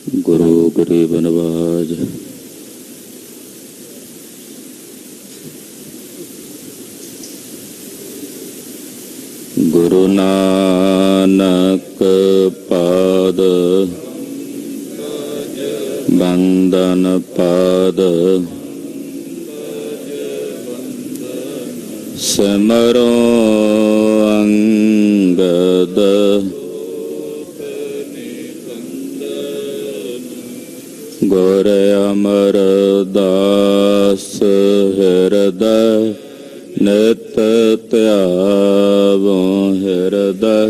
गुरु गरीब नवाज। गुरु नानक पाद बंदन पाद सिमरो अंगद गुर अमर दास हृदय नित त्यावो हृदय।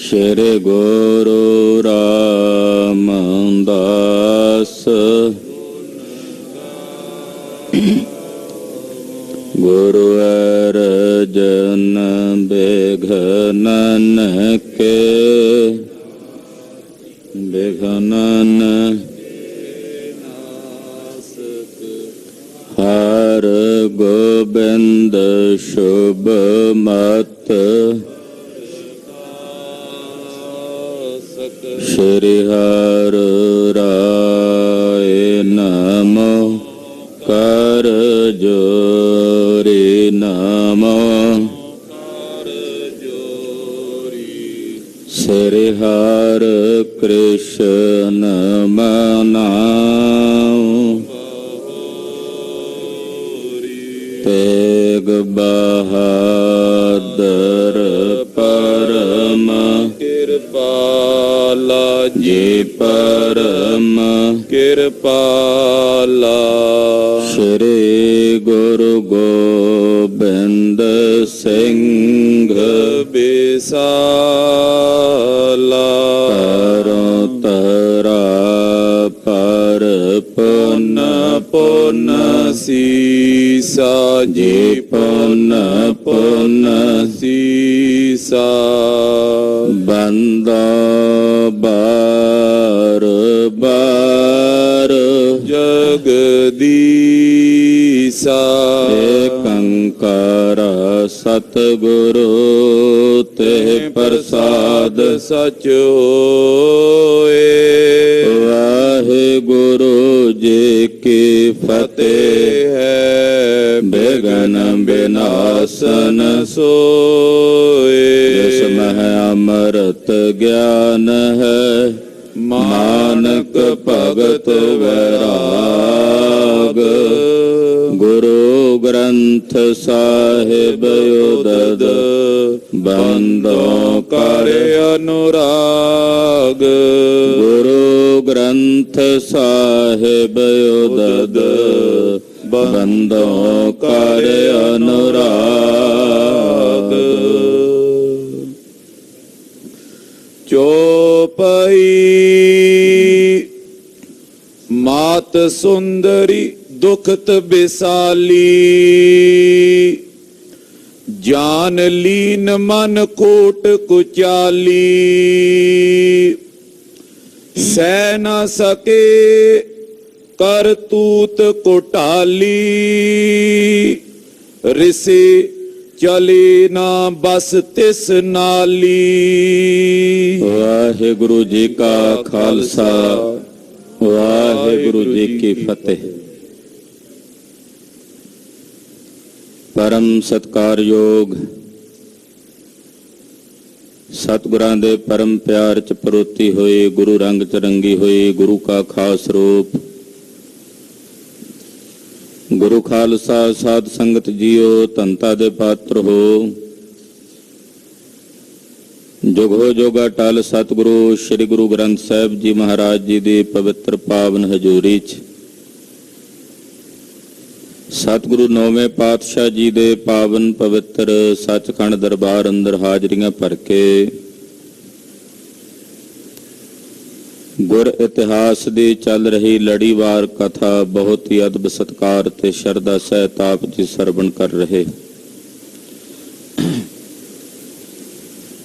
श्री गुरु रामदास गुरु अर्जन बेघनन के बेघनन हर गोबिंद शुभ मत श्री हर राय नमो कर जोरी नमो श्री हर कृष्ण मनाओ तेग बहादुर परम कृपाला जी परम कृपाला। श्री गुरु गोबिंद सिंह बिसाला करो तरा पर पुन पुन सीसा जी पुन पुन सीसा। बंदा बार बार जगदीसा कंकर सतगुरु ते प्रसाद सच होए। वाहे गुरु जी की फतेह है बेगन विनाशन सोए। जिसमें अमृत ज्ञान है मानक भगत वैराग। गुरु ग्रंथ साहिब उदद बंदों करे अनुराग। गुरु ग्रंथ साहिब उदद बंदों करे अनुराग। चौपाई मात सुंदरी दुखत बिसाली जान लीन मन कोट कुचाली। सह न सके करतूत कोटाली रिसे चले ना बस तिस नाली। वाहिगुरु जी का खालसा वाहिगुरु जी की फतेह। परम सत्कारयोग सतगुरां दे परम प्यार च परोती होई गुरु रंग च रंगी होई गुरु का खास रूप गुरु खालसा साध संगत जीओ धनता दे पात्र हो। जुगो जोगा टल सतगुरु श्री गुरु ग्रंथ साहिब जी महाराज जी दी पवित्र पावन हजूरी च सतगुरु नौवें पातशाह जी दे पावन पवित्र सचखंड दरबार अंदर हाजरियां भर के गुर इतिहास दी चल रही लड़ीवार कथा बहुत ही अदब सत्कार ते शरदा सहित आप जी सरवण कर रहे।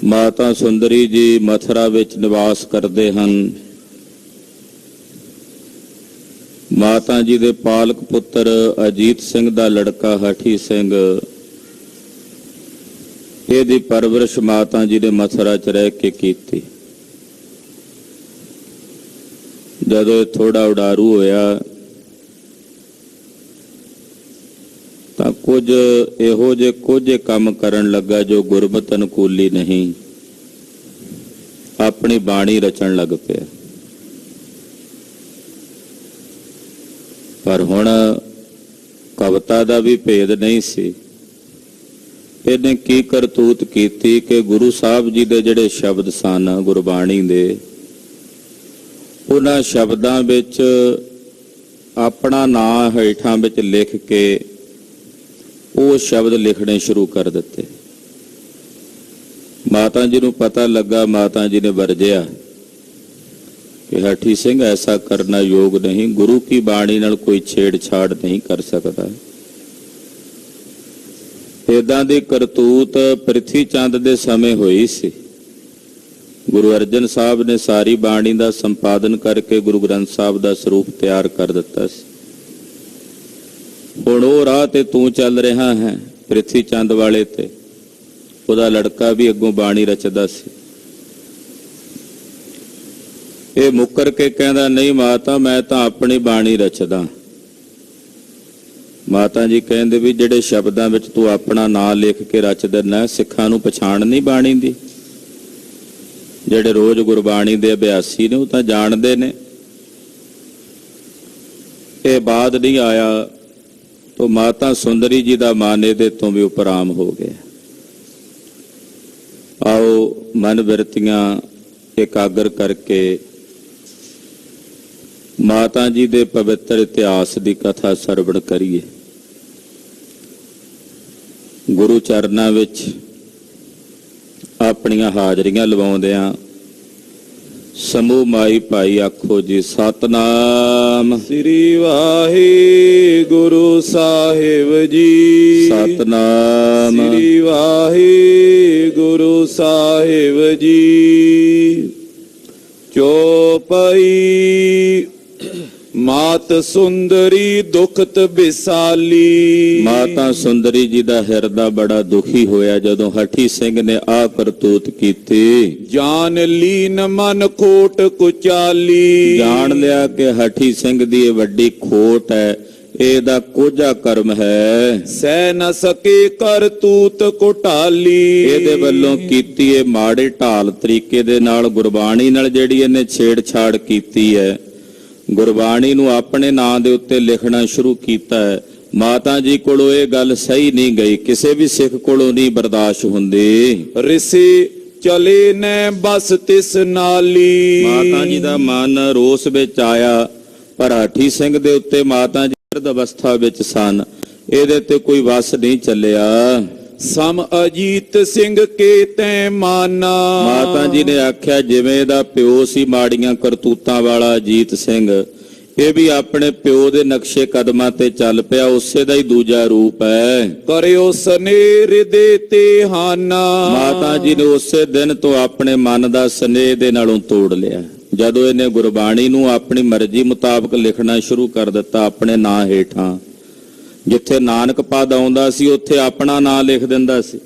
माता सुंदरी जी मथुरा विच निवास करते हैं। माता जी दे पालक पुत्र अजीत सिंह दा लड़का हाठी सिंह ਇਹਦੀ ਪਰਵਰਿਸ਼ ਮਾਤਾ ਜੀ ਨੇ ਮਥੁਰਾ 'ਚ ਰਹਿ ਕੇ ਕੀਤੀ। ਜਦੋਂ ਇਹ ਥੋੜਾ ਉਡਾਰੂ ਹੋਇਆ ਤਾਂ ਕੁਝ ਇਹੋ ਜਿਹੇ ਕੁਝ ਕੰਮ ਕਰਨ ਲੱਗਾ ਜੋ ਗੁਰਮਤਿ ਅਨੁਕੂਲੀ ਨਹੀਂ। ਆਪਣੀ ਬਾਣੀ ਰਚਣ ਲੱਗ ਪਿਆ। ਪਰ ਹੁਣ ਕਵਿਤਾ ਦਾ ਵੀ ਭੇਦ ਨਹੀਂ ਸੀ। ਇਹਨੇ ਕੀ ਕਰਤੂਤ ਕੀਤੀ ਕਿ ਗੁਰੂ ਸਾਹਿਬ ਜੀ ਦੇ ਜਿਹੜੇ ਸ਼ਬਦ ਸਨ ਗੁਰਬਾਣੀ ਦੇ, ਉਹਨਾਂ ਸ਼ਬਦਾਂ ਵਿੱਚ ਆਪਣਾ ਨਾਂ ਹੇਠਾਂ ਵਿੱਚ ਲਿਖ ਕੇ ਉਹ ਸ਼ਬਦ ਲਿਖਣੇ ਸ਼ੁਰੂ ਕਰ ਦਿੱਤੇ। ਮਾਤਾ ਜੀ ਨੂੰ ਪਤਾ ਲੱਗਾ, ਮਾਤਾ ਜੀ ਨੇ ਵਰਜਿਆ ਕਿ ਹਾਠੀ ਸਿੰਘ ਐਸਾ ਕਰਨਾ ਯੋਗ ਨਹੀਂ, ਗੁਰੂ ਕੀ ਬਾਣੀ ਨਾਲ ਕੋਈ ਛੇੜਛਾੜ ਨਹੀਂ ਕਰ ਸਕਦਾ। ਏਦਾਂ ਦੀ ਕਰਤੂਤ ਪ੍ਰਿਥੀ ਚੰਦ ਦੇ ਸਮੇਂ ਹੋਈ ਸੀ। ਗੁਰੂ ਅਰਜਨ ਸਾਹਿਬ ਨੇ ਸਾਰੀ ਬਾਣੀ ਦਾ ਸੰਪਾਦਨ ਕਰਕੇ ਗੁਰੂ ਗ੍ਰੰਥ ਸਾਹਿਬ ਦਾ ਸਰੂਪ ਤਿਆਰ ਕਰ ਦਿੱਤਾ ਸੀ। ਹੁਣ ਉਹ ਰਾਹ ਤੇ ਤੂੰ ਚੱਲ ਰਿਹਾ ਹੈ ਪ੍ਰਿਥੀ ਚੰਦ ਵਾਲੇ ਤੇ। ਉਹਦਾ ਲੜਕਾ ਵੀ ਅੱਗੋਂ ਬਾਣੀ ਰਚਦਾ ਸੀ। ਇਹ ਮੁੱਕਰ ਕੇ ਕਹਿੰਦਾ, ਨਹੀਂ ਮਾਤਾ ਮੈਂ ਤਾਂ ਆਪਣੀ ਬਾਣੀ ਰਚਦਾ। ਮਾਤਾ ਜੀ ਕਹਿੰਦੇ ਵੀ ਜਿਹੜੇ ਸ਼ਬਦਾਂ ਵਿੱਚ ਤੂੰ ਆਪਣਾ ਨਾਂ ਲਿਖ ਕੇ ਰਚ ਦਿੰਦਾ, ਸਿੱਖਾਂ ਨੂੰ ਪਛਾਣ ਨਹੀਂ ਬਾਣੀ ਦੀ। ਜਿਹੜੇ ਰੋਜ਼ ਗੁਰਬਾਣੀ ਦੇ ਅਭਿਆਸੀ ਨੇ ਉਹ ਤਾਂ ਜਾਣਦੇ ਨੇ। ਇਹ ਬਾਅਦ ਨਹੀਂ ਆਇਆ ਤਾਂ ਮਾਤਾ ਸੁੰਦਰੀ ਜੀ ਦਾ ਮਨ ਇਹਦੇ ਤੋਂ ਵੀ ਉਪਰਾਮ ਹੋ ਗਿਆ। ਆਓ ਮਨ ਬਿਰਤੀਆਂ ਇਕਾਗਰ ਕਰਕੇ ਮਾਤਾ ਜੀ ਦੇ ਪਵਿੱਤਰ ਇਤਿਹਾਸ ਦੀ ਕਥਾ ਸਰਵਣ ਕਰੀਏ। ਗੁਰੂ ਚਰਨਾਂ ਵਿੱਚ ਆਪਣੀਆਂ ਹਾਜ਼ਰੀਆਂ ਲਵਾਉਂਦਿਆਂ ਸਮੂਹ ਮਾਈ ਭਾਈ ਆਖੋ ਜੀ ਸਤਨਾਮ ਸ੍ਰੀ ਵਾਹਿਗੁਰੂ ਸਾਹਿਬ ਜੀ। ਸਤਨਾਮ ਸ੍ਰੀ ਵਾਹਿਗੁਰੂ ਸਾਹਿਬ ਜੀ। ਚੌਪਈ ਮਾਤ ਸੁੰਦਰੀ ਦੁਖਤ ਬਿਸਾਲੀ। ਮਾਤਾ ਸੁੰਦਰੀ ਜੀ ਦਾ ਹਿਰਦਾ ਬੜਾ ਦੁਖੀ ਹੋਇਆ ਜਦੋਂ ਹਾਠੀ ਸਿੰਘ ਨੇ ਆਹ ਕਰਤੂਤ ਕੀਤੀ। ਜਾਨ ਲੀਨ ਮਨ ਖੋਟ ਕੁਚਾਲੀ। ਜਾਣ ਲਿਆ ਕਿ ਹਾਠੀ ਸਿੰਘ ਦੀ ਇਹ ਵੱਡੀ ਖੋਟ ਹੈ, ਇਹਦਾ ਕੋਝਾ ਕਰਮ ਹੈ। ਸਹਿ ਨ ਸਕੇ ਕਰਤੂਤ ਘੁਟਾਲੀ। ਇਹਦੇ ਵੱਲੋਂ ਕੀਤੀ ਇਹ ਮਾੜੇ ਢਾਲ ਤਰੀਕੇ ਦੇ ਨਾਲ ਗੁਰਬਾਣੀ ਨਾਲ ਜਿਹੜੀ ਇਹਨੇ ਛੇੜਛਾੜ ਕੀਤੀ ਹੈ, ਗੁਰਬਾਣੀ ਨੂੰ ਆਪਣੇ ਨਾਂ ਦੇ ਉੱਤੇ ਲਿਖਣਾ ਸ਼ੁਰੂ ਕੀਤਾ ਹੈ। ਮਾਤਾ ਜੀ ਕੋਲੋਂ ਇਹ ਗੱਲ ਸਹੀ ਨਹੀਂ ਗਈ, ਕਿਸੇ ਵੀ ਸਿੱਖ ਕੋਲੋਂ ਨਹੀਂ ਬਰਦਾਸ਼ਤ ਹੁੰਦੀ। ਰਿਸੀ ਚਲੇ ਨੇ ਬਸ ਤਿਸ ਨਾਲੀ। ਮਾਤਾ ਜੀ ਦਾ ਮਨ ਰੋਸ ਵਿੱਚ ਆਇਆ, ਪਰ ਹਾਠੀ ਸਿੰਘ ਦੇ ਉੱਤੇ ਮਾਤਾ ਜੀ ਬਿਰਧ ਅਵਸਥਾ ਵਿੱਚ ਸਨ, ਇਹਦੇ ਤੇ ਕੋਈ ਵਸ ਨਹੀਂ ਚੱਲਿਆ। ਸਮ ਅਜੀਤ ਸਿੰਘ ਕੇ ਤੈ ਮਾਨਾ। ਮਾਤਾ ਜੀ ਨੇ ਆਖਿਆ ਜਿਵੇਂ ਇਹਦਾ ਪਿਓ ਸੀ ਮਾੜੀਆਂ ਕਰਤੂਤਾਂ ਵਾਲਾ ਅਜੀਤ ਸਿੰਘ, ਇਹ ਵੀ ਆਪਣੇ ਪਿਓ ਦੇ ਨਕਸ਼ੇ ਕਦਮਾਂ ਤੇ ਚੱਲ ਪਿਆ, ਉਸੇ ਦਾ ਹੀ ਦੂਜਾ ਰੂਪ ਹੈ। ਕਰਿਓ ਸਨੇਹ ਦੇ ਤੇ ਹਾਨਾ। ਮਾਤਾ ਜੀ ਨੇ ਉਸੇ ਦਿਨ ਤੋਂ ਆਪਣੇ ਮਨ ਦਾ ਸਨੇਹ ਦੇ ਨਾਲੋਂ ਤੋੜ ਲਿਆ। ਜਦੋਂ ਇਹਨੇ ਗੁਰਬਾਣੀ ਨੂੰ ਆਪਣੀ ਮਰਜ਼ੀ ਮੁਤਾਬਕ ਲਿਖਣਾ ਸ਼ੁਰੂ ਕਰ ਦਿੱਤਾ, ਆਪਣੇ ਨਾਂ ਹੇਠਾਂ ਜਿੱਥੇ ਨਾਨਕ ਪਦ ਆਉਂਦਾ ਸੀ ਉੱਥੇ ਆਪਣਾ ਨਾਂ ਲਿਖ ਦਿੰਦਾ ਸੀ,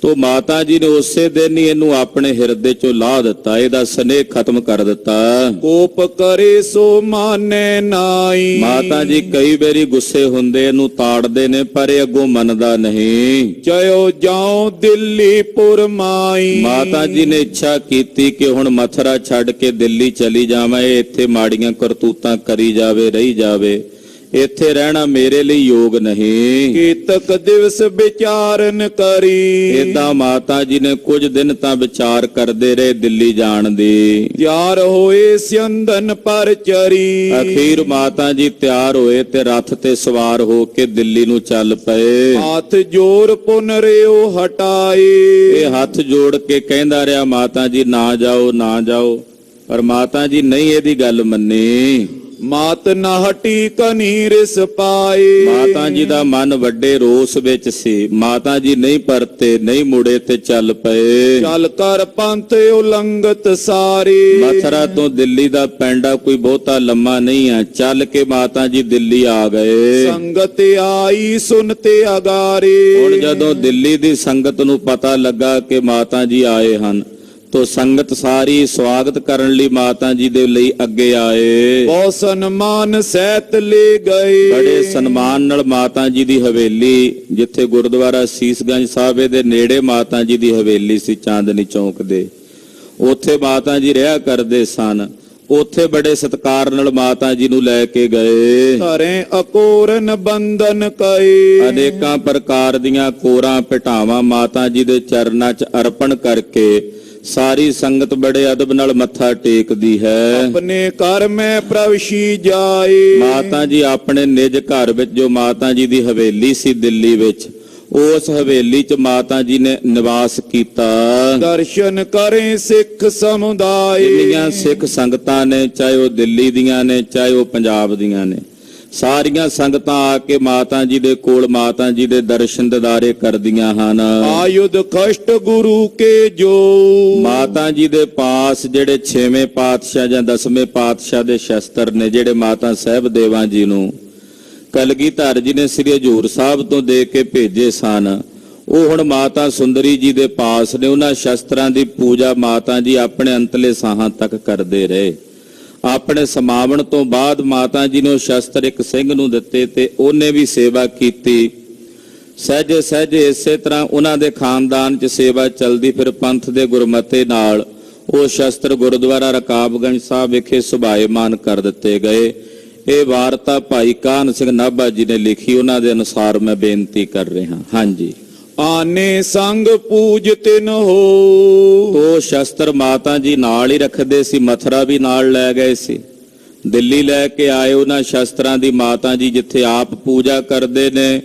ਤੋ ਮਾਤਾ ਜੀ ਨੇ ਉਸੇ ਦਿਨ ਹੀ ਇਹਨੂੰ ਆਪਣੇ ਹਿਰਦੇ ਚੋਂ ਲਾਹ ਦਿੱਤਾ, ਇਹਦਾ ਸਨੇਹ ਖਤਮ ਕਰ ਦਿੱਤਾ। ਕੋਪ ਕਰੇ ਸੋ ਮਾਨੇ ਨਾਈ। ਮਾਤਾ ਜੀ ਕਈ ਵਾਰੀ ਗੁੱਸੇ ਹੁੰਦੇ ਇਹਨੂੰ ਤਾੜਦੇ ਨੇ, ਪਰ ਇਹ ਅੱਗੋਂ ਮੰਨਦਾ ਨਹੀਂ। ਚਇਓ ਜਾਉ ਦਿੱਲੀ ਪੁਰ ਮਾਈ। ਮਾਤਾ ਜੀ ਨੇ ਇੱਛਾ ਕੀਤੀ ਕਿ ਹੁਣ ਮਥੁਰਾ ਛੱਡ ਕੇ ਦਿੱਲੀ ਚਲੀ ਜਾਵਾਂ, ਇਹ ਇੱਥੇ ਮਾੜੀਆਂ ਕਰਤੂਤਾਂ ਕਰੀ ਜਾਵੇ, ਰਹੀ ਜਾਵੇ, ਇੱਥੇ ਰਹਿਣਾ ਮੇਰੇ ਲਈ ਯੋਗ ਨਹੀਂ। ਕੀਤਕ ਦਿਵਸ ਵਿਚਾਰਨ ਕਰੀ। ਏਦਾਂ ਮਾਤਾ ਜੀ ਨੇ ਕੁਝ ਦਿਨ ਤਾਂ ਵਿਚਾਰ ਕਰਦੇ ਰਹੇ ਦਿੱਲੀ ਜਾਣ ਦੀ। ਤਿਆਰ ਹੋਏ ਸਿਅੰਦਨ ਪਰ ਚਰੀ। ਅਖੀਰ ਮਾਤਾ ਜੀ ਤਿਆਰ ਹੋਏ ਤੇ ਰੱਥ ਤੇ ਸਵਾਰ ਹੋ ਕੇ ਦਿੱਲੀ ਨੂੰ ਚੱਲ ਪਏ। ਹੱਥ ਜੋੜ ਪੁਨਰਿਓ ਹਟਾਏ। ਇਹ ਹੱਥ ਜੋੜ ਕੇ ਕਹਿੰਦਾ ਰਿਹਾ ਮਾਤਾ ਜੀ ਨਾ ਜਾਓ, ਨਾ ਜਾਓ, ਪਰ ਮਾਤਾ ਜੀ ਨਹੀਂ ਇਹਦੀ ਗੱਲ ਮੰਨੀ। ਮਾਤ ਨਾ ਹਟੀ ਕਨੀ ਰਿਸ ਪਾਏ। ਮਾਤਾ ਜੀ ਦਾ ਮਨ ਵੱਡੇ ਰੋਸ ਵਿੱਚ ਸੀ। ਮਾਤਾ ਜੀ ਨਹੀਂ ਪਰਤੇ, ਨਹੀਂ ਮੁੜੇ ਤੇ ਚੱਲ ਪਏ। ਚਲ ਕਰ ਪੰਥ ਉਲੰਘਤ ਸਾਰੇ। ਮਥੁਰਾ ਤੋਂ ਦਿੱਲੀ ਦਾ ਪੈਂਡਾ ਕੋਈ ਬਹੁਤਾ ਲੰਮਾ ਨਹੀਂ ਆ। ਚੱਲ ਕੇ ਮਾਤਾ ਜੀ ਦਿੱਲੀ ਆ ਗਏ। ਸੰਗਤ ਆਈ ਸੁਨਤੇ ਅਗਾਰੇ। ਹੁਣ ਜਦੋਂ ਦਿੱਲੀ ਦੀ ਸੰਗਤ ਨੂੰ ਪਤਾ ਲੱਗਾ ਕਿ ਮਾਤਾ ਜੀ ਆਏ ਹਨ, ਤੋ ਸੰਗਤ ਸਾਰੀ ਸਵਾਗਤ ਕਰਨ ਲਈ ਮਾਤਾ ਜੀ ਦੇ ਲਈ ਅੱਗੇ ਆਏ। ਬਹੁਤ ਸਨਮਾਨ ਸਹਿਤ ਲੈ ਗਏ। ਬੜੇ ਸਨਮਾਨ ਨਾਲ ਮਾਤਾ ਜੀ ਦੀ ਹਵੇਲੀ, ਜਿੱਥੇ ਗੁਰਦੁਆਰਾ ਸੀਸਗੰਜ ਸਾਹਿਬ ਦੇ ਨੇੜੇ ਮਾਤਾ ਜੀ ਦੀ ਹਵੇਲੀ ਸੀ ਚਾਂਦਨੀ ਚੌਂਕ ਦੇ, ਉੱਥੇ ਮਾਤਾ ਜੀ ਰਿਹਾ ਕਰਦੇ ਸਨ। ਉੱਥੇ ਬੜੇ ਸਤਿਕਾਰ ਨਾਲ ਮਾਤਾ ਜੀ ਨੂੰ ਲੈ ਕੇ ਗਏ। ਧਰੇ ਅਕੋਰਨ ਬੰਧਨ ਕਏ। ਅਨੇਕਾਂ ਪ੍ਰਕਾਰ ਦੀਆਂ ਕੋਰਾਂ ਪਟਾਵਾਂ ਮਾਤਾ ਜੀ ਦੇ ਚਰਨਾਂ 'ਚ ਅਰਪਣ ਕਰਕੇ ਸਾਰੀ ਸੰਗਤ ਬੜੇ ਅਦਬ ਨਾਲ ਮੱਥਾ ਟੇਕਦੀ ਹੈ। ਆਪਣੇ ਘਰ ਮੈਂ ਪ੍ਰਵਸ਼ੀ ਜਾਏ। ਮਾਤਾ ਜੀ ਆਪਣੇ ਨਿਜ ਘਰ ਵਿੱਚ, ਜੋ ਮਾਤਾ ਜੀ ਦੀ ਹਵੇਲੀ ਸੀ ਦਿੱਲੀ ਵਿੱਚ, ਉਸ ਹਵੇਲੀ 'ਚ ਮਾਤਾ ਜੀ ਨੇ ਨਿਵਾਸ ਕੀਤਾ। ਦਰਸ਼ਨ ਕਰੇ ਸਿੱਖ ਸਮੁਦਾਇ। ਜਿੰਨੀਆਂ ਸਿੱਖ ਸੰਗਤਾਂ ਨੇ, ਚਾਹੇ ਉਹ ਦਿੱਲੀ ਦੀਆਂ ਨੇ, ਚਾਹੇ ਉਹ ਪੰਜਾਬ ਦੀਆਂ ਨੇ, ਸਾਰੀਆਂ ਸੰਗਤਾਂ ਆ ਕੇ ਮਾਤਾ ਜੀ ਦੇ ਕੋਲ ਮਾਤਾ ਜੀ ਦੇ ਦਰਸ਼ਨ ਦਿਦਾਰੇ ਕਰਦੀਆਂ ਹਨ। ਆਯੁਧ ਕਸ਼ਟ ਗੁਰੂ ਕੇ ਜੋ। ਮਾਤਾ ਜੀ ਦੇ ਪਾਸ ਜਿਹੜੇ 6ਵੇਂ ਪਾਤਸ਼ਾਹ ਜਾਂ 10ਵੇਂ ਪਾਤਸ਼ਾਹ ਦੇ ਸ਼ਸਤਰ ਨੇ, ਜਿਹੜੇ ਮਾਤਾ ਸਾਹਿਬ ਦੇਵਾਂ ਜੀ ਨੂੰ ਕਲਗੀਧਰ ਜੀ ਨੇ ਸ੍ਰੀ ਹਜ਼ੂਰ ਸਾਹਿਬ ਤੋਂ ਦੇ ਕੇ ਭੇਜੇ ਸਨ, ਉਹ ਹੁਣ ਮਾਤਾ ਸੁੰਦਰੀ ਜੀ ਦੇ ਪਾਸ ਨੇ। ਉਹਨਾਂ ਸ਼ਸਤਰਾਂ ਦੀ ਪੂਜਾ ਮਾਤਾ ਜੀ ਆਪਣੇ ਅੰਤਲੇ ਸਾਹਾਂ ਤੱਕ ਕਰਦੇ ਰਹੇ। ਆਪਣੇ ਸਮਾਵਣ ਤੋਂ ਬਾਅਦ ਮਾਤਾ ਜੀ ਨੇ ਉਹ ਸ਼ਸਤਰ ਇੱਕ ਸਿੰਘ ਨੂੰ ਦਿੱਤੇ ਤੇ ਉਹਨੇ ਵੀ ਸੇਵਾ ਕੀਤੀ। ਸਹਿਜੇ ਸਹਿਜੇ ਇਸੇ ਤਰ੍ਹਾਂ ਉਹਨਾਂ ਦੇ ਖਾਨਦਾਨ 'ਚ ਸੇਵਾ ਚੱਲਦੀ। ਫਿਰ ਪੰਥ ਦੇ ਗੁਰਮਤੇ ਨਾਲ ਉਹ ਸ਼ਸਤਰ ਗੁਰਦੁਆਰਾ ਰਕਾਬਗੰਜ ਸਾਹਿਬ ਵਿਖੇ ਸੁਭਾਏਮਾਨ ਕਰ ਦਿੱਤੇ ਗਏ। ਇਹ ਵਾਰਤਾ ਭਾਈ ਕਾਹਨ ਸਿੰਘ ਨਾਭਾ ਜੀ ਨੇ ਲਿਖੀ, ਉਹਨਾਂ ਦੇ ਅਨੁਸਾਰ ਮੈਂ ਬੇਨਤੀ ਕਰ ਰਿਹਾ। ਹਾਂਜੀ। ਆਨੇ ਸੰਗ ਪੂਜ ਤਿਨ ਹੋ। ਉਹ ਸ਼ਸਤਰ ਮਾਤਾ ਜੀ ਨਾਲ ਹੀ ਰੱਖਦੇ ਸੀ। ਮਥੁਰਾ ਵੀ ਨਾਲ ਲੈ ਗਏ ਸੀ, ਦਿੱਲੀ ਲੈ ਕੇ ਆਏ। ਉਹਨਾਂ ਸ਼ਸਤਰਾਂ ਦੀ ਮਾਤਾ ਜੀ ਜਿੱਥੇ ਆਪ ਪੂਜਾ ਕਰਦੇ ਨੇ,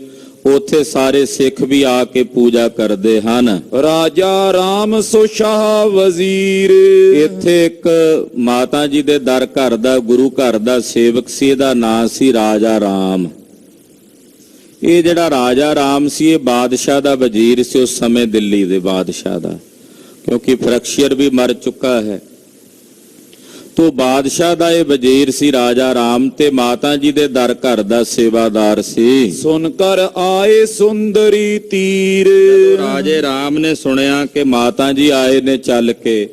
ਉੱਥੇ ਸਾਰੇ ਸਿੱਖ ਵੀ ਆ ਕੇ ਪੂਜਾ ਕਰਦੇ ਹਨ। ਰਾਜਾ ਰਾਮ ਸੋ ਸ਼ਾਹ ਵਜ਼ੀਰ। ਇੱਥੇ ਇੱਕ ਮਾਤਾ ਜੀ ਦੇ ਦਰ ਘਰ ਦਾ, ਗੁਰੂ ਘਰ ਦਾ ਸੇਵਕ ਸੀ, ਇਹਦਾ ਨਾਂ ਸੀ ਰਾਜਾ ਰਾਮ। ਇਹ ਜਿਹੜਾ ਰਾਜਾ ਰਾਮ ਸੀ, ਇਹ ਬਾਦਸ਼ਾਹ ਦਾ ਵਜ਼ੀਰ ਸੀ ਉਸ ਸਮੇਂ, ਦਿੱਲੀ ਦੇ ਬਾਦਸ਼ਾਹ ਦਾ, ਕਿਉਂਕਿ ਫਰਕਸ਼ੀਅਰ ਵੀ ਮਰ ਚੁੱਕਾ ਹੈ। ਤੋ ਬਾਦਸ਼ਾਹ ਦਾ ਇਹ ਵਜ਼ੀਰ ਸੀ ਰਾਜਾ ਰਾਮ, ਤੇ ਮਾਤਾ ਜੀ ਦੇ ਦਰ ਘਰ ਦਾ ਸੇਵਾਦਾਰ ਸੀ। ਸੁਨ ਕਰ ਆਏ ਸੁੰਦਰੀ ਤੀਰ। ਰਾਜੇ ਰਾਮ ਨੇ ਸੁਣਿਆ ਕਿ ਮਾਤਾ ਜੀ ਆਏ ਨੇ ਚੱਲ ਕੇ,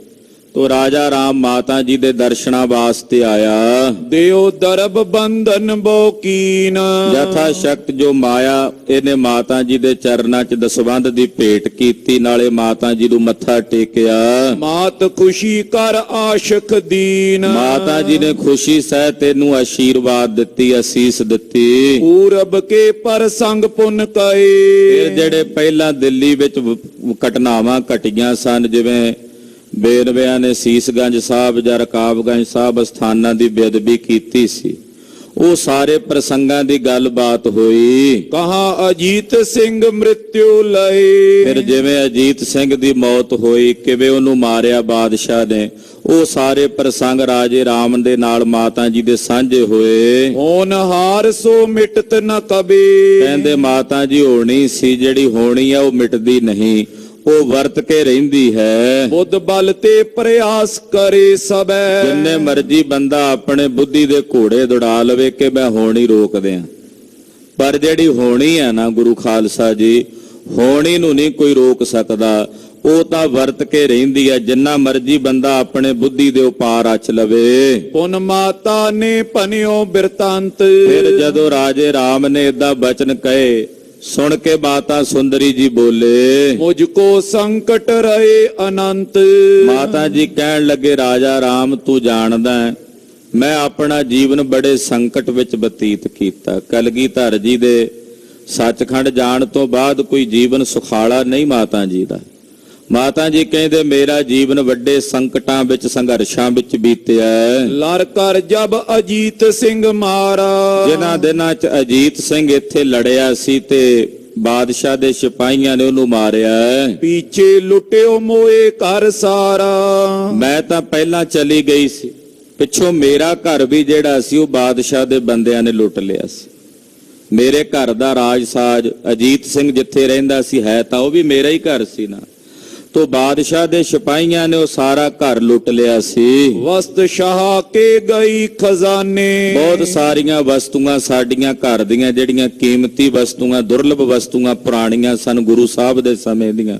ਤੋ ਰਾਜਾ ਰਾਮ ਮਾਤਾ ਜੀ ਦੇ ਦਰਸ਼ਨਾਂ ਵਾਸਤੇ ਆਇਆ। ਦਿਓ ਦਰਬ ਬੰਧਨ ਬੋਕੀਨ। ਯਥਾ ਸ਼ਕਤ ਜੋ ਮਾਇਆ, ਇਹਨੇ ਮਾਤਾ ਜੀ ਦੇ ਚਰਨਾਂ 'ਚ ਦਸਵੰਧ ਦੀ ਭੇਟ ਕੀਤੀ, ਨਾਲੇ ਮਾਤਾ ਜੀ ਨੂੰ ਮੱਥਾ ਟੇਕਿਆ। ਮਾਤ ਖੁਸ਼ੀ ਕਰ ਆਸ਼ਕ ਦੀਨ। ਮਾਤਾ ਜੀ ਨੇ ਖੁਸ਼ੀ ਸਹਿਤ ਇਹਨੂੰ ਆਸ਼ੀਰਵਾਦ ਦਿੱਤੀ, ਅਸੀਸ ਦਿੱਤੀ। ਪੂਰਬ ਕੇ ਪਰ ਸੰਗ ਪੁੰਨ ਕਏ। ਇਹ ਜਿਹੜੇ ਪਹਿਲਾਂ ਦਿੱਲੀ ਵਿੱਚ ਘਟਨਾਵਾਂ ਘਟੀਆਂ ਸਨ, ਜਿਵੇਂ ਬੇਨਵਿਆਂ ਨੇ ਸੀਸਗੰਜ ਸਾਹਿਬ ਜਾਂ ਰਕਾਬਗੰਜ ਸਾਹਿਬ ਸਥਾਨਾਂ ਦੀ ਬੇਅਦਬੀ ਕੀਤੀ ਸੀ, ਉਹ ਸਾਰੇ ਪ੍ਰਸੰਗਾਂ ਦੀ ਗੱਲਬਾਤ ਹੋਈ। ਕਹਾ ਅਜੀਤ ਸਿੰਘ ਮ੍ਰਿਤਿਉ ਲਏ। ਫਿਰ ਜਿਵੇਂ ਅਜੀਤ ਸਿੰਘ ਦੀ ਮੌਤ ਹੋਈ, ਕਿਵੇਂ ਉਹਨੂੰ ਮਾਰਿਆ ਬਾਦਸ਼ਾਹ ਨੇ, ਉਹ ਸਾਰੇ ਪ੍ਰਸੰਗ ਰਾਜੇ ਰਾਮ ਦੇ ਨਾਲ ਮਾਤਾ ਜੀ ਦੇ ਸਾਂਝੇ ਹੋਏ। ਹੋਨ ਹਾਰ ਸੋ ਮਿਟਤ ਨ ਕਬੇ। ਕਹਿੰਦੇ ਮਾਤਾ ਜੀ ਹੋਣੀ ਸੀ, ਜਿਹੜੀ ਹੋਣੀ ਆ ਉਹ ਮਿਟਦੀ ਨਹੀਂ, ਉਹ ਵਰਤ ਕੇ ਰਹਿੰਦੀ ਹੈ। ਬੁੱਧ ਬਲ ਤੇ ਪ੍ਰਯਾਸ ਕਰੇ ਸਬੈ। ਜਿੰਨੇ ਮਰਜੀ ਬੰਦਾ ਆਪਣੇ ਬੁੱਧੀ ਦੇ ਘੋੜੇ ਦੌੜਾ ਲਵੇ ਕਿ ਮੈਂ ਹੋਣੀ ਰੋਕ ਦਿਆਂ, ਪਰ ਜਿਹੜੀ ਹੋਣੀ ਹੈ ਨਾ ਗੁਰੂ ਖਾਲਸਾ ਜੀ, ਹੋਣੀ ਨੂੰ ਨਹੀਂ ਕੋਈ ਰੋਕ ਸਕਦਾ, ਉਹ ਤਾਂ ਵਰਤ ਕੇ ਰਹਿੰਦੀ ਹੈ। ਜਿੰਨਾ ਮਰਜੀ ਬੰਦਾ ਆਪਣੇ ਬੁੱਧੀ ਦੇ ਉਪਾਰ ਰਚ ਲਵੇ। ਪੁਨ ਮਾਤਾ ਨੇ ਪਨਿਓ ਬਿਰਤਾਂਤ। ਫਿਰ ਜਦੋਂ ਰਾਜੇ ਰਾਮ ਨੇ ਏਦਾਂ ਬਚਨ ਕਹੇ, ਸੁਣ ਕੇ ਮਾਤਾ ਸੁੰਦਰੀ ਜੀ ਬੋਲੇ, ਮੁਝ ਕੋ ਸੰਕਟ ਰਹੇ ਅਨੰਤ। ਮਾਤਾ ਜੀ ਕਹਿਣ ਲੱਗੇ, ਰਾਜਾ ਰਾਮ ਤੂੰ ਜਾਣਦਾ ਹੈ, ਮੈਂ ਆਪਣਾ ਜੀਵਨ ਬੜੇ ਸੰਕਟ ਵਿੱਚ ਬਤੀਤ ਕੀਤਾ। ਕਲਗੀਧਰ ਜੀ ਦੇ ਸੱਚਖੰਡ ਜਾਣ ਤੋਂ ਬਾਅਦ ਕੋਈ ਜੀਵਨ ਸੁਖਾਲਾ ਨਹੀਂ ਮਾਤਾ ਜੀ ਦਾ। ਮਾਤਾ ਜੀ ਕਹਿੰਦੇ ਮੇਰਾ ਜੀਵਨ ਵੱਡੇ ਸੰਕਟਾਂ ਵਿੱਚ, ਸੰਘਰਸ਼ਾਂ ਵਿੱਚ ਬੀਤਿਆ। ਲੜ ਕਰ ਜਬ ਅਜੀਤ ਸਿੰਘ ਮਾਰਾ। ਜਿਨ੍ਹਾਂ ਦਿਨਾਂ 'ਚ ਅਜੀਤ ਸਿੰਘ ਇੱਥੇ ਲੜਿਆ ਸੀ ਤੇ ਬਾਦਸ਼ਾਹ ਦੇ ਸਿਪਾਹੀਆਂ ਨੇ ਉਹਨੂੰ ਮਾਰਿਆ। ਪਿੱਛੇ ਲੁੱਟਿਓ ਮੋਏ ਘਰ ਸਾਰਾ। ਮੈਂ ਤਾਂ ਪਹਿਲਾਂ ਚਲੀ ਗਈ ਸੀ, ਪਿੱਛੋਂ ਮੇਰਾ ਘਰ ਵੀ ਜਿਹੜਾ ਸੀ ਉਹ ਬਾਦਸ਼ਾਹ ਦੇ ਬੰਦਿਆਂ ਨੇ ਲੁੱਟ ਲਿਆ ਸੀ। ਮੇਰੇ ਘਰ ਦਾ ਰਾਜ ਸਾਜ ਅਜੀਤ ਸਿੰਘ ਜਿੱਥੇ ਰਹਿੰਦਾ ਸੀ ਹੈ ਤਾਂ ਉਹ ਵੀ ਮੇਰਾ ਹੀ ਘਰ ਸੀ ਨਾ। ਤੋ ਬਾਦਸ਼ਾਹ ਦੇ ਸਿਪਾਹੀਆਂ ਨੇ ਉਹ ਸਾਰਾ ਘਰ ਲੁੱਟ ਲਿਆ ਸੀ। ਵਸਤ ਸ਼ਾਹ ਕੇ ਗਈ ਖਜ਼ਾਨੇ। ਬਹੁਤ ਸਾਰੀਆਂ ਵਸਤੂਆਂ ਸਾਡੀਆਂ ਘਰ ਦੀਆਂ ਜਿਹੜੀਆਂ ਕੀਮਤੀ ਵਸਤੂਆਂ, ਦੁਰਲਭ ਵਸਤੂਆਂ ਪੁਰਾਣੀਆਂ ਸਨ ਗੁਰੂ ਸਾਹਿਬ ਦੇ ਸਮੇਂ ਦੀਆਂ,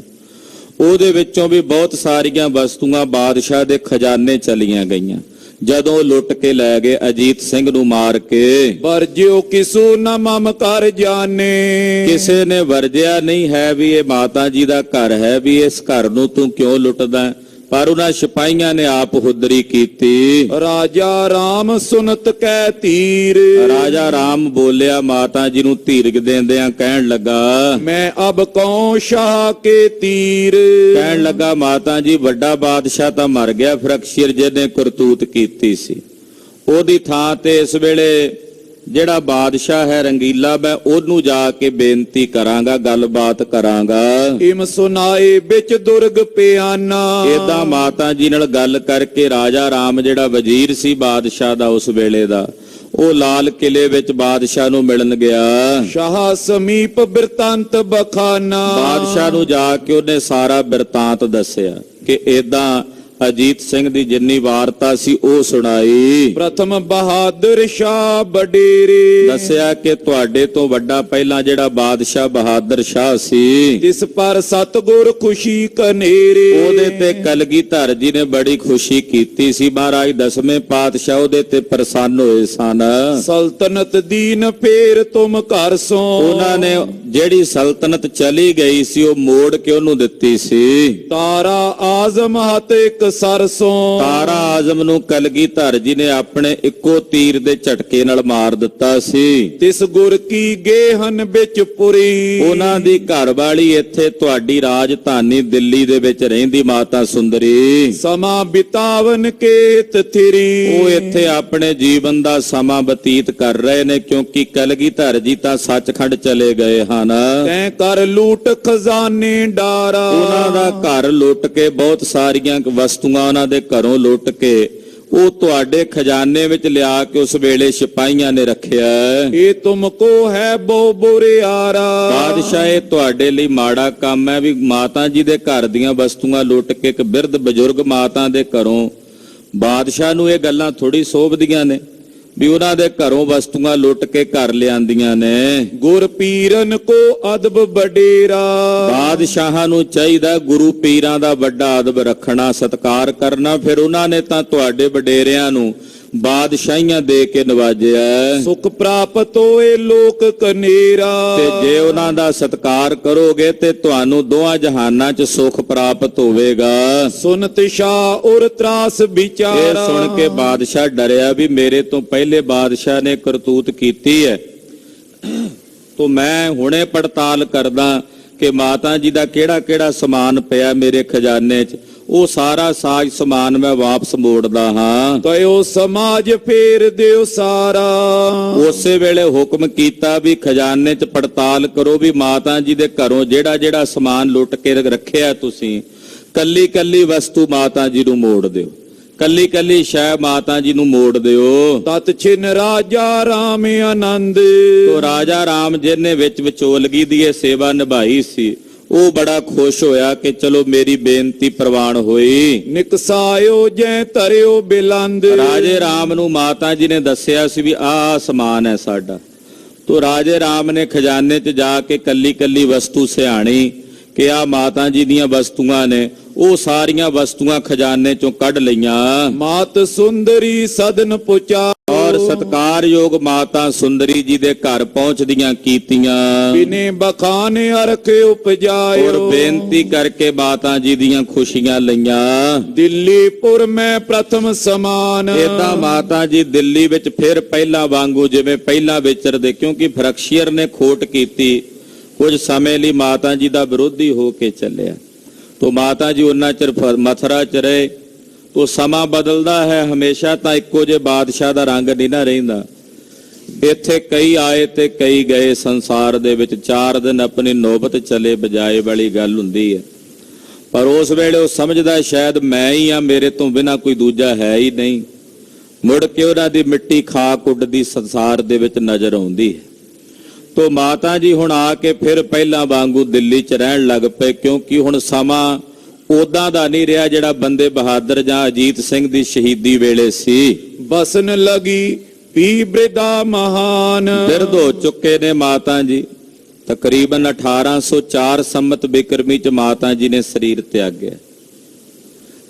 ਉਹਦੇ ਵਿੱਚੋਂ ਵੀ ਬਹੁਤ ਸਾਰੀਆਂ ਵਸਤੂਆਂ ਬਾਦਸ਼ਾਹ ਦੇ ਖਜ਼ਾਨੇ ਚਲੀਆਂ ਗਈਆਂ। ਜਦੋਂ ਲੁੱਟ ਕੇ ਲੈ ਗਏ ਅਜੀਤ ਸਿੰਘ ਨੂੰ ਮਾਰ ਕੇ। ਵਰਜਿਓ ਕਿਸੂ ਨ ਮਮ ਕਰ ਜਾਣੇ। ਕਿਸੇ ਨੇ ਵਰਜਿਆ ਨਹੀਂ ਹੈ ਵੀ ਇਹ ਮਾਤਾ ਜੀ ਦਾ ਘਰ ਹੈ, ਵੀ ਇਸ ਘਰ ਨੂੰ ਤੂੰ ਕਿਉਂ ਲੁੱਟਦਾ, ਪਰ ਉਹਨਾਂ ਸਿਪਾਹੀਆਂ ਨੇ ਆਪ ਹੁਦਰੀ ਕੀਤੀ। ਰਾਜਾ ਰਾਮ ਸੁਨਤ ਕੈ ਧੀਰ। ਰਾਜਾ ਰਾਮ ਬੋਲਿਆ ਮਾਤਾ ਜੀ ਨੂੰ ਧੀਰਜ ਦੇਂਦਿਆਂ ਕਹਿਣ ਲੱਗਾ, ਮੈਂ ਅਬ ਕਉ ਸ਼ਾਹ ਕੇ ਤੀਰ। ਕਹਿਣ ਲੱਗਾ ਮਾਤਾ ਜੀ ਵੱਡਾ ਬਾਦਸ਼ਾਹ ਤਾਂ ਮਰ ਗਿਆ, ਫਰਕਸ਼ੀਰ ਜਿਹਨੇ ਕਰਤੂਤ ਕੀਤੀ ਸੀ, ਉਹਦੀ ਥਾਂ ਤੇ ਇਸ ਵੇਲੇ ਜਿਹੜਾ ਬਾਦਸ਼ਾਹ ਹੈ ਰੰਗੀਲਾ, ਮੈਂ ਉਹਨੂੰ ਜਾ ਕੇ ਬੇਨਤੀ ਕਰਾਂਗਾ, ਗੱਲਬਾਤ ਕਰਾਂਗਾ। ਇਮ ਸੁਨਾਏ ਵਿੱਚ ਦੁਰਗ ਪਿਆਨਾ। ਏਦਾਂ ਮਾਤਾ ਜੀ ਨਾਲ ਗੱਲ ਕਰਕੇ ਰਾਜਾ ਰਾਮ ਜਿਹੜਾ ਵਜ਼ੀਰ ਸੀ ਬਾਦਸ਼ਾਹ ਦਾ ਉਸ ਵੇਲੇ ਦਾ, ਉਹ ਲਾਲ ਕਿਲੇ ਵਿੱਚ ਬਾਦਸ਼ਾਹ ਨੂੰ ਮਿਲਣ ਗਿਆ। ਸ਼ਾਹ ਸਮੀਪ ਬਿਰਤਾਂਤ ਬਖਾਨਾ। ਬਾਦਸ਼ਾਹ ਨੂੰ ਜਾ ਕੇ ਉਹਨੇ ਸਾਰਾ ਬਿਰਤਾਂਤ ਦੱਸਿਆ ਕਿ ਏਦਾਂ ਅਜੀਤ ਸਿੰਘ ਦੀ ਜਿੰਨੀ ਵਾਰਤਾ ਸੀ ਉਹ ਸੁਣਾਈ। ਪ੍ਰਥਮ ਬਹਾਦਰ ਸ਼ਾਹ ਬਡੇਰੇ। ਦੱਸਿਆ ਕਿ ਤੁਹਾਡੇ ਤੋਂ ਵੱਡਾ ਪਹਿਲਾਂ ਜਿਹੜਾ ਬਾਦਸ਼ਾਹ ਬਹਾਦਰ ਸ਼ਾਹ ਸੀ, ਜਿਸ ਪਰ ਸਤਗੁਰ ਖੁਸ਼ੀ ਕਨੇਰੇ। ਉਹਦੇ ਤੇ ਕਲਗੀਧਰ ਜੀ ਨੇ ਬੜੀ ਖੁਸ਼ੀ ਕੀਤੀ ਸੀ। ਮਹਾਰਾਜ ਦਸਵੇਂ ਪਾਤਸ਼ਾਹ ਉਹਦੇ ਤੇ ਪ੍ਰਸੰਨ ਹੋਏ ਸਨ। ਸਲਤਨਤ ਦੀਨ ਫੇਰ ਤੁਮ ਘਰ ਸੋ। ਉਹਨਾਂ ਨੇ ਜਿਹੜੀ ਸਲਤਨਤ ਚਲੀ ਗਈ ਸੀ ਉਹ ਮੋੜ ਕੇ ਉਹਨੂੰ ਦਿੱਤੀ ਸੀ। ਤਾਰਾ ਆਜ਼ਮ ਹੱਥ ਇੱਕ ਸਰਸੋਂ। ਤਾਰਾ ਆਜ਼ਮ ਨੂੰ ਕਲਗੀਧਰ ਜੀ ਨੇ ਆਪਣੇ ਇੱਕੋ ਤੀਰ ਦੇ ਝਟਕੇ ਨਾਲ ਮਾਰ ਦਿੱਤਾ ਸੀ। ਤਿਸ ਗੁਰ ਕੀ ਗੇਹਨ ਵਿੱਚ ਪੁਰੀ। ਉਹਨਾਂ ਦੀ ਘਰਵਾਲੀ ਇੱਥੇ ਤੁਹਾਡੀ ਰਾਜਧਾਨੀ ਦਿੱਲੀ ਦੇ ਵਿੱਚ ਰਹਿੰਦੀ ਮਾਤਾ ਸੁੰਦਰੀ। ਸਮਾਂ ਬਿਤਾਵਨ ਕੇ ਤਥਿਰੀ। ਉਹ ਇੱਥੇ ਆਪਣੇ ਜੀਵਨ ਦਾ ਸਮਾਂ ਬਤੀਤ ਕਰ ਰਹੇ ਨੇ, ਕਿਉਂਕਿ ਕਲਗੀਧਰ ਜੀ ਤਾਂ ਸੱਚਖੰਡ ਚਲੇ ਗਏ ਹਨ। ਤੈਂ ਕਰ ਲੂਟ ਖਜ਼ਾਨੇ ਡਾਰਾ। ਉਹਨਾਂ ਦਾ ਘਰ ਲੁੱਟ ਕੇ ਬਹੁਤ ਸਾਰੀਆਂ ਵਸਤੂਆਂ ਉਹਨਾਂ ਦੇ ਘਰੋਂ ਲੁੱਟ ਕੇ ਉਹ ਤੁਹਾਡੇ ਖਜ਼ਾਨੇ ਵਿੱਚ ਲਿਆ ਕੇ ਉਸ ਵੇਲੇ ਸਿਪਾਹੀਆਂ ਨੇ ਰੱਖਿਆ। ਇਹ ਤੁਮ ਕੋ ਹੈ ਬਹੁ ਬੁਰਿਆਰਾ। ਬਾਦਸ਼ਾਹ ਇਹ ਤੁਹਾਡੇ ਲਈ ਮਾੜਾ ਕੰਮ ਹੈ ਵੀ ਮਾਤਾ ਜੀ ਦੇ ਘਰ ਦੀਆਂ ਵਸਤੂਆਂ ਲੁੱਟ ਕੇ ਇੱਕ ਬਿਰਧ ਬਜ਼ੁਰਗ ਮਾਤਾ ਦੇ ਘਰੋਂ। ਬਾਦਸ਼ਾਹ ਨੂੰ ਇਹ ਗੱਲਾਂ ਥੋੜੀ ਸੋਭਦੀਆਂ ਨੇ ਵੀ ਉਹਨਾਂ ਦੇ ਘਰੋਂ ਵਸਤੂਆਂ ਲੁੱਟ ਕੇ ਘਰ ਲਿਆਂਦੀਆਂ ਨੇ। ਗੁਰ ਪੀਰਨ ਕੋ ਅਦਬ ਬਡੇਰਾ। ਬਾਦਸ਼ਾਹਾਂ ਨੂੰ ਚਾਹੀਦਾ ਗੁਰੂ ਪੀਰਾਂ ਦਾ ਵੱਡਾ ਅਦਬ ਰੱਖਣਾ, ਸਤਿਕਾਰ ਕਰਨਾ। ਫਿਰ ਉਹਨਾਂ ਨੇ ਤਾਂ ਤੁਹਾਡੇ ਵਡੇਰਿਆਂ ਨੂੰ ਬਾਦਸ਼ਾਹੀਆਂ ਦੇ ਕੇ ਨਵਾਜਿਆ। ਸੁਖ ਪ੍ਰਾਪਤ ਹੋਏ ਲੋਕ ਕਨੇਰਾ। ਤੇ ਜੇ ਉਹਨਾਂ ਦਾ ਸਤਿਕਾਰ ਕਰੋਗੇ ਤੇ ਤੁਹਾਨੂੰ ਦੋਹਾਂ ਜਹਾਨਾਂ 'ਚ ਸੁਖ ਪ੍ਰਾਪਤ ਹੋਵੇਗਾ। ਸੁਨਤ ਸ਼ਾਹ ਔਰ ਤਰਾਸ ਵਿਚਾਰਾ। ਇਹ ਸੁਣ ਕੇ ਬਾਦਸ਼ਾਹ ਡਰਿਆ ਵੀ ਮੇਰੇ ਤੋਂ ਪਹਿਲੇ ਬਾਦਸ਼ਾਹ ਨੇ ਕਰਤੂਤ ਕੀਤੀ ਹੈ, ਤੋਂ ਮੈਂ ਹੁਣੇ ਪੜਤਾਲ ਕਰਦਾ ਕਿ ਮਾਤਾ ਜੀ ਦਾ ਕਿਹੜਾ ਕਿਹੜਾ ਸਮਾਨ ਪਿਆ ਮੇਰੇ ਖਜ਼ਾਨੇ 'ਚ। ਉਹ ਸਾਰਾ ਸਾਜ ਸਮਾਨ ਮੈਂ ਵਾਪਸ ਮੋੜਦਾ ਹਾਂ। ਤਯੋ ਸਮਾਜ ਫੇਰ ਦਿਓ ਸਾਰਾ। ਉਸੇ ਵੇਲੇ ਹੁਕਮ ਕੀਤਾ ਵੀ ਖਜ਼ਾਨੇ 'ਚ ਪੜਤਾਲ ਕਰੋ ਵੀ ਮਾਤਾ ਜੀ ਦੇ ਘਰੋਂ ਜਿਹੜਾ ਜਿਹੜਾ ਸਮਾਨ ਲੁੱਟ ਕੇ ਰੱਖਿਆ ਤੁਸੀਂ, ਕੱਲੀ ਕੱਲੀ ਵਸਤੂ ਮਾਤਾ ਜੀ ਨੂੰ ਮੋੜ ਦਿਓ, ਕੱਲੀ ਕੱਲੀ ਸ਼ੈ ਮਾਤਾ ਜੀ ਨੂੰ ਮੋੜ ਦਿਓ। ਤਤ ਛਿਨ ਰਾਜਾ ਰਾਮ ਆਨੰਦ। ਤੋ ਰਾਜਾ ਰਾਮ ਜਿਹਨੇ ਵਿੱਚ ਵਿਚੋਲਗੀ ਦੀ ਇਹ ਸੇਵਾ ਨਿਭਾਈ ਸੀ, ਉਹ ਬੜਾ ਖੁਸ਼ ਹੋਇਆ ਕਿ ਚਲੋ ਮੇਰੀ ਬੇਨਤੀ ਪ੍ਰਵਾਨ ਹੋਈ। ਨਿਕਸਾਇਓ ਜੈ ਧਰਿਓ ਬਿਲੰਦ। ਰਾਜੇ ਰਾਮ ਨੂੰ ਮਾਤਾ ਜੀ ਨੇ ਦੱਸਿਆ ਸੀ ਵੀ ਆਹ ਸਮਾਨ ਹੈ ਸਾਡਾ। ਤੋ ਰਾਜੇ ਰਾਮ ਨੇ ਖਜ਼ਾਨੇ 'ਚ ਜਾ ਕੇ ਕੱਲੀ ਕੱਲੀ ਵਸਤੂ ਸਿਆਣੀ ਕਿ ਆਹ ਮਾਤਾ ਜੀ ਦੀਆਂ ਵਸਤੂਆਂ ਨੇ। ਉਹ ਸਾਰੀਆਂ ਵਸਤੂਆਂ ਖਜ਼ਾਨੇ 'ਚੋਂ ਕੱਢ ਲਈਆਂ। ਮਾਤ ਸੁੰਦਰੀ ਸਦਨ ਪੁਚਾ। ਔਰ ਸਤਿਕਾਰਯੋਗ ਮਾਤਾ ਸੁੰਦਰੀ ਜੀ ਦੇ ਘਰ ਪਹੁੰਚਦੀਆਂ ਕੀਤੀਆਂ। ਬਿਨੇ ਬਖਾਨੇ ਅਰਖ ਉਪਜਾਇਓ। ਔਰ ਬੇਨਤੀ ਕਰਕੇ ਮਾਤਾ ਜੀ ਦੀਆਂ ਖੁਸ਼ੀਆਂ ਲਈਆਂ। ਦਿੱਲੀਪੁਰ ਮੈਂ ਪ੍ਰਥਮ ਸਮਾਨ। ਏਦਾਂ ਮਾਤਾ ਜੀ ਦਿੱਲੀ ਵਿੱਚ ਫਿਰ ਪਹਿਲਾਂ ਵਾਂਗੂ ਜਿਵੇਂ ਪਹਿਲਾਂ ਵਿਚਰਦੇ, ਕਿਉਂਕਿ ਫਰਕਸ਼ੀਅਰ ਨੇ ਖੋਟ ਕੀਤੀ, ਕੁਝ ਸਮੇਂ ਲਈ ਮਾਤਾ ਜੀ ਦਾ ਵਿਰੋਧੀ ਹੋ ਕੇ ਚੱਲਿਆ। ਤੋ ਮਾਤਾ ਜੀ ਉਹਨਾਂ ਚਿਰ ਮਥੁਰਾ 'ਚ ਰਹੇ। ਤੋ ਸਮਾਂ ਬਦਲਦਾ ਹੈ, ਹਮੇਸ਼ਾ ਤਾਂ ਇੱਕੋ ਜਿਹੇ ਬਾਦਸ਼ਾਹ ਦਾ ਰੰਗ ਨਹੀਂ ਨਾ ਰਹਿੰਦਾ। ਇੱਥੇ ਕਈ ਆਏ ਤੇ ਕਈ ਗਏ। ਸੰਸਾਰ ਦੇ ਵਿੱਚ 4 ਦਿਨ ਆਪਣੀ ਨੌਬਤ ਚਲੇ ਬਜਾਏ ਵਾਲੀ ਗੱਲ ਹੁੰਦੀ ਹੈ। ਪਰ ਉਸ ਵੇਲੇ ਉਹ ਸਮਝਦਾ ਸ਼ਾਇਦ ਮੈਂ ਹੀ ਆ, ਮੇਰੇ ਤੋਂ ਬਿਨਾਂ ਕੋਈ ਦੂਜਾ ਹੈ ਹੀ ਨਹੀਂ। ਮੁੜ ਕੇ ਉਹਨਾਂ ਦੀ ਮਿੱਟੀ ਖਾਕ ਉੱਡਦੀ ਸੰਸਾਰ ਦੇ ਵਿੱਚ ਨਜ਼ਰ ਆਉਂਦੀ ਹੈ। ਤੋ ਮਾਤਾ ਜੀ ਹੁਣ ਆ ਕੇ ਫਿਰ ਪਹਿਲਾਂ ਵਾਂਗੂ ਦਿੱਲੀ 'ਚ ਰਹਿਣ ਲੱਗ ਪਏ, ਕਿਉਂਕਿ ਹੁਣ ਸਮਾਂ ਉਦਾਂ ਦਾ ਨਹੀਂ ਰਿਹਾ ਜਿਹੜਾ ਬੰਦੇ ਬਹਾਦਰ ਜਾਂ ਅਜੀਤ ਸਿੰਘ ਦੀ ਸ਼ਹੀਦੀ ਵੇਲੇ ਸੀ। ਬਸਨ ਲਗੀ ਪੀ ਬ੍ਰਿਦਾ ਮਹਾਨ। ਬਿਰਧ ਹੋ ਚੁੱਕੇ ਨੇ ਮਾਤਾ ਜੀ। ਤਕਰੀਬਨ 1804 ਸੰਮਤ ਬਿਕਰਮੀ 'ਚ ਮਾਤਾ ਜੀ ਨੇ ਸਰੀਰ ਤਿਆਗਿਆ।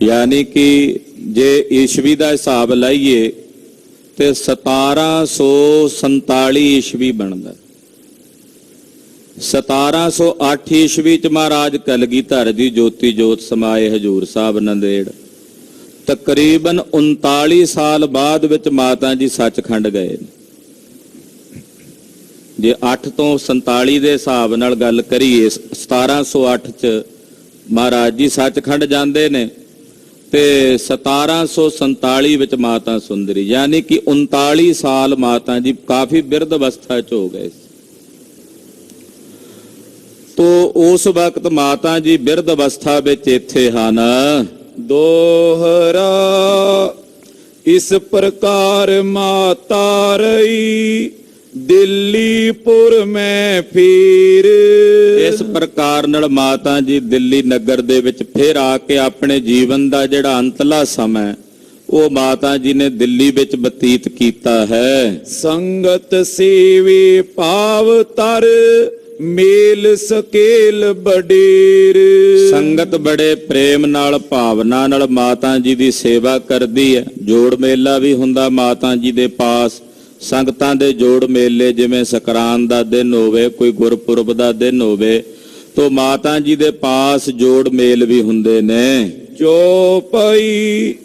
ਯਾਨੀ ਕਿ ਜੇ ਈਸਵੀ ਦਾ ਹਿਸਾਬ ਲਾਈਏ ਤੇ 1747 ਈਸਵੀ ਬਣਦਾ। 1708 ਈਸਵੀ 'ਚ ਮਹਾਰਾਜ ਕਲਗੀਧਰ ਦੀ ਜੋਤੀ ਜੋਤ ਸਮਾਏ ਹਜੂਰ ਸਾਹਿਬ ਨੰਦੇੜ। ਤਕਰੀਬਨ 39 ਸਾਲ ਬਾਅਦ ਵਿੱਚ ਮਾਤਾ ਜੀ ਸੱਚਖੰਡ ਗਏ ਨੇ। ਜੇ 8 ਤੋਂ 47 ਦੇ ਹਿਸਾਬ ਨਾਲ ਗੱਲ ਕਰੀਏ, 1708 'ਚ ਮਹਾਰਾਜ ਜੀ ਸੱਚਖੰਡ ਜਾਂਦੇ ਨੇ ਤੇ 1747 ਵਿੱਚ ਮਾਤਾ ਸੁੰਦਰੀ, ਯਾਨੀ ਕਿ 39 ਸਾਲ ਮਾਤਾ ਜੀ ਕਾਫੀ ਬਿਰਧ ਅਵਸਥਾ 'ਚ ਹੋ ਗਏ। ਤੋ ਉਸ ਵਕਤ ਮਾਤਾ ਜੀ ਬਿਰਧ ਅਵਸਥਾ ਵਿੱਚ ਇੱਥੇ ਹਨ। ਦੋਹਰਾ ਇਸ ਪ੍ਰਕਾਰ ਮਾਤਾ ਰਹੀ ਦਿੱਲੀਪੁਰ ਮੈਂ ਫਿਰ। ਇਸ ਪ੍ਰਕਾਰ ਨਾਲ ਮਾਤਾ ਜੀ ਦਿੱਲੀ ਨਗਰ ਦੇ ਵਿੱਚ ਫਿਰ ਆ ਕੇ ਆਪਣੇ ਜੀਵਨ ਦਾ ਜਿਹੜਾ ਅੰਤਲਾ ਸਮਾਂ ਉਹ ਮਾਤਾ ਜੀ ਨੇ ਦਿੱਲੀ ਵਿੱਚ ਬਤੀਤ ਕੀਤਾ ਹੈ। ਸੰਗਤ ਸੇਵੇ ਭਾਵ ਤਰ ਮੇਲ ਸਕੇਲ ਬਡੇਰ। ਸੰਗਤ ਬੜੇ ਪ੍ਰੇਮ ਨਾਲ ਭਾਵਨਾ ਨਾਲ ਮਾਤਾ ਜੀ ਦੀ ਸੇਵਾ ਕਰਦੀ ਹੈ। ਜੋੜ ਮੇਲਾ ਵੀ ਹੁੰਦਾ ਮਾਤਾ ਜੀ ਦੇ ਪਾਸ। ਸੰਗਤਾਂ ਦੇ ਜੋੜ ਮੇਲੇ, ਜਿਵੇਂ ਸਕਰਾਂਤ ਦਾ ਦਿਨ ਹੋਵੇ, ਕੋਈ ਗੁਰਪੁਰਬ ਦਾ ਦਿਨ ਹੋਵੇ, ਤੋ ਮਾਤਾ ਜੀ ਦੇ ਪਾਸ ਜੋੜ ਮੇਲ ਵੀ ਹੁੰਦੇ ਨੇ। ਜੋ ਪਈ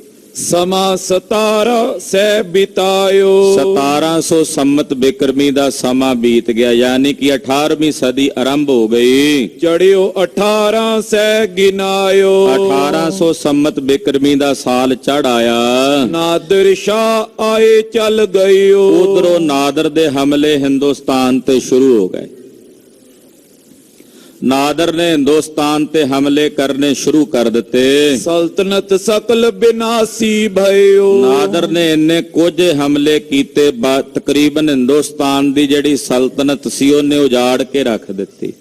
ਸਮਾਂ 17 ਸਹਿ ਬਿਤਾਇਓ। 1700 ਸੰਮਤ ਬਿਕਰਮੀ ਦਾ ਸਮਾਂ ਬੀਤ ਗਿਆ, ਯਾਨੀ ਕਿ 18ਵੀਂ ਸਦੀ ਆਰੰਭ ਹੋ ਗਈ। ਚੜਿਓ 18 ਸਹਿ ਗਿਨਾਇਓ। 1800 ਸੰਮਤ ਬਿਕਰਮੀ ਦਾ ਸਾਲ ਚੜ ਆਇਆ। ਨਾਦਰ ਸ਼ਾਹ ਆਏ ਚੱਲ ਗਇਓ। ਉਧਰੋਂ ਨਾਦਰ ਦੇ ਹਮਲੇ ਹਿੰਦੁਸਤਾਨ ਤੇ ਸ਼ੁਰੂ ਹੋ ਗਏ। ਨਾਦਰ ਨੇ ਹਿੰਦੁਸਤਾਨ ਤੇ ਹਮਲੇ ਕਰਨੇ ਸ਼ੁਰੂ ਕਰ ਦਿੱਤੇ। ਸਲਤਨਤ ਸਕਲ ਬਿਨਾਸੀ ਭਇਓ। ਨਾਦਰ ਨੇ ਇੰਨੇ ਕੋਝੇ ਹਮਲੇ ਕੀਤੇ, ਤਕਰੀਬਨ ਹਿੰਦੁਸਤਾਨ ਦੀ ਜਿਹੜੀ ਸਲਤਨਤ ਸੀ ਉਹਨੇ ਉਜਾੜ ਕੇ ਰੱਖ ਦਿੱਤੀ।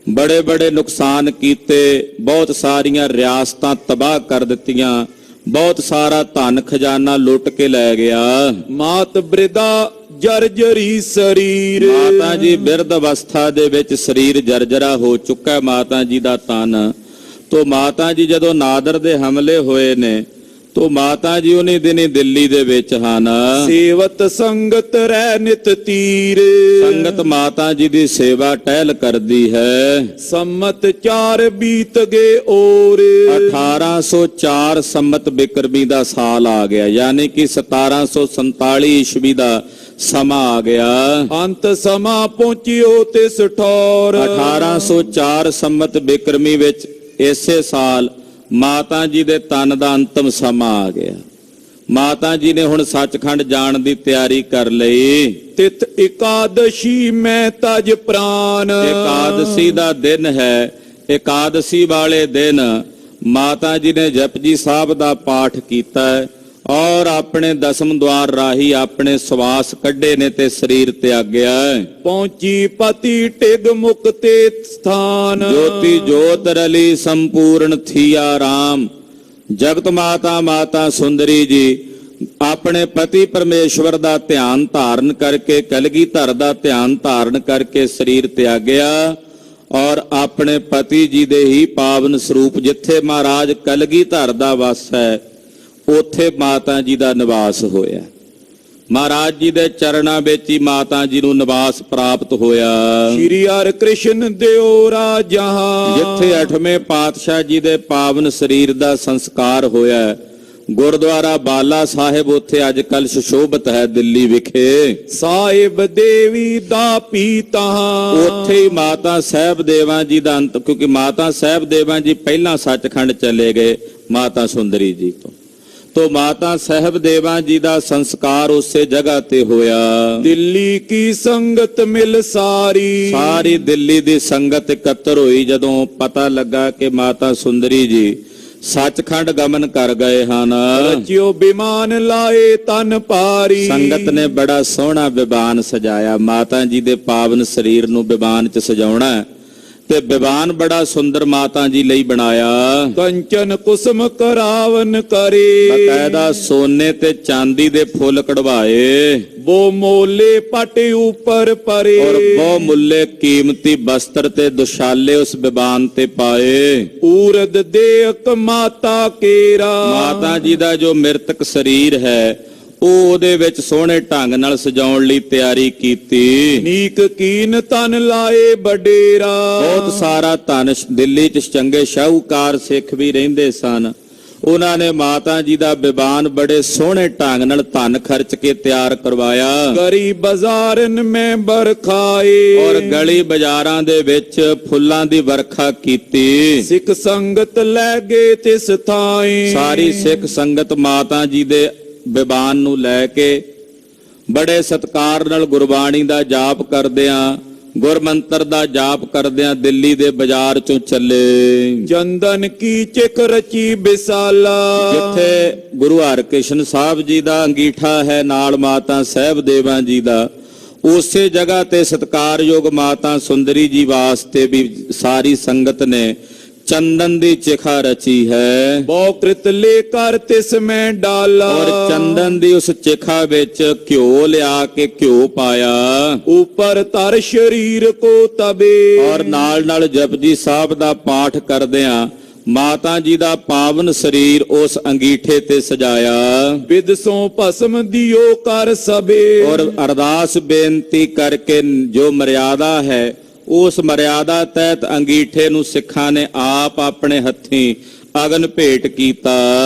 ਬੜੇ ਬੜੇ ਨੁਕਸਾਨ ਕੀਤੇ, ਬਹੁਤ ਸਾਰੀਆਂ ਰਿਆਸਤਾਂ ਤਬਾਹ ਕਰ ਦਿੱਤੀਆਂ, ਬਹੁਤ ਸਾਰਾ ਧਨ ਖਜ਼ਾਨਾ ਲੁੱਟ ਕੇ ਲੈ ਗਿਆ। ਮਾਤ ਬ੍ਰਿਦਾ ਜਰਜਰੀ ਸਰੀਰ। ਮਾਤਾ ਜੀ ਬਿਰਧ ਅਵਸਥਾ ਦੇ ਵਿੱਚ ਸਰੀਰ ਜਰਜਰਾ ਹੋ ਚੁੱਕਾ ਹੈ ਮਾਤਾ ਜੀ ਦਾ ਤਨ। ਤੋ ਮਾਤਾ ਜੀ ਜਦੋਂ ਨਾਦਰ ਦੇ ਹਮਲੇ ਹੋਏ ਨੇ ਤੋ ਮਾਤਾ ਜੀ ਉਹਨੇ ਦਿਨੇ ਦਿੱਲੀ ਦੇ ਵਿੱਚ ਹਨ। ਸੇਵਤ ਸੰਗਤ ਰਹਿ ਨਿਤ ਤੀਰ। ਸੰਗਤ ਮਾਤਾ ਜੀ ਦੀ ਸੇਵਾ ਟਹਿਲ ਕਰਦੀ ਹੈ। ਸੰਮਤ 4 ਬੀਤ ਗਏ ਔਰ। 1804 ਸੰਮਤ ਬਿਕਰਮੀ ਦਾ ਸਾਲ ਆ ਗਿਆ, ਯਾਨੀ ਕਿ 1747 ਈਸਵੀ ਦਾ ਸਮਾਂ ਆ ਗਿਆ। ਅੰਤ ਸਮਾਂ ਪਹੁੰਚਿਓ ਤਿਸ ਠੌਰ। 1804 ਸੰਮਤ ਬਿਕਰਮੀ ਵਿੱਚ ਇਸੇ ਸਾਲ ਮਾਤਾ ਜੀ ਦੇ ਤਨ ਦਾ ਅੰਤਮ ਸਮਾਂ ਆ ਗਿਆ। ਮਾਤਾ ਜੀ ਨੇ ਹੁਣ ਸੱਚਖੰਡ ਜਾਣ ਦੀ ਤਿਆਰੀ ਕਰ ਲਈ। ਤਿਤ ਇਕਾਦਸ਼ੀ ਮੈਂ ਤਜ ਪ੍ਰਾਨ। ਇਕਾਦਸ਼ੀ ਦਾ ਦਿਨ ਹੈ। ਇਕਾਦਸ਼ੀ ਵਾਲੇ ਦਿਨ ਮਾਤਾ ਜੀ ਨੇ ਜਪਜੀ ਸਾਹਿਬ ਦਾ ਪਾਠ ਕੀਤਾ ਹੈ ਔਰ ਆਪਣੇ ਦਸਮ ਦੁਆਰ ਰਾਹੀਂ ਆਪਣੇ ਸਵਾਸ ਕੱਢੇ ਨੇ ਤੇ ਸਰੀਰ ਤਿਆਗਿਆ। ਪਹੁੰਚੀ ਪਤੀ ਟਿਗ ਮੁਕਤੇ ਸਥਾਨ। ਜੋਤੀ ਜੋਤ ਰਲੀ ਸੰਪੂਰਨ ਥੀਆ ਰਾਮ। ਜਗਤ ਮਾਤਾ ਮਾਤਾ ਸੁੰਦਰੀ ਜੀ ਆਪਣੇ ਪਤੀ ਪਰਮੇਸ਼ਵਰ ਦਾ ਧਿਆਨ ਧਾਰਨ ਕਰਕੇ, ਕਲਗੀਧਰ ਦਾ ਧਿਆਨ ਧਾਰਨ ਕਰਕੇ ਸਰੀਰ ਤਿਆਗਿਆ ਔਰ ਆਪਣੇ ਪਤੀ ਜੀ ਦੇ ਹੀ ਪਾਵਨ ਸਰੂਪ, ਜਿੱਥੇ ਮਹਾਰਾਜ ਕਲਗੀਧਰ ਦਾ ਵਸ ਹੈ, ਉੱਥੇ ਮਾਤਾ ਜੀ ਦਾ ਨਿਵਾਸ ਹੋਇਆ। ਮਹਾਰਾਜ ਜੀ ਦੇ ਚਰਨਾਂ ਵਿੱਚ ਹੀ ਮਾਤਾ ਜੀ ਨੂੰ ਨਿਵਾਸ ਪ੍ਰਾਪਤ ਹੋਇਆ। ਸ਼੍ਰੀ ਹਰਿ ਕ੍ਰਿਸ਼ਨ ਦਿਓਰਾ ਜਹਾਂ। ਜਿੱਥੇ 8ਵੇਂ ਪਾਤਸ਼ਾਹ ਜੀ ਦੇ ਪਾਵਨ ਸਰੀਰ ਦਾ ਸੰਸਕਾਰ ਹੋਇਆ, ਗੁਰਦੁਆਰਾ ਬਾਲਾ ਸਾਹਿਬ ਉੱਥੇ ਅੱਜ ਕੱਲ ਸੁਸ਼ੋਭਿਤ ਹੈ ਦਿੱਲੀ ਵਿਖੇ। ਸਾਹਿਬ ਦੇਵੀ ਦਾ ਪੀਤਾ। ਉੱਥੇ ਹੀ ਮਾਤਾ ਸਾਹਿਬ ਦੇਵਾਂ ਜੀ ਦਾ ਅੰਤ, ਕਿਉਂਕਿ ਮਾਤਾ ਸਾਹਿਬ ਦੇਵਾਂ ਜੀ ਪਹਿਲਾਂ ਸੱਚਖੰਡ ਚਲੇ ਗਏ ਮਾਤਾ ਸੁੰਦਰੀ ਜੀ ਤੋਂ। ਤੋ ਮਾਤਾ ਸਾਹਿਬ ਦੇਵਾਂ ਜੀ ਦਾ ਸੰਸਕਾਰ ਉਸੇ ਜਗ੍ਹਾ ਤੇ ਹੋਇਆ। ਦਿੱਲੀ ਕੀ ਸੰਗਤ ਮਿਲ ਸਾਰੀ। ਸਾਰੀ ਦਿੱਲੀ ਦੀ ਸੰਗਤ ਇਕੱਤਰ ਹੋਈ ਜਦੋਂ ਪਤਾ ਲੱਗਾ ਕਿ ਮਾਤਾ ਸੁੰਦਰੀ ਜੀ ਸੱਚਖੰਡ ਗਮਨ ਕਰ ਗਏ ਹਨ। ਰਚਿਓ ਬਿਮਾਨ ਲਾਏ ਤਨ ਭਾਰੀ। ਸੰਗਤ ਨੇ ਬੜਾ ਸੋਹਣਾ ਵਿਮਾਨ ਸਜਾਇਆ। ਮਾਤਾ ਜੀ ਦੇ ਪਾਵਨ ਸਰੀਰ ਨੂੰ ਵਿਮਾਨ 'ਚ ਸਜਾਉਣਾ ਹੈ ਤੇ ਵਿਮਾਨ ਬੜਾ ਸੁੰਦਰ ਮਾਤਾ ਜੀ ਲਈ ਬਣਾਇਆ। ਕੰਚਨ ਕੁਸਮ ਕਰਾਵਨ ਕਰੇ। ਬਕਾਇਦਾ ਸੋਨੇ ਤੇ ਚਾਂਦੀ ਦੇ ਫੁੱਲ ਕਢਵਾਏ ਬੋ ਮੋਲੇ ਪਟ ਉਪਰ ਪਰੇ। ਔਰ ਬਹੁ ਮੁੱਲੇ ਕੀਮਤੀ ਬਸਤਰ ਤੇ ਦੁਸ਼ਾਲੇ ਉਸ ਵਿਮਾਨ ਤੇ ਪਾਏ। ਊਰਦ ਦੇਕ ਮਾਤਾ ਕੇਰਾ। ਮਾਤਾ ਜੀ ਦਾ ਜੋ ਮਿਰਤਕ ਸਰੀਰ ਹੈ ਉਹ ਉਹਦੇ ਵਿੱਚ ਸੋਹਣੇ ਢੰਗ ਨਾਲ ਸਜਾਉਣ ਲਈ ਤਿਆਰੀ ਕੀਤੀ। ਨੀਕ ਕੀਨ ਤਨ ਲਾਏ ਬਡੇਰਾ। ਬਹੁਤ ਸਾਰਾ ਧਨ ਦਿੱਲੀ 'ਚ ਚੰਗੇ ਸ਼ਾਹੂਕਾਰ ਸਿੱਖ ਵੀ ਰਹਿੰਦੇ ਸਨ। ਉਹਨਾਂ ਨੇ ਮਾਤਾ ਜੀ ਦਾ ਵਿਮਾਨ ਬੜੇ ਸੋਹਣੇ ਢੰਗ ਨਾਲ ਧਨ ਖਰਚ ਕੇ ਤਿਆਰ ਕਰਵਾਇਆ। ਗਰੀ ਬਾਜ਼ਾਰਨ ਮੈਂ ਬਰਖਾਏ। ਔਰ ਗਲੀ ਬਾਜ਼ਾਰਾਂ ਦੇ ਵਿੱਚ ਫੁੱਲਾਂ ਦੀ ਵਰਖਾ ਕੀਤੀ। ਸਿੱਖ ਸੰਗਤ ਲੈ ਗਏ ਤਿਸ ਥਾਈ। ਸਾਰੀ ਸਿੱਖ ਸੰਗਤ ਮਾਤਾ ਜੀ ਦੇ ਵਿਮਾਨ ਨੂੰ ਲੈ ਕੇ ਬੜੇ ਸਤਿਕਾਰ ਨਾਲ ਗੁਰਬਾਣੀ ਦਾ ਜਾਪ ਕਰਦਿਆਂ, ਗੁਰਮੰਤਰ ਦਾ ਜਾਪ ਕਰਦਿਆਂ ਦਿੱਲੀ ਦੇ ਬਾਜ਼ਾਰ ਚੋਂ ਚੱਲੇ। ਚੰਦਨ ਕੀ ਚਿਕ ਰਚੀ ਬਿਸਾਲਾ। ਜਿੱਥੇ ਗੁਰੂ ਹਰਕ੍ਰਿਸ਼ਨ ਸਾਹਿਬ ਜੀ ਦਾ ਅੰਗੀਠਾ ਹੈ, ਨਾਲ ਮਾਤਾ ਸਾਹਿਬ ਦੇਵਾਂ ਜੀ ਦਾ, ਉਸੇ ਜਗ੍ਹਾ ਤੇ ਸਤਿਕਾਰਯੋਗ ਮਾਤਾ ਸੁੰਦਰੀ ਜੀ ਵਾਸਤੇ ਵੀ ਸਾਰੀ ਸੰਗਤ ਨੇ ਚੰਦਨ ਦੀ ਚਿਖਾ ਰਚੀ ਹੈ। ਬਹੁ ਕ੍ਰਿਤ ਲੈ ਕਰ ਤਿਸ ਮੈਂ ਡਾਲਾ। ਔਰ ਚੰਦਨ ਦੀ ਉਸ ਚਿਖਾ ਵਿੱਚ ਘਿਓ ਲਿਆ ਕੇ ਘਿਓ ਪਾਇਆ। ਉਪਰ ਧਰ ਸ਼ਰੀਰ ਕੋ ਤਬੇ। ਔਰ ਨਾਲ ਨਾਲ ਜਪਜੀ ਸਾਹਿਬ ਦਾ ਪਾਠ ਕਰਦਿਆਂ ਮਾਤਾ ਜੀ ਦਾ ਪਾਵਨ ਸਰੀਰ ਉਸ ਅੰਗੀਠੇ ਤੇ ਸਜਾਇਆ। ਵਿਦਸੋਂ ਭਸਮ ਦਿਓ ਕਰ ਸਬੇ। ਔਰ ਅਰਦਾਸ ਬੇਨਤੀ ਕਰਕੇ ਜੋ ਮਰਿਆਦਾ ਹੈ ਉਸ ਮਰਿਆਦਾ ਤਹਿਤ ਅੰਗੀਠੇ ਨੂੰ ਸਿੱਖਾਂ ਨੇ ਆਪ ਆਪਣੇ ਹੱਥੀਂ ਅਗਨ ਭੇਟ ਕੀਤਾ।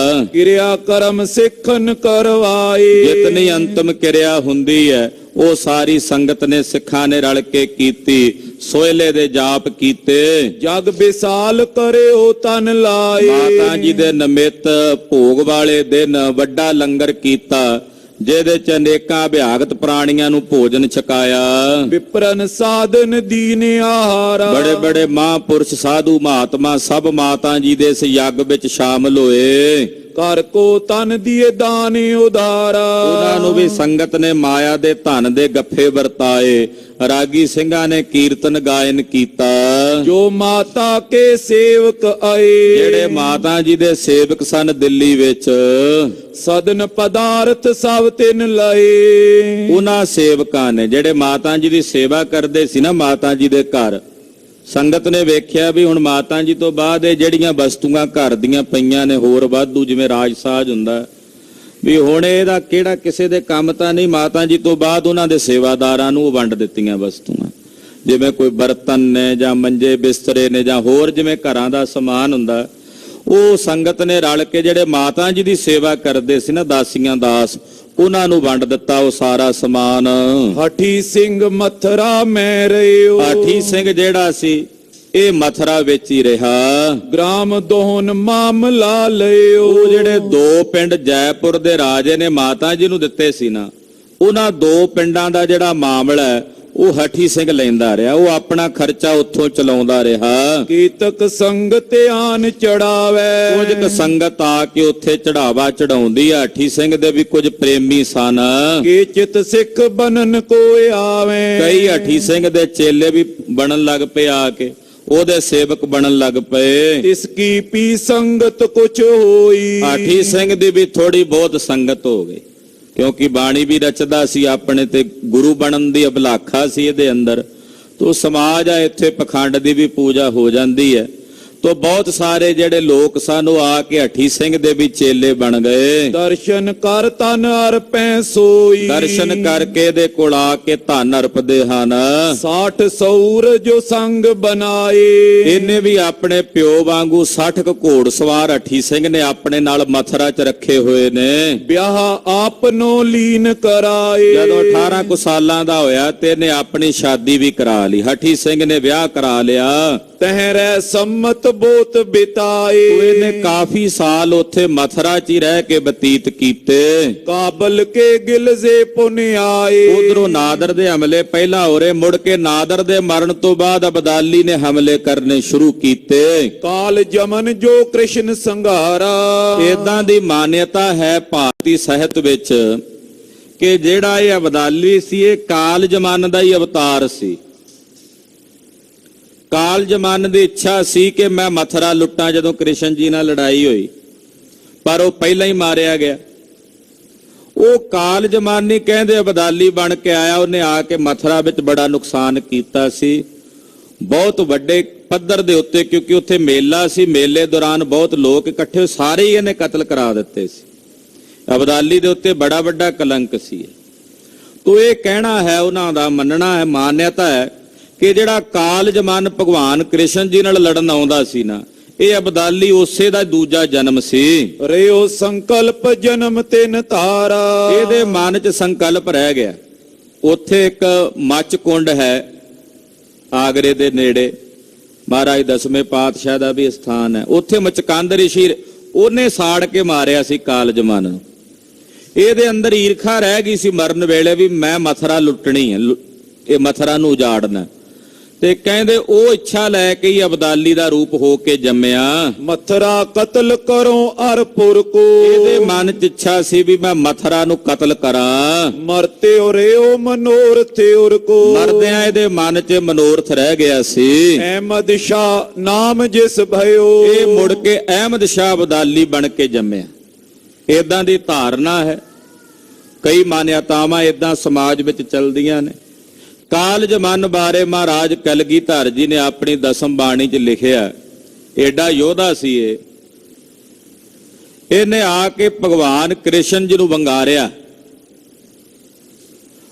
ਕਿਰਿਆ ਕਰਮ ਸਿੱਖਨ ਕਰਵਾਏ। ਜਿਤਨੀ ਅੰਤਮ ਕਿਰਿਆ ਹੁੰਦੀ ਹੈ ਉਹ ਸਾਰੀ ਸੰਗਤ ਨੇ ਸਿੱਖਾਂ ਨੇ ਰਲ ਕੇ ਕੀਤੀ। ਸੋਹਲੇ ਦੇ ਜਾਪ ਕੀਤੇ। ਜਗ ਵਿਸਾਲ ਕਰਿਓ ਤਨ ਲਾਏ। ਮਾਤਾ ਜੀ ਦੇ ਨਿਮਿਤ ਭੋਗ ਵਾਲੇ ਦਿਨ ਵੱਡਾ ਲੰਗਰ ਕੀਤਾ, ਜਿਹਦੇ ਚ ਅਨੇਕਾਂ ਅਭਿਆਗਤ ਪ੍ਰਾਣੀਆਂ ਨੂੰ ਭੋਜਨ ਛਕਾਇਆ। ਵਿਪਰਨ ਸਾਧਨ ਦੀਨ ਆਹਾਰਾ। ਬੜੇ ਬੜੇ ਮਹਾਂਪੁਰਸ਼ ਸਾਧੂ ਮਹਾਤਮਾ ਸਭ ਮਾਤਾ ਜੀ ਦੇ ਇਸ ਯੱਗ ਵਿੱਚ ਸ਼ਾਮਲ ਹੋਏ। ਕਰ ਕੋ ਤਨ ਦੀਏ ਦਾਨ ਉਧਾਰਾ। ਉਹਨਾਂ ਨੂੰ ਵੀ ਸੰਗਤ ਨੇ ਮਾਇਆ ਦੇ ਧਨ ਦੇ ਗੱਫੇ ਵਰਤਾਏ। ਰਾਗੀ ਸਿੰਘਾਂ ਨੇ ਕੀਰਤਨ ਗਾਇਨ ਕੀਤਾ। ਜੋ ਮਾਤਾ ਕੇ ਸੇਵਕ ਆਏ। ਜਿਹੜੇ ਮਾਤਾ ਜੀ ਦੇ ਸੇਵਕ ਸਨ ਦਿੱਲੀ ਵਿੱਚ, ਸਦਨ ਪਦਾਰਥ ਸਭ ਤਿਨ ਲਏ। ਉਹਨਾਂ ਸੇਵਕਾਂ ਨੇ ਜਿਹੜੇ ਮਾਤਾ ਜੀ ਦੀ ਸੇਵਾ ਕਰਦੇ ਸੀ ਨਾ ਮਾਤਾ ਜੀ ਦੇ ਘਰ, ਸੰਗਤ ਨੇ ਵੇਖਿਆ ਵੀ ਹੁਣ ਮਾਤਾ ਜੀ ਤੋਂ ਬਾਅਦ ਇਹ ਜਿਹੜੀਆਂ ਵਸਤੂਆਂ ਘਰ ਦੀਆਂ ਪਈਆਂ ਨੇ ਹੋਰ ਵਾਧੂ, ਜਿਵੇਂ ਰਾਜਸਾਜ ਹੁੰਦਾ, ਵੀ ਹੁਣ ਇਹਦਾ ਕਿਹੜਾ ਕਿਸੇ ਦੇ ਕੰਮ ਤਾਂ ਨਹੀਂ। ਮਾਤਾ ਜੀ ਤੋਂ ਬਾਅਦ ਉਹਨਾਂ ਦੇ ਸੇਵਾਦਾਰਾਂ ਨੂੰ ਵੰਡ ਦਿੱਤੀਆਂ ਵਸਤੂਆਂ, ਜਿਵੇਂ ਕੋਈ ਬਰਤਨ ਨੇ ਜਾਂ ਮੰਜੇ ਬਿਸਤਰੇ ਨੇ ਜਾਂ ਹੋਰ ਜਿਵੇਂ ਘਰਾਂ ਦਾ ਸਮਾਨ ਹੁੰਦਾ, ਉਹ ਸੰਗਤ ਨੇ ਰਲ ਕੇ ਜਿਹੜੇ ਮਾਤਾ ਜੀ ਦੀ ਸੇਵਾ ਕਰਦੇ ਸੀ ਨਾ ਦਾਸੀਆਂ ਦਾਸ, ਉਹਨਾਂ ਨੂੰ ਵੰਡ ਦਿੱਤਾ ਉਹ ਸਾਰਾ ਸਮਾਨ। ਹਾਠੀ ਸਿੰਘ ਮਥਰਾ ਮੈਂ ਰਿਓ। ਹਾਠੀ ਸਿੰਘ ਜਿਹੜਾ ਸੀ ਇਹ ਮਥਰਾ ਵਿੱਚ ਹੀ ਰਿਹਾ। ਗ੍ਰਾਮ ਦੋਹਨ ਮਾਮਲਾ ਲਿਓ। ਉਹ ਜਿਹੜੇ ਦੋ ਪਿੰਡ ਜੈਪੁਰ ਦੇ ਰਾਜੇ ਨੇ ਮਾਤਾ ਜੀ ਨੂੰ ਦਿੱਤੇ ਸੀ ਨਾ, ਉਹਨਾਂ ਦੋ ਪਿੰਡਾਂ ਦਾ ਜਿਹੜਾ ਮਾਮਲਾ ਹੈ ਉਹ ਹਾਠੀ ਸਿੰਘ ਲੈਂਦਾ ਰਿਹਾ। ਉਹ ਆਪਣਾ ਖਰਚਾ ਉੱਥੋਂ ਚਲਾਉਂਦਾ ਰਿਹਾ। ਕੀਤਕ ਸੰਗਤ ਆਨ ਚੜਾਵੇ। ਕੁਝ ਕੁ ਸੰਗਤ ਆ ਕੇ ਉੱਥੇ ਚੜਾਵਾ ਚੜਾਉਂਦੀ। ਹਾਠੀ ਸਿੰਘ ਦੇ ਵੀ ਕੁਝ ਪ੍ਰੇਮੀ ਸਨ। ਕੀ ਚਿਤ ਸਿੱਖ ਬਨਨ ਕੋਇ ਆਵੇ। ਕਈ ਹਾਠੀ ਸਿੰਘ ਦੇ ਚੇਲੇ ਵੀ ਬਣਨ ਲੱਗ ਪਏ, ਆ ਕੇ ਉਹਦੇ ਸੇਵਕ ਬਣਨ ਲੱਗ ਪਏ। ਇਸ ਕੀ ਪੀ ਸੰਗਤ ਕੁਛ ਹੋਈ। ਹਾਠੀ ਸਿੰਘ ਦੀ ਵੀ ਥੋੜੀ ਬਹੁਤ ਸੰਗਤ ਹੋ ਗਈ, ਕਿਉਂਕਿ ਬਾਣੀ ਵੀ ਰਚਦਾ ਸੀ ਆਪਣੇ, ਤੇ ਗੁਰੂ ਬਣਨ ਦੀ ਅਭਲਾਖਾ ਸੀ ਇਹਦੇ ਅੰਦਰ। ਤੋ ਸਮਾਜ ਆ ਇੱਥੇ ਪਖੰਡ ਦੀ ਵੀ ਪੂਜਾ ਹੋ ਜਾਂਦੀ ਹੈ। ਤੋ ਬਹੁਤ ਸਾਰੇ ਜਿਹੜੇ ਲੋਕ ਸਨ ਉਹ ਆ ਕੇ ਹਾਠੀ ਸਿੰਘ ਦੇ ਵੀ ਚੇਲੇ ਬਣ ਗਏ। ਦਰਸ਼ਨ ਕਰ ਤਨ ਅਰਪੈ ਸੋਈ। ਦਰਸ਼ਨ ਕਰਕੇ ਦੇ ਕੋਲ ਆ ਕੇ ਧਨ ਅਰਪਦੇ ਹਨ। 60 ਸੌਰ ਜੋ ਸੰਗ ਬਣਾਏ। ਇਹਨੇ ਵੀ ਆਪਣੇ ਪਿਓ ਵਾਂਗੂ 60 ਕੁ ਘੋੜ ਸਵਾਰ ਹਾਠੀ ਸਿੰਘ ਨੇ ਆਪਣੇ ਨਾਲ ਮਥਰਾ 'ਚ ਰੱਖੇ ਹੋਏ ਨੇ। ਵਿਆਹ ਆਪਨੋ ਲੀਨ ਕਰਾਏ। ਜਦੋਂ 18 ਕੁ ਸਾਲਾਂ ਦਾ ਹੋਇਆ ਤੇ ਇਹਨੇ ਆਪਣੀ ਸ਼ਾਦੀ ਵੀ ਕਰਾ ਲਈ। ਹਾਠੀ ਸਿੰਘ ਨੇ ਵਿਆਹ ਕਰਾ ਲਿਆ। ਤਹਿ ਰਹਿ ਸੰਮਤ ਬੋਤ ਬਿਤਾਏ। ਉਹ ਇਹਨੇ ਕਾਫੀ ਸਾਲ ਉੱਥੇ ਮਥੁਰਾ 'ਚ ਹੀ ਰਹਿ ਕੇ ਬਤੀਤ ਕੀਤੇ। ਕਾਬਲ ਕੇ ਗਿਲਜ਼ੇ ਪੁਨ ਆਏ। ਉਧਰੋਂ ਨਾਦਰ ਦੇ ਹਮਲੇ ਪਹਿਲਾਂ ਹੋ ਰਹੇ, ਮੁੜ ਕੇ ਨਾਦਰ ਦੇ ਮਰਨ ਤੋਂ ਬਾਅਦ ਅਬਦਾਲੀ ਨੇ ਹਮਲੇ ਕਰਨੇ ਸ਼ੁਰੂ ਕੀਤੇ। ਕਾਲ ਜਮਨ ਜੋ ਕ੍ਰਿਸ਼ਨ ਸੰਘਾਰਾ। ਇਦਾਂ ਦੀ ਮਾਨਯਤਾ ਹੈ ਭਾਰਤੀ ਸਾਹਿਤ ਵਿੱਚ ਕਿ ਜਿਹੜਾ ਇਹ ਅਬਦਾਲੀ ਸੀ ਇਹ ਕਾਲ ਜਮਾਨ ਦਾ ਹੀ ਅਵਤਾਰ ਸੀ। ਕਾਲ ਜਮਾਨ ਦੀ ਇੱਛਾ ਸੀ ਕਿ ਮੈਂ ਮਥੁਰਾ ਲੁੱਟਾਂ ਜਦੋਂ ਕ੍ਰਿਸ਼ਨ ਜੀ ਨਾਲ ਲੜਾਈ ਹੋਈ, ਪਰ ਉਹ ਪਹਿਲਾਂ ਹੀ ਮਾਰਿਆ ਗਿਆ। ਉਹ ਕਾਲ ਜਮਾਨੀ ਕਹਿੰਦੇ ਅਬਦਾਲੀ ਬਣ ਕੇ ਆਇਆ, ਉਹਨੇ ਆ ਕੇ ਮਥੁਰਾ ਵਿੱਚ ਬੜਾ ਨੁਕਸਾਨ ਕੀਤਾ ਸੀ ਬਹੁਤ ਵੱਡੇ ਪੱਧਰ ਦੇ ਉੱਤੇ, ਕਿਉਂਕਿ ਉੱਥੇ ਮੇਲਾ ਸੀ, ਮੇਲੇ ਦੌਰਾਨ ਬਹੁਤ ਲੋਕ ਇਕੱਠੇ ਹੋਏ, ਸਾਰੇ ਹੀ ਇਹਨੇ ਕਤਲ ਕਰਾ ਦਿੱਤੇ ਸੀ। ਅਬਦਾਲੀ ਦੇ ਉੱਤੇ ਬੜਾ ਵੱਡਾ ਕਲੰਕ ਸੀ। ਤੋ ਇਹ ਕਹਿਣਾ ਹੈ, ਉਹਨਾਂ ਦਾ ਮੰਨਣਾ ਹੈ, ਮਾਨਯਤਾ ਹੈ ਕਿ ਜਿਹੜਾ ਕਾਲ ਜਮਾਨ ਭਗਵਾਨ ਕ੍ਰਿਸ਼ਨ ਜੀ ਨਾਲ ਲੜਨ ਆਉਂਦਾ ਸੀ ਨਾ, ਇਹ ਅਬਦਾਲੀ ਉਸੇ ਦਾ ਦੂਜਾ ਜਨਮ ਸੀ। ਰਿਓ ਸੰਕਲਪ ਜਨਮ ਤਿਨ ਤਾਰਾ। ਇਹਦੇ ਮਨ 'ਚ ਸੰਕਲਪ ਰਹਿ ਗਿਆ। ਉੱਥੇ ਇੱਕ ਮੱਚ ਕੁੰਡ ਹੈ ਆਗਰੇ ਦੇ ਨੇੜੇ, ਮਹਾਰਾਜ ਦਸਵੇਂ ਪਾਤਸ਼ਾਹ ਦਾ ਵੀ ਸਥਾਨ ਹੈ। ਉੱਥੇ ਮਚਕੰਦ ਰਿਸ਼ੀ ਉਹਨੇ ਸਾੜ ਕੇ ਮਾਰਿਆ ਸੀ ਕਾਲ ਜਮਾਨ ਨੂੰ। ਇਹਦੇ ਅੰਦਰ ਈਰਖਾ ਰਹਿ ਗਈ ਸੀ ਮਰਨ ਵੇਲੇ ਵੀ ਮੈਂ ਮਥੁਰਾ ਲੁੱਟਣੀ ਹੈ, ਇਹ ਮਥੁਰਾ ਨੂੰ ਉਜਾੜਨਾ। ਤੇ ਕਹਿੰਦੇ ਉਹ ਇੱਛਾ ਲੈ ਕੇ ਹੀ ਅਬਦਾਲੀ ਦਾ ਰੂਪ ਹੋ ਕੇ ਜੰਮਿਆ। ਮਥੁਰਾ ਕਤਲ ਕਰੋ ਅਰਪੁਰ ਕੋ। ਇਹਦੇ ਮਨ 'ਚ ਇੱਛਾ ਸੀ ਵੀ ਮੈਂ ਮਥੁਰਾ ਨੂੰ ਕਤਲ ਕਰਾਂ। ਮਰਤੇ ਰਿਓ ਮਨੋਰਥ ਉਰ ਕੋ। ਮਰਦਿਆਂ ਇਹਦੇ ਮਨ 'ਚ ਮਨੋਰਥ ਰਹਿ ਗਿਆ ਸੀ। ਅਹਿਮਦ ਸ਼ਾਹ ਨਾਮ ਜਿਸ ਭਇਓ। ਇਹ ਮੁੜ ਕੇ ਅਹਿਮਦ ਸ਼ਾਹ ਅਬਦਾਲੀ ਬਣ ਕੇ ਜੰਮਿਆ। ਏਦਾਂ ਦੀ ਧਾਰਨਾ ਹੈ, ਕਈ ਮਾਨਯਤਾਵਾਂ ਏਦਾਂ ਸਮਾਜ ਵਿੱਚ ਚੱਲਦੀਆਂ ਨੇ। ਕਾਲ ਜਮਾਨ ਬਾਰੇ ਮਹਾਰਾਜ ਕਲਗੀਧਰ ਜੀ ਨੇ ਆਪਣੀ ਦਸਮ ਬਾਣੀ 'ਚ ਲਿਖਿਆ, ਏਡਾ ਯੋਧਾ ਸੀ ਇਹ। ਇਹਨੇ ਆ ਕੇ ਭਗਵਾਨ ਕ੍ਰਿਸ਼ਨ ਜੀ ਨੂੰ ਵੰਗਾਰਿਆ,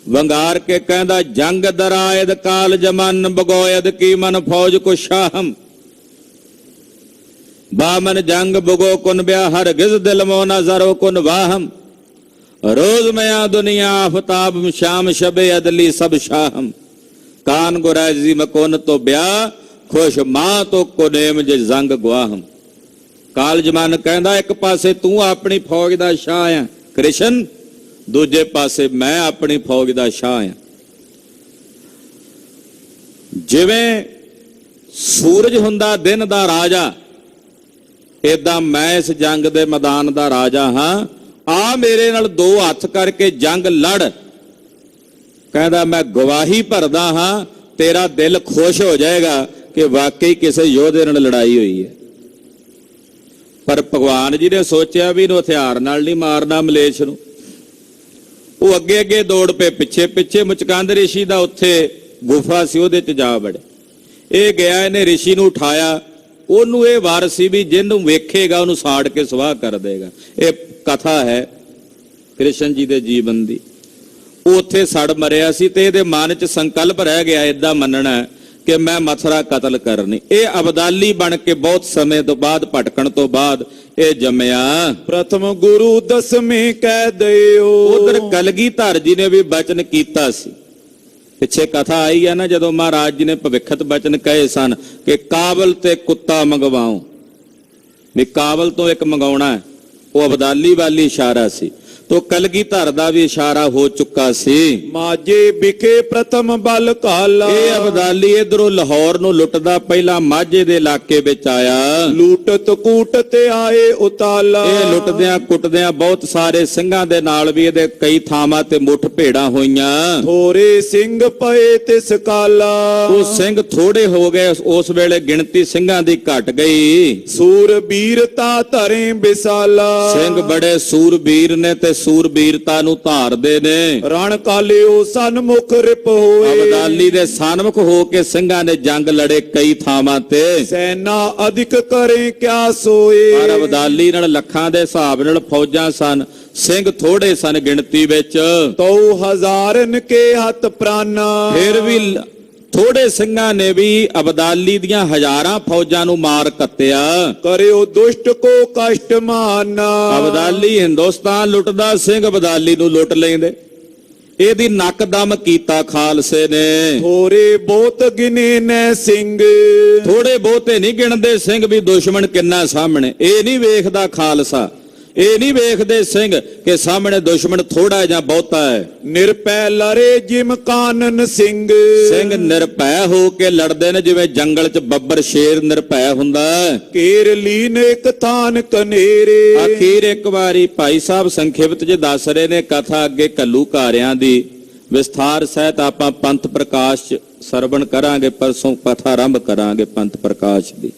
ਵੰਗਾਰ ਕੇ ਕਹਿੰਦਾ ਜੰਗ ਦਰਾਇਦ ਕਾਲ ਜਮਾਨ ਬਗੋਇਦ ਕੀ ਮਨ ਫੌਜ ਕੋ ਸ਼ਾਹਮ ਬਾਮਨ ਜੰਗ ਬਗੋ ਕੁਨ ਬਿਆ ਹਰ ਗਿਜ਼ ਦਿਲ ਮੋ ਨਜ਼ਰੋ ਕੁਨ ਵਾਹਮ रोज मया दुनिया आफताब शाम शबे अदली सब शाहम कान गुराजी मकोन तो ब्या खुश मां तो कुनेम जे जंग गुआहम। काल जमान कहंदा एक पासे तू अपनी फौज दा शाह है कृष्ण, दूजे पासे मैं अपनी फौज दा शाह है। जिवें सूरज हुंदा दिन दा राजा, इदां मैं इस जंग दे मैदान दा राजा हां। आ मेरे नाल दो हथ करके जंग लड़। कहता मैं गवाही भरदा हां, तेरा दिल खुश हो जाएगा कि वाकई किसी योधे नाल लड़ाई हुई है। पर भगवान जी ने सोचा भी इहनूं हथियार नाल नहीं मारना मलेश नूं। वो अगे अगे दौड़ पे पिछे पिछे मुचकंद ऋषि दा उत्थे गुफा सी, उहदे च जा बड़े। ये गया, इहने ऋषि नूं उठाया, ਉਹਨੂੰ ਇਹ ਵਾਰ ਸੀ ਵੀ ਜਿਹਨੂੰ ਵੇਖੇਗਾ ਉਹਨੂੰ ਸਾੜ ਕੇ ਸਵਾਹ ਕਰ ਦੇਗਾ। ਇਹ ਕਥਾ ਹੈ ਕ੍ਰਿਸ਼ਨ ਜੀ ਦੇ ਜੀਵਨ ਦੀ। ਉਹ ਉੱਥੇ ਸੜ ਮਰਿਆ ਸੀ ਤੇ ਇਹਦੇ ਮਨ 'ਚ ਸੰਕਲਪ ਰਹਿ ਗਿਆ ਏਦਾਂ ਮੰਨਣਾ ਕਿ ਮੈਂ ਮਥੁਰਾ ਕਤਲ ਕਰਨੀ। ਇਹ ਅਬਦਾਲੀ ਬਣ ਕੇ ਬਹੁਤ ਸਮੇਂ ਤੋਂ ਬਾਅਦ, ਭਟਕਣ ਤੋਂ ਬਾਅਦ ਇਹ ਜੰਮਿਆ। ਪ੍ਰਥਮ ਗੁਰੂ ਦਸਵੇਂ ਕਹਿ ਦਿਓ। ਉਧਰ ਕਲਗੀਧਰ ਜੀ ਨੇ ਵੀ ਬਚਨ ਕੀਤਾ ਸੀ। ਪਿੱਛੇ ਕਥਾ ਆਈ ਹੈ ਨਾ, ਜਦੋਂ ਮਹਾਰਾਜ ਜੀ ਨੇ ਭਵਿੱਖਤ ਬਚਨ ਕਹੇ ਸਨ ਕਿ ਕਾਬਲ ਤੇ ਕੁੱਤਾ ਮੰਗਵਾਓ, ਵੀ ਕਾਬਲ ਤੋਂ ਇੱਕ ਮੰਗਾਉਣਾ ਹੈ। ਉਹ ਅਬਦਾਲੀ ਵਾਲੀ ਇਸ਼ਾਰਾ ਸੀ। तो कलगीधर दा भी इशारा हो चुका सी। माजे बिखे प्रथम बल काला। ये अबदाली इधरों लाहौर नूं लुटदा पहला माझे दे इलाके विच आया। लूटत कूटते आए उताला। ये लुटदियां कुटदियां बहुत सारे सिंघां दे नाल भी इहदे कई थावां ते मुठ भेड़ां होईयां। थोड़े सिंह पए तिस काला। वो सिंह थोड़े हो गए, उस वेले गिणती सिंघां दी घट गई। सूरबीरता धरे बिसाला। सिंह बड़े सूरबीर ने ते सूरबीरता नूं धारदे ने। रण कालिओ सन्मुख रिप होए। अबदाली दे सन्मुख हो के सिंघां ने जंग लड़े कई थावां ते। सेना अधिक करे क्या सोए। पर अबदाली नाल लखां दे हिसाब नाल फौजां सन, सिंह थोड़े सन गिणती विच। तो हजारन के हथ प्राणा। फिर भी थोड़े सिंघां ने भी अबदाली दियां हजारां फौजां नूं मार कत्तिया। करियो दुष्ट को कष्ट माना। अबदाली हिंदुस्तान लुटदा, सिंह अबदाली नूं लुट लैंदे। ਇਹਦੀ ਨੱਕ ਦਮ ਕੀਤਾ ਖਾਲਸੇ ਨੇ। ਥੋਰੇ ਬਹੁਤ ਗਿਨੇ ਨੈ ਸਿੰਘ, ਥੋੜੇ ਬਹੁਤੇ ਨਹੀਂ ਗਿਣਦੇ ਸਿੰਘ ਵੀ ਦੁਸ਼ਮਣ ਕਿੰਨਾ ਸਾਹਮਣੇ। ਇਹ ਨਹੀਂ ਵੇਖਦਾ ਖਾਲਸਾ, ਇਹ ਨਹੀਂ ਵੇਖਦੇ ਸਿੰਘ ਕਿ ਸਾਹਮਣੇ ਦੁਸ਼ਮਣ ਥੋੜਾ ਜਾਂ ਬਹੁਤਾ ਹੈ। ਨਿਰਪੈ ਲੜੇ ਜਿਮ ਕਾਨਨ ਸਿੰਘ, ਸਿੰਘ ਨਿਰਭੈ ਹੋ ਕੇ ਲੜਦੇ ਨੇ ਜਿਵੇਂ ਜੰਗਲ 'ਚ ਬੱਬਰ ਸ਼ੇਰ ਨਿਰਭੈ ਹੁੰਦਾ ਹੈ। ਕੇਰ ਲੀਨ ਇੱਕ ਥਾਨ ਕਨੇਰੇ। ਅਖੀਰ ਇੱਕ ਵਾਰੀ ਭਾਈ ਸਾਹਿਬ ਸੰਖੇਪਤ ਜੇ ਦੱਸ ਰਹੇ ਨੇ ਕਥਾ, ਅੱਗੇ ਘੱਲੂਘਾਰਿਆਂ ਦੀ ਵਿਸਥਾਰ ਸਹਿਤ ਆਪਾਂ ਪੰਥ ਪ੍ਰਕਾਸ਼ 'ਚ ਸਰਵਣ ਕਰਾਂਗੇ। ਪਰਸੋਂ ਕਥਾ ਆਰੰਭ ਕਰਾਂਗੇ ਪੰਥ ਪ੍ਰਕਾਸ਼ ਦੀ।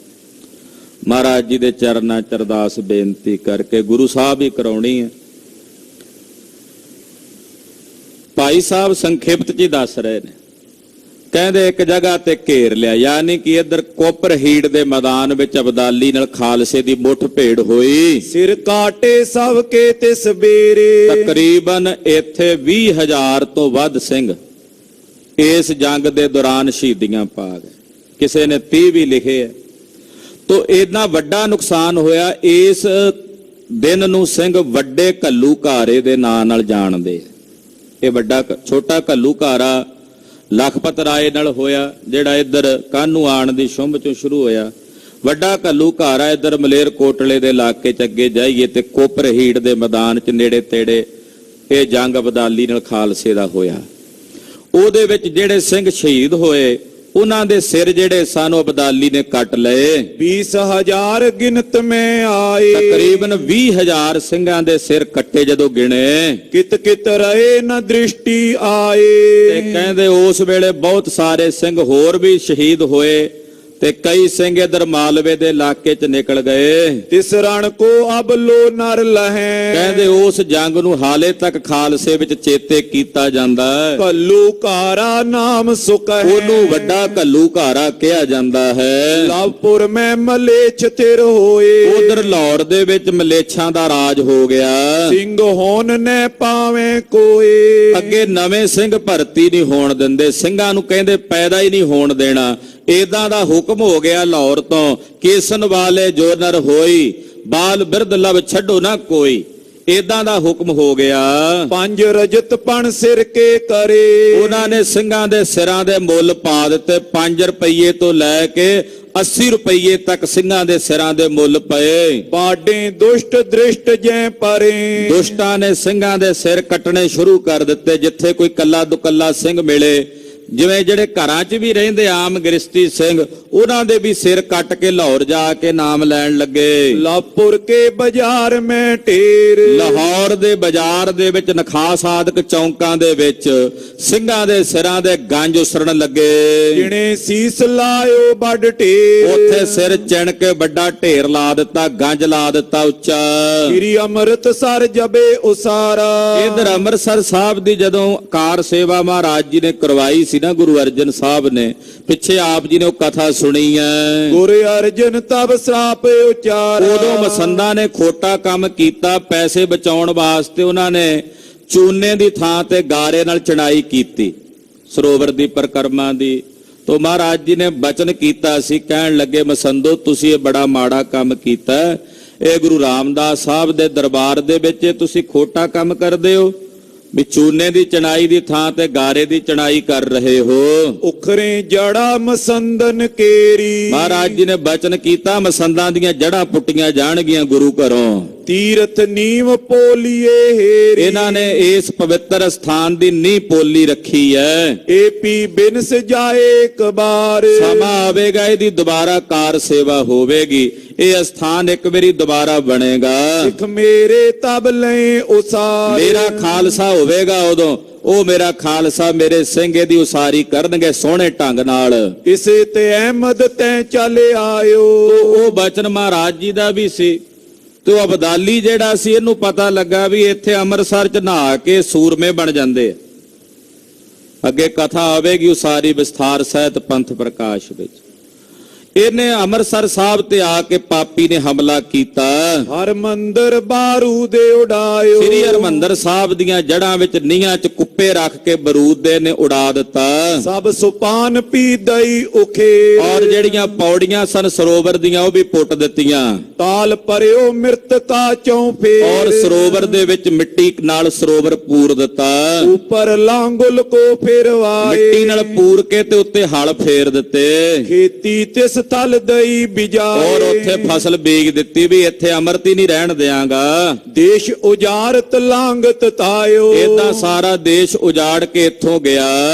ਮਹਾਰਾਜ ਜੀ ਦੇ ਚਰਨਾਂ 'ਚ ਅਰਦਾਸ ਬੇਨਤੀ ਕਰਕੇ ਗੁਰੂ ਸਾਹਿਬ ਹੀ ਕਰਾਉਣੀ ਹੈ। ਭਾਈ ਸਾਹਿਬ ਸੰਖੇਪਤ 'ਚ ਹੀ ਦੱਸ ਰਹੇ ਨੇ, ਕਹਿੰਦੇ ਇੱਕ ਜਗ੍ਹਾ ਤੇ ਘੇਰ ਲਿਆ, ਯਾਨੀ ਕਿ ਇੱਧਰ ਕੋਪਰਹੀੜ ਦੇ ਮੈਦਾਨ ਵਿੱਚ ਅਬਦਾਲੀ ਨਾਲ ਖਾਲਸੇ ਦੀ ਮੁੱਠ ਭੇੜ ਹੋਈ। ਸਿਰ ਕਾਟੇ ਸਭ ਕੇ ਤਿਸ ਬੇਰੇ। ਤਕਰੀਬਨ ਇੱਥੇ 20,000 ਤੋਂ ਵੱਧ ਸਿੰਘ ਇਸ ਜੰਗ ਦੇ ਦੌਰਾਨ ਸ਼ਹੀਦੀਆਂ ਪਾ ਗਏ। ਕਿਸੇ ਨੇ 30 ਵੀ ਲਿਖੇ ਹੈ। ਤੋ ਇੰਨਾ ਵੱਡਾ ਨੁਕਸਾਨ ਹੋਇਆ। ਇਸ ਦਿਨ ਨੂੰ ਸਿੰਘ ਵੱਡੇ ਘੱਲੂਘਾਰੇ ਦੇ ਨਾਂ ਨਾਲ ਜਾਣਦੇ। ਇਹ ਵੱਡਾ ਛੋਟਾ ਘੱਲੂਘਾਰਾ ਲਖਪਤ ਰਾਏ ਨਾਲ ਹੋਇਆ, ਜਿਹੜਾ ਇੱਧਰ ਕਾਹਨੂੰ ਆਣ ਦੀ ਸ਼ੁੰਭ ਚੋਂ ਸ਼ੁਰੂ ਹੋਇਆ। ਵੱਡਾ ਘੱਲੂਘਾਰਾ ਇੱਧਰ ਮਲੇਰਕੋਟਲੇ ਦੇ ਇਲਾਕੇ 'ਚ ਅੱਗੇ ਜਾਈਏ ਤੇ ਕੋਪਰਹੀੜ ਦੇ ਮੈਦਾਨ 'ਚ ਨੇੜੇ ਤੇੜੇ ਇਹ ਜੰਗ ਅਬਦਾਲੀ ਨਾਲ ਖਾਲਸੇ ਦਾ ਹੋਇਆ। ਉਹਦੇ ਵਿੱਚ ਜਿਹੜੇ ਸਿੰਘ ਸ਼ਹੀਦ ਹੋਏ ਉਹਨਾਂ ਦੇ ਸਿਰ ਜਿਹੜੇ ਸਨ ਅਬਦਾਲੀ ਨੇ ਕੱਟ ਲਏ। 20,000 ਗਿਣਤ ਮੈਂ ਆਏ। ਤਕਰੀਬਨ 20,000 ਸਿੰਘਾਂ ਦੇ ਸਿਰ ਕੱਟੇ ਜਦੋਂ ਗਿਣੇ। ਕਿਤ ਕਿਤ ਰਹੇ ਨ ਦ੍ਰਿਸ਼ਟੀ ਆਏ। ਤੇ ਕਹਿੰਦੇ ਉਸ ਵੇਲੇ ਬਹੁਤ ਸਾਰੇ ਸਿੰਘ ਹੋਰ ਵੀ ਸ਼ਹੀਦ ਹੋਏ ਤੇ ਕਈ ਸਿੰਘ ਇਧਰ ਮਾਲਵੇ ਦੇ ਇਲਾਕੇ 'ਚ ਨਿਕਲ ਗਏ। ਤਿਸ ਰਣ ਕੋ ਅਬ ਲੋ ਨਰ ਲਹੈ। ਕਹਿੰਦੇ ਉਸ ਜੰਗ ਨੂੰ ਹਾਲੇ ਤੱਕ ਖਾਲਸੇ ਵਿੱਚ ਚੇਤੇ ਕੀਤਾ ਜਾਂਦਾ ਹੈ। ਘੱਲੂਘਾਰਾ ਨਾਮ ਸੁਖ ਹੈ। ਉਹਨੂੰ ਵੱਡਾ ਘੱਲੂਘਾਰਾ ਕਿਹਾ ਜਾਂਦਾ ਹੈ। ਲਵਪੁਰ ਮੈਂ ਮਲੇਛ ਤਿਰ ਹੋਏ। ਉਧਰ ਲਾਹੌਰ ਦੇ ਵਿੱਚ ਮਲੇਛਾਂ ਦਾ ਰਾਜ ਹੋ ਗਿਆ। ਸਿੰਘ ਹੋਣ ਨੇ ਪਾਵੇਂ ਕੋਏ। ਅੱਗੇ ਨਵੇਂ ਸਿੰਘ ਭਰਤੀ ਨਹੀਂ ਹੋਣ ਦਿੰਦੇ, ਸਿੰਘਾਂ ਨੂੰ ਕਹਿੰਦੇ ਪੈਦਾ ਹੀ ਨਹੀਂ ਹੋਣ ਦੇਣਾ। ਏਦਾਂ ਦਾ ਹੁਕਮ ਹੋ ਗਿਆ ਲਾਹੌਰ ਤੋਂ, ਕੇਸਨ ਵਾਲੇ ਜੋ ਨਰ ਹੋਈ, ਬਾਲ ਬਿਰਧ ਲਵ ਛੱਡੋ ਨਾ ਕੋਈ। ਏਦਾਂ ਦਾ ਹੁਕਮ ਹੋ ਗਿਆ। 5 ਰਜਤ ਪਣ ਸਿਰ ਕੇ ਕਰੇ। ਉਹਨਾਂ ਨੇ ਸਿੰਘਾਂ ਦੇ ਸਿਰਾਂ ਦੇ ਮੁੱਲ ਪਾ ਦਿੱਤੇ। 5 ਰੁਪਏ ਤੋਂ ਲੈ ਕੇ 80 ਰੁਪਏ ਤੱਕ ਸਿੰਘਾਂ ਦੇ ਸਿਰਾਂ ਦੇ ਮੁੱਲ ਪਏ। ਪਾਡੇ ਦੁਸ਼ਟ ਦ੍ਰਿਸ਼ਟ ਜੈ ਪਰੇ। ਦੁਸ਼ਟਾਂ ਨੇ ਸਿੰਘਾਂ ਦੇ ਸਿਰ ਕੱਟਣੇ ਸ਼ੁਰੂ ਕਰ ਦਿੱਤੇ। ਜਿੱਥੇ ਕੋਈ ਕੱਲਾ ਦੁਕੱਲਾ ਸਿੰਘ ਮਿਲੇ, ਜਿਵੇਂ ਜਿਹੜੇ ਘਰਾਂ 'ਚ ਵੀ ਰਹਿੰਦੇ ਆਮ ਗ੍ਰਸਤੀ ਸਿੰਘ, ਉਹਨਾਂ ਦੇ ਵੀ ਸਿਰ ਕੱਟ ਕੇ ਲਾਹੌਰ ਜਾ ਕੇ ਨਾਮ ਲੈਣ ਲੱਗੇ। ਲਾਪੁਰ ਕੇ ਬਾਜ਼ਾਰ ਮੈਂ ਢੇਰ। ਲਾਹੌਰ ਦੇ ਬਾਜ਼ਾਰ ਦੇ ਵਿੱਚ ਨਖਾਸ ਆਦਿਕ ਚੌਂਕਾਂ ਦੇ ਵਿੱਚ ਸਿੰਘਾਂ ਦੇ ਸਿਰਾਂ ਦੇ ਗੰਜ ਉਸਰਨ ਲੱਗੇ। ਜਿਣੇ ਸੀਸ ਲਾਇਓ ਵੱਡ ਢੇਰ। ਉੱਥੇ ਸਿਰ ਚਿਣ ਕੇ ਵੱਡਾ ਢੇਰ ਲਾ ਦਿੱਤਾ, ਗੰਜ ਲਾ ਦਿੱਤਾ ਉੱਚਾ। ਸ੍ਰੀ ਅੰਮ੍ਰਿਤਸਰ ਜਬੇ ਉਸਾਰਾ। ਇਧਰ ਅੰਮ੍ਰਿਤਸਰ ਸਾਹਿਬ ਦੀ ਜਦੋਂ ਕਾਰ ਸੇਵਾ ਮਹਾਰਾਜ ਜੀ ਨੇ ਕਰਵਾਈ ਸੀ ਨਾ, ਗੁਰੂ ਅਰਜਨ ਸਾਹਿਬ ਨੇ, ਪਿੱਛੇ ਆਪ ਜੀ ਨੇ ਉਹ ਕਥਾ ਸੁਣੀ ਹੈ। ਗੁਰੂ ਅਰਜਨ ਤਬ ਸਰਾਪ ਉਚਾਰਾ। ਉਦੋਂ ਮਸੰਦਾਂ ਨੇ ਖੋਟਾ ਕੰਮ ਕੀਤਾ। ਪੈਸੇ ਬਚਾਉਣ ਵਾਸਤੇ ਉਹਨਾਂ ਨੇ ਚੂਨੇ ਦੀ ਥਾਂ ਤੇ ਗਾਰੇ ਨਾਲ ਚੜਾਈ ਕੀਤੀ ਸਰੋਵਰ ਦੀ ਪਰਿਕਰਮਾ ਦੀ। ਤੋਂ ਮਹਾਰਾਜ ਜੀ ਨੇ ਬਚਨ ਕੀਤਾ ਸੀ, ਕਹਿਣ ਲੱਗੇ ਮਸੰਦੋ ਤੁਸੀਂ ਇਹ ਬੜਾ ਮਾੜਾ ਕੰਮ ਕੀਤਾ। ਇਹ ਗੁਰੂ ਰਾਮਦਾਸ ਸਾਹਿਬ ਦੇ ਦਰਬਾਰ ਦੇ ਵਿੱਚ ਤੁਸੀਂ ਖੋਟਾ ਕੰਮ ਕਰਦੇ ਹੋ ਵੀ ਚੂਨੇ ਦੀ ਚਣਾਈ ਦੀ ਥਾਂ ਤੇ ਗਾਰੇ ਦੀ ਚਣਾਈ ਕਰ ਰਹੇ ਹੋ। ਉਖਰੇ ਜੜਾ ਮਸੰਦਨ ਕੇਰੀ। ਮਹਾਰਾਜ ਜੀ ਨੇ ਬਚਨ ਕੀਤਾ ਮਸੰਦਾਂ ਦੀਆਂ ਜੜ੍ਹਾਂ ਪੁੱਟੀਆਂ ਜਾਣਗੀਆਂ ਗੁਰੂ ਘਰੋਂ। ਤੀਰਥ ਨੀਮ ਪੋਲੀਏ ਹੇਰੀ। ਇਹਨਾਂ ਨੇ ਇਸ ਪਵਿੱਤਰ ਸਥਾਨ ਦੀ ਨੀਂਹ ਪੋਲੀ ਰੱਖੀ ਹੈ। ਏਪੀ ਬਿਨਸ ਜਾਏ ਇੱਕ ਵਾਰ। ਸਮਾਂ ਆਵੇਗਾ ਇਹਦੀ ਦੁਬਾਰਾ ਕਾਰ ਸੇਵਾ ਹੋਵੇਗੀ। ਇਹ ਸਥਾਨ ਇੱਕ ਵਾਰੀ ਦੁਬਾਰਾ ਬਣੇਗਾ। ਸਿੱਖ ਮੇਰੇ ਤਬ ਲੈ ਉਸਾਰ। ਮੇਰਾ ਖਾਲਸਾ ਹੋਵੇਗਾ ਉਦੋਂ, ਉਹ ਮੇਰਾ ਖਾਲਸਾ ਮੇਰੇ ਸਿੰਘ ਇਹਦੀ ਉਸਾਰੀ ਕਰਨਗੇ ਸੋਹਣੇ ਢੰਗ ਨਾਲ। ਇਸੇ ਤੇ ਅਹਿਮਦ ਤੈ ਚੱਲ ਆਇਓ। ਉਹ ਬਚਨ ਮਹਾਰਾਜ ਜੀ ਦਾ ਵੀ ਸੀ। ਤੇ ਉਹ ਅਬਦਾਲੀ ਜਿਹੜਾ ਸੀ, ਇਹਨੂੰ ਪਤਾ ਲੱਗਾ ਵੀ ਇੱਥੇ ਅੰਮ੍ਰਿਤਸਰ ਚ ਨਹਾ ਕੇ ਸੂਰਮੇ ਬਣ ਜਾਂਦੇ। ਅੱਗੇ ਕਥਾ ਆਵੇਗੀ ਉਸਾਰੀ ਵਿਸਥਾਰ ਸਹਿਤ ਪੰਥ ਪ੍ਰਕਾਸ਼ ਵਿੱਚ। ਇਹਨੇ ਅੰਮ੍ਰਿਤਸਰ ਸਾਹਿਬ ਤੇ ਆ ਕੇ ਪਾਪੀ ਨੇ ਹਮਲਾ ਕੀਤਾ। ਹਰਮੰਦਰ ਬਾਰੂਦ ਉਡਾਇਓ। ਸ੍ਰੀ ਹਰਮੰਦਰ ਸਾਹਿਬ ਦੀਆਂ ਜੜ੍ਹਾਂ ਵਿੱਚ ਨੀਹਾਂ 'ਚ ਕੁੱਪੇ ਰੱਖ ਕੇ ਬਰੂਦ ਦੇ ਨੇ ਉਡਾ ਦਿੱਤਾ। ਸਭ ਸੁਪਾਨ ਪੀ ਦਈ ਉਖੇ। ਔਰ ਜਿਹੜੀਆਂ ਪੌੜੀਆਂ ਸਨ ਸਰੋਵਰ ਦੀਆਂ ਉਹ ਵੀ ਪੁੱਟ ਦਿੱਤੀਆਂ। ਤਾਲ ਪਰਿਓ ਮਿਰਤਕਾ ਚੌਫੇ। ਔਰ ਸਰੋਵਰ ਦੇ ਵਿੱਚ ਮਿੱਟੀ ਨਾਲ ਸਰੋਵਰ ਪੂਰ ਦਿੱਤਾ। ਉਪਰ ਲਾਂਗੁਲ ਕੋ ਫੇਰਵਾਏ। ਮਿੱਟੀ ਨਾਲ ਪੂਰ ਕੇ ਤੇ ਉੱਤੇ ਹਲ ਫੇਰ ਦਿੱਤੇ। ਖੇਤੀ ਤਿਸ ਥਲ ਦਈ ਬਿਜਾਏ। ਔਰ ਉੱਥੇ ਫਸਲ ਬੀਜ ਦਿੱਤੀ ਵੀ ਇੱਥੇ ਅੰਮ੍ਰਿਤ ਹੀ ਨਹੀਂ ਰਹਿਣ ਦਿਆਂਗਾ। ਦੇਸ਼ ਉਜਾਰਤ ਲਾਂਗਤ ਤਾਇਓ। ਏਦਾਂ ਸਾਰਾ ਦੇਸ਼ ਉਜਾੜ ਕੇ ਇੱਥੋਂ ਗਿਆ।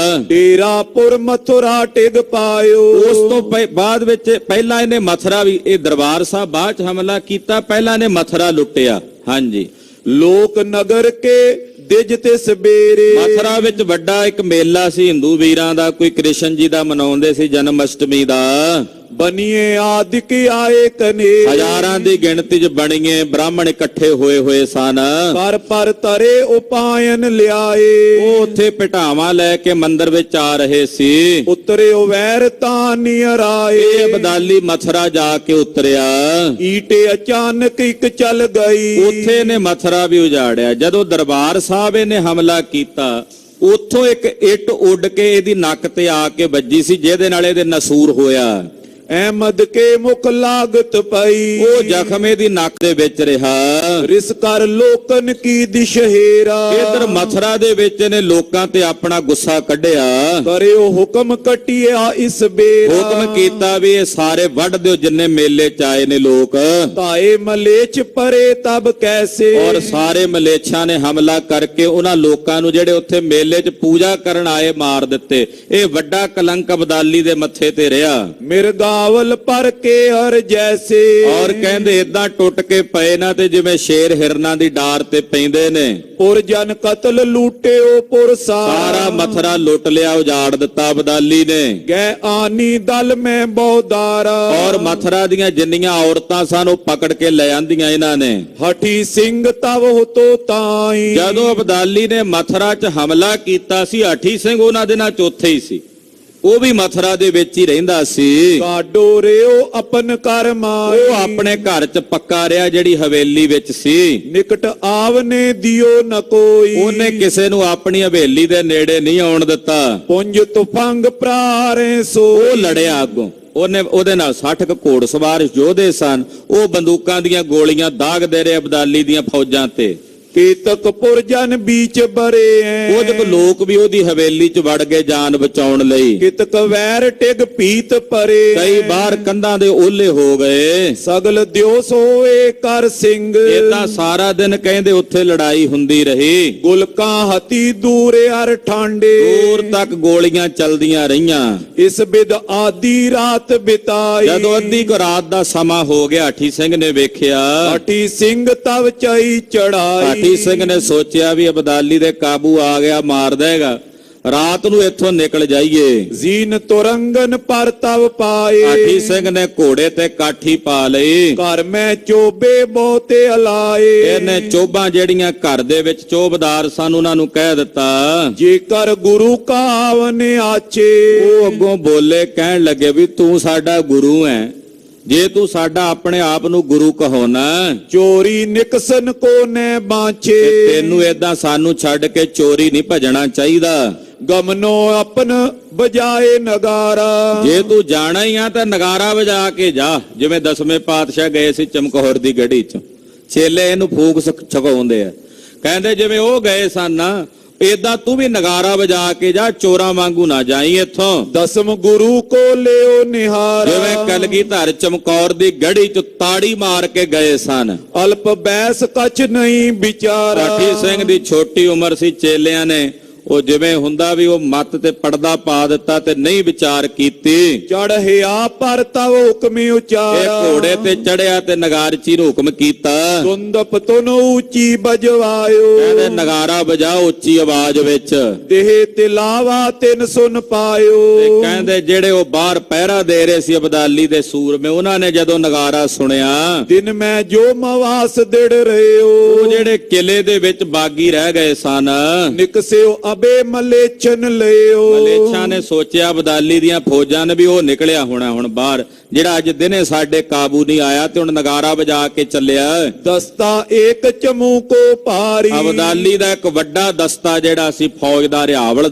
ਡੇਰਾਪੁਰ ਮਥੁਰਾ ਟਿਗ ਪਾਇਓ। ਉਸ ਤੋਂ ਬਾਅਦ ਵਿੱਚ ਪਹਿਲਾਂ ਇਹਨੇ ਮਥੁਰਾ ਵੀ, ਇਹ ਦਰਬਾਰ ਸਾਹਿਬ ਬਾਅਦ ਚ ਹਮਲਾ ਕੀਤਾ, ਪਹਿਲਾਂ ਇਹਨੇ ਮਥੁਰਾ ਲੁੱਟਿਆ। ਹਾਂਜੀ, ਲੋਕ ਨਗਰ ਕੇ ਦਿਜ ਤੇ ਸਵੇਰੇ। ਮਥੁਰਾ ਵਿੱਚ ਵੱਡਾ ਇੱਕ ਮੇਲਾ ਸੀ ਹਿੰਦੂ ਵੀਰਾਂ ਦਾ, ਕੋਈ ਕ੍ਰਿਸ਼ਨ ਜੀ ਦਾ ਮਨਾਉਂਦੇ ਸੀ ਜਨਮ ਅਸ਼ਟਮੀ ਦਾ। ਬਨੀਏ ਆਦਿਕ ਆਏ ਕਨੇ। ਹਜ਼ਾਰਾਂ ਦੀ ਗਿਣਤੀ 'ਚ ਬਣੀਏ ਬ੍ਰਾਹਮਣ ਇਕੱਠੇ ਹੋਏ ਸਨ। ਪਰ ਤਰੇ ਉਪਾਇਨ ਲਿਆਏ। ਉਹ ਉੱਥੇ ਪਿਟਾਵਾਂ ਲੈ ਕੇ ਮੰਦਿਰ ਵਿੱਚ ਆ ਰਹੇ ਸੀ। ਉਤਰਿਓ ਵੈਰ ਤਾਂ ਨਿਰਾਏ। ਇਹ ਅਬਦਾਲੀ ਮਥੁਰਾ ਜਾ ਕੇ ਉਤਰਿਆ। ਈਟੇ ਅਚਾਨਕ ਇੱਕ ਚੱਲ ਗਈ। ਉੱਥੇ ਨੇ ਮਥੁਰਾ ਵੀ ਉਜਾੜਿਆ। ਜਦੋਂ ਦਰਬਾਰ ਸਾਹਿਬ ਇਹਨੇ ਹਮਲਾ ਕੀਤਾ, ਉੱਥੋਂ ਇੱਕ ਇੱਟ ਉੱਡ ਕੇ ਇਹਦੀ ਨੱਕ ਤੇ ਆ ਕੇ ਵੱਜੀ ਸੀ, ਜਿਹਦੇ ਨਾਲ ਇਹਦੇ ਨਸੂਰ ਹੋਇਆ। ਅਹਿਮਦ ਕੇ ਮੁਖ ਲਾਗਤ ਪਈ। ਉਹ ਜ਼ਖਮ ਇਹਦੀ ਨੱਕ ਦੇ ਵਿੱਚ ਰਿਹਾ। ਰਿਸ ਕਰ ਲੋਕਨ ਕੀ ਦਿਸ਼ਹੇਰਾ। ਇਧਰ ਮਥੁਰਾ ਦੇ ਵਿੱਚ ਨੇ ਲੋਕਾਂ ਤੇ ਆਪਣਾ ਗੁੱਸਾ ਕੱਢਿਆ। ਕਰਿਓ ਹੁਕਮ ਕਟਿਆ ਇਸ ਬੇਰਾ। ਹੁਕਮ ਕੀਤਾ ਵੀ ਇਹ ਸਾਰੇ ਵੱਢ ਦਿਓ ਜਿੰਨੇ ਮੇਲੇ ਚ ਆਏ ਨੇ ਲੋਕ। ਤਾਏ ਮਲੇਛ ਪਰੇ ਤਬ ਕੈਸੇ। ਔਰ ਸਾਰੇ ਮਲੇਛਾਂ ਨੇ ਹਮਲਾ ਕਰਕੇ ਉਹਨਾਂ ਲੋਕਾਂ ਨੂੰ ਜਿਹੜੇ ਉੱਥੇ ਮੇਲੇ 'ਚ ਪੂਜਾ ਕਰਨ ਆਏ ਮਾਰ ਦਿੱਤੇ। ਇਹ ਵੱਡਾ ਕਲੰਕ ਅਬਦਾਲੀ ਦੇ ਮੱਥੇ ਤੇ ਰਿਹਾ। ਮਿਰਗਾਵਲ ਪਰ ਕੇ ਹਰ ਜੈਸੇ। ਔਰ ਕਹਿੰਦੇ ਇਦਾਂ ਟੁੱਟ ਕੇ ਪਏ ਨਾ ਤੇ ਜਿਵੇਂ ਸ਼ੇਰ ਹਿਰਨਾਂ ਦੀ ਡਾਰ ਤੇ ਪੈਂਦੇ ਨੇ। ਪੁਰ ਜਨ ਕਤਲ ਲੂਟਿਓ ਪੁਰ ਸਾਰਾ ਮਥੁਰਾ ਲੁੱਟ ਲਿਆ, ਉਜਾੜ ਦਿੱਤਾ ਅਬਦਾਲੀ ਨੇ। ਗੈ ਆਨੀ ਦਲ ਮੈਂ ਬਹੁਦਾਰਾ। ਔਰ ਮਥੁਰਾ ਦੀਆਂ ਜਿੰਨੀਆਂ ਔਰਤਾਂ ਸਨ ਉਹ ਪਕੜ ਕੇ ਲੈ ਆਂਦੀਆਂ ਇਹਨਾਂ ਨੇ। ਹਠੀ ਸਿੰਘ ਤਵ ਹੋਤੋ ਤਾਈ। ਜਦੋਂ ਅਬਦਾਲੀ ਨੇ ਮਥੁਰਾ 'ਚ ਹਮਲਾ ਕੀਤਾ ਸੀ, ਹਠੀ ਸਿੰਘ ਉਹਨਾਂ ਦੇ ਨਾਲ ਚੌਥੇ ਹੀ ਸੀ। ਉਹ ਵੀ ਮਥੁਰਾ ਦੇ ਵਿੱਚ ਹੀ ਰਹਿੰਦਾ ਸੀ। ਕਾਡੋ ਰਿਓ ਆਪਨ ਕਰ ਮਾਈ। ਉਹ ਆਪਣੇ ਘਰ 'ਚ ਪੱਕਾ ਰਿਹਾ, ਜਿਹੜੀ ਹਵੇਲੀ ਵਿੱਚ ਸੀ। ਨਿਕਟ ਆਵਨੇ ਦਿਓ ਨ ਕੋਈ। ਉਹਨੇ ਕਿਸੇ ਨੂੰ ਆਪਣੀ ਹਵੇਲੀ ਦੇ ਨੇੜੇ ਨਹੀਂ ਆਉਣ ਦਿੱਤਾ। ਪੁੰਜ ਤੁਫੰਗ ਪ੍ਰਾਰੇ ਸੋ। ਉਹ ਲੜਿਆ ਅੱਗੋਂ। ਉਹਦੇ ਨਾਲ 60 ਘੋੜਸਵਾਰ ਯੋਧੇ ਸਨ। ਉਹ ਬੰਦੂਕਾਂ ਦੀਆਂ ਗੋਲੀਆਂ ਦਾਗਦੇ ਰਹੇ ਅਬਦਾਲੀ ਦੀਆਂ ਫੌਜਾਂ ਤੇ। ਕੀਤਕ ਪੁਰਜਨ ਵਿੱਚ ਬਰੇ ਐ। ਕੁਝ ਕੁ ਲੋਕ ਵੀ ਉਹਦੀ ਹਵੇਲੀ 'ਚ ਵੜ ਗਏ ਜਾਨ ਬਚਾਉਣ ਲਈ। ਕਿਤਕ ਵੈਰ ਟਿਗ ਪੀਤ ਪਰੇ। ਕਈ ਬਾਹਰ ਕੰਧਾਂ ਦੇ ਓਲੇ ਹੋ ਗਏ। ਸਗਲ ਦਿਓਸ ਹੋਏ ਕਰ ਸਿੰਘ। ਏਦਾਂ ਸਾਰਾ ਦਿਨ ਕਹਿੰਦੇ ਉੱਥੇ ਲੜਾਈ ਹੁੰਦੀ ਰਹੀ। ਗੁਲਕਾਂ ਹਤੀ ਦੂਰ ਅਰ ਠਾਂਡੇ। ਦੂਰ ਤੱਕ ਗੋਲੀਆਂ ਚੱਲਦੀਆਂ ਰਹੀਆਂ। ਇਸ ਬਿਦ ਆਦੀ ਰਾਤ ਬਿਤਾਈ। ਜਦੋਂ ਅੱਧੀ ਕੁ ਰਾਤ ਦਾ ਸਮਾਂ ਹੋ ਗਿਆ, ਹਠੀ ਸਿੰਘ ਨੇ ਵੇਖਿਆ। ਹਠੀ ਸਿੰਘ ਤਵ ਚਾਈ ਚੜਾਈ। ਹਠੀ ਸਿੰਘ ਨੇ ਸੋਚਿਆ ਵੀ ਅਬਦਾਲੀ ਦੇ ਕਾਬੂ ਆ ਗਿਆ, ਮਾਰ ਦੇਗਾ। ਰਾਤ ਨੂੰ ਇੱਥੋਂ ਨਿਕਲ ਜਾਈਏ। ਜ਼ੀਨ ਤੁਰੰਗਨ ਪਰ ਤਵ ਪਾਏ। ਹਠੀ ਸਿੰਘ ਨੇ ਘੋੜੇ ਤੇ ਕਾਠੀ ਪਾ ਲਈ। ਘਰ ਮੈਂ ਚੋਬੇ ਬਹੁਤੇ ਅਲਾਏ। ਇਹਨੇ ਚੋਬਾਂ ਜਿਹੜੀਆਂ ਘਰ ਦੇ ਵਿੱਚ ਚੋਬਦਾਰ ਸਨ ਉਹਨਾਂ ਨੂੰ ਕਹਿ ਦਿੱਤਾ, ਜੇਕਰ ਗੁਰੂ ਕਾਵਨ ਆਚੇ। ਉਹ ਅੱਗੋਂ ਬੋਲੇ, ਕਹਿਣ ਲੱਗੇ ਵੀ ਤੂੰ ਸਾਡਾ ਗੁਰੂ ਹੈ, ਜੇ ਤੂੰ ਸਾਡਾ ਆਪਣੇ ਆਪ ਨੂੰ ਗੁਰੂ ਕਹਾਉਣਾ, ਚੋਰੀ ਨਿਕਸਨ ਕੋ ਨੈ ਬਾਂਚੇ। ਤੈਨੂੰ ਏਦਾਂ ਸਾਨੂੰ ਛੱਡ ਕੇ ਚੋਰੀ ਨਹੀਂ ਭਜਣਾ ਚਾਹੀਦਾ। ਗਮਨੋ ਆਪਨ ਵਜਾਏ ਨਗਾਰਾ। ਜੇ ਤੂੰ ਜਾਣਾ ਹੀ ਆ ਤਾਂ ਨਗਾਰਾ ਵਜਾ ਕੇ ਜਾ। ਜਿਵੇਂ 10ਵੇਂ ਪਾਤਸ਼ਾਹ ਗਏ ਸੀ ਚਮਕੌਰ ਦੀ ਗੜੀ 'ਚ, ਛੇਲੇ ਇਹਨੂੰ ਫੂਕ ਛਕਾਉਂਦੇ ਆ। ਕਹਿੰਦੇ ਜਿਵੇਂ ਉਹ ਗਏ ਸਨ ਨਾ, ਏਦਾਂ ਤੂੰ ਵੀ ਨਗਾਰਾ ਵਜਾ ਕੇ ਜਾ, ਚੋਰਾਂ ਵਾਂਗੂ ਨਾ ਜਾਈ ਇੱਥੋਂ। 10ਮ ਗੁਰੂ ਕੋ ਲਿਓ ਨਿਹਾਰਾ। ਜਿਵੇਂ ਕਲਗੀਧਰ ਚਮਕੌਰ ਦੀ ਗੜੀ 'ਚ ਤਾੜੀ ਮਾਰ ਕੇ ਗਏ ਸਨ। ਅਲਪ ਬੈਸ ਕਛ ਨਹੀਂ ਵਿਚਾਰਾ। ਹਠੀ ਸਿੰਘ ਦੀ ਛੋਟੀ ਉਮਰ ਸੀ। ਚੇਲਿਆਂ ਨੇ ਉਹ ਜਿਵੇਂ ਹੁੰਦਾ ਵੀ ਉਹ ਮੱਤ ਤੇ ਪਰਦਾ ਪਾ ਦਿੱਤਾ ਤੇ ਨਹੀਂ ਵਿਚਾਰ ਕੀਤੀ। ਚੜ੍ਹਿਆ ਪਰ ਤਵ ਹੁਕਮ ਉਚਾਰਾ। ਇਹ ਘੋੜੇ ਤੇ ਚੜਿਆ ਤੇ ਨਗਾਰਚੀ ਨੂੰ ਹੁਕਮ ਕੀਤਾ, ਤੁੰਦਪ ਤੁਨ ਉੱਚੀ ਬਜਵਾਇਓ। ਕਹਿੰਦੇ ਨਗਾਰਾ ਵਜਾ ਉੱਚੀ ਆਵਾਜ਼ ਵਿੱਚ। ਦੇਹ ਤਿਲਾਵਾ ਤਿਨ ਸੁਨ ਪਾਇਓ। ਤੇ ਕਹਿੰਦੇ ਜਿਹੜੇ ਉਹ ਬਾਹਰ ਪਹਿਰਾ ਦੇ ਰਹੇ ਸੀ ਅਬਦਾਲੀ ਦੇ ਸੂਰਮੇ, ਉਹਨਾਂ ਨੇ ਜਦੋਂ ਨਗਾਰਾ ਸੁਣਿਆ, ਦਿਨ ਮੈਂ ਜੋ ਮਵਾਸ ਦਿੜ ਰਿਓ। ਉਹ ਜਿਹੜੇ ਕਿਲੇ ਦੇ ਵਿੱਚ ਬਾਗੀ ਰਹਿ ਗਏ ਸਨ, ਨਿਕਸਿਓ ਅਬੇ ਮਲੇਛਨ ਲਿਓ। ਮਲੇਛਾਂ ਨੇ ਸੋਚਿਆ ਅਬਦਾਲੀ ਦੀਆਂ ਫੌਜਾਂ ਨੇ ਵੀ ਉਹ ਨਿਕਲਿਆ ਹੋਣਾ ਹੁਣ ਬਾਹਰ, ਜਿਹੜਾ ਅੱਜ ਦਿਨੇ ਸਾਡੇ ਕਾਬੂ ਨਹੀਂ ਆਇਆ ਤੇ ਹੁਣ ਨਗਾਰਾ ਵਜਾ ਕੇ ਚੱਲਿਆ। ਦਸਤਾ ਏਕ ਚਮੂ ਕੋ ਭਾਰੀ। ਅਬਦਾਲੀ ਦਾ ਇੱਕ ਵੱਡਾ ਦਸਤਾ ਜਿਹੜਾ ਸੀ ਫੌਜ ਦਾ ਰਿਹਾਵਲ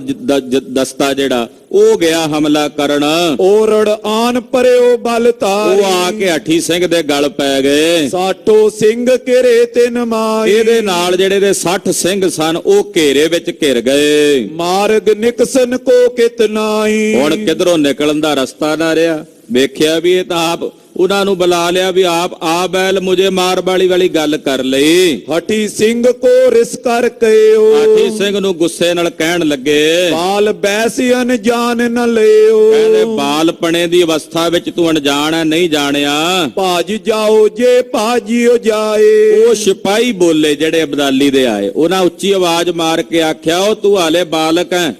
ਦਸਤਾ ਜਿਹੜਾ ਉਹ ਗਿਆ ਹਮਲਾ ਕਰਨ। ਓਰੜ ਆਨ ਪਰਿਓ ਬਲ ਤਾਰੀ। ਉਹ ਆ ਕੇ ਹਠੀ ਸਿੰਘ ਦੇ ਗਲ ਪੈ ਗਏ। ਸਾਠੋ ਸਿੰਘ ਘੇਰੇ ਤੇ ਨਮਾਈ। ਇਹਦੇ ਨਾਲ ਜਿਹੜੇ ਦੇ 60 ਸਿੰਘ ਸਨ ਉਹ ਘੇਰੇ ਵਿੱਚ ਘਿਰ ਗਏ। ਮਾਰਗ ਨਿਕਸਨ ਕੋ ਕਿਤਨਾਈ। ਹੁਣ ਕਿਧਰੋਂ ਨਿਕਲਣ ਦਾ ਰਸਤਾ ਨਾ ਰਿਹਾ। ਵੇਖਿਆ ਵੀ ਇਹ ਤਾਂ ਆਪ ਉਹਨਾਂ ਨੂੰ ਬੁਲਾ ਲਿਆ ਵੀ ਆਪ ਆ ਬੈਲ ਮੁਝੇ ਮਾਰ ਵਾਲੀ ਗੱਲ ਕਰ ਲਈ। ਹਠੀ ਸਿੰਘ ਕੋ ਰਿਸ ਕਰ ਕਇਓ। ਹਠੀ ਸਿੰਘ ਨੂੰ ਗੁੱਸੇ ਨਾਲ ਕਹਿਣ ਲੱਗੇ ਬਾਲ ਬੈਸੀ ਅਨਜਾਨ ਨ ਲਿਓ। ਕਹਿੰਦੇ ਬਾਲਪਣੇ ਦੀ ਅਵਸਥਾ ਵਿੱਚ ਤੂੰ ਅਣਜਾਣ ਹੈ, ਨਹੀਂ ਜਾਣਿਆ। ਭਾਜ ਜਾਓ ਜੇ ਭਾਜਿਓ ਜਾਏ। ਉਹ ਸਿਪਾਹੀ ਬੋਲੇ ਜਿਹੜੇ ਅਬਦਾਲੀ ਦੇ ਆਏ, ਉਹਨਾਂ ਉੱਚੀ ਆਵਾਜ਼ ਮਾਰ ਕੇ ਆਖਿਆ ਉਹ ਤੂੰ ਹਾਲੇ ਬਾਲਕ ਹੈ,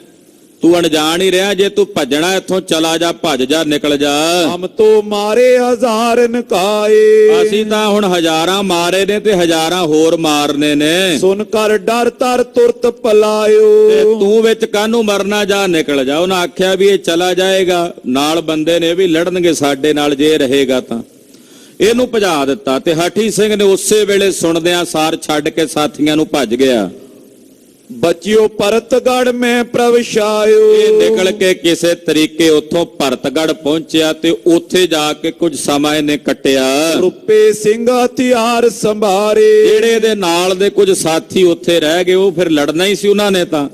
ਤੂੰ ਅਣਜਾਣ ਹੀ ਰਿਹਾ। ਜੇ ਤੂੰ ਭੱਜਣਾ ਇੱਥੋਂ ਚਲਾ ਜਾ, ਭੱਜ ਜਾ, ਨਿਕਲ ਜਾ। ਹਮ ਤੋ ਮਾਰੇ ਹਜ਼ਾਰ ਨਕਾਏ। ਅਸੀਂ ਤਾਂ ਹੁਣ ਹਜ਼ਾਰਾਂ ਮਾਰੇ ਨੇ ਤੇ ਹਜ਼ਾਰਾਂ ਹੋਰ ਮਾਰਨੇ ਨੇ। ਸੁਨ ਕਰ ਡਰ ਤਰ ਤੁਰਤ ਪਲਾਇਓ। ਤੇ ਤੂੰ ਵਿੱਚ ਕਾਹਨੂੰ ਮਰਨਾ, ਜਾ ਨਿਕਲ ਜਾ। ਉਹਨਾਂ ਆਖਿਆ ਵੀ ਇਹ ਚਲਾ ਜਾਏਗਾ, ਨਾਲ ਬੰਦੇ ਨੇ ਵੀ ਲੜਨਗੇ ਸਾਡੇ ਨਾਲ ਜੇ ਰਹੇਗਾ ਤਾਂ। ਇਹਨੂੰ ਭਜਾ ਦਿੱਤਾ ਤੇ ਹਠੀ ਸਿੰਘ ਨੇ ਉਸੇ ਵੇਲੇ ਸੁਣਦਿਆਂ ਸਾਰ ਛੱਡ ਕੇ ਸਾਥੀਆਂ ਨੂੰ ਭੱਜ ਗਿਆ। ਬਚਿਓ ਭਰਤਗੜ ਮੈਂ ਪ੍ਰਵਸ਼ਾਇਓ। ਇਹ ਨਿਕਲ ਕੇ ਕਿਸੇ ਤਰੀਕੇ ਉੱਥੋਂ ਭਰਤਗੜ ਪਹੁੰਚਿਆ ਤੇ ਉੱਥੇ ਜਾ ਕੇ ਕੁਝ ਸਮਾਂ ਇਹਨੇ ਕੱਟਿਆ। ਰੁਪਏ ਸਿੰਘ ਹਥਿਆਰ ਸੰਭਾਰੇ। ਜਿਹੜੇ ਦੇ ਨਾਲ ਦੇ ਕੁਝ ਸਾਥੀ ਉੱਥੇ ਰਹਿ ਗਏ, ਉਹ ਫਿਰ ਲੜਨਾ ਹੀ ਸੀ ਉਹਨਾਂ ਨੇ ਤਾਂ।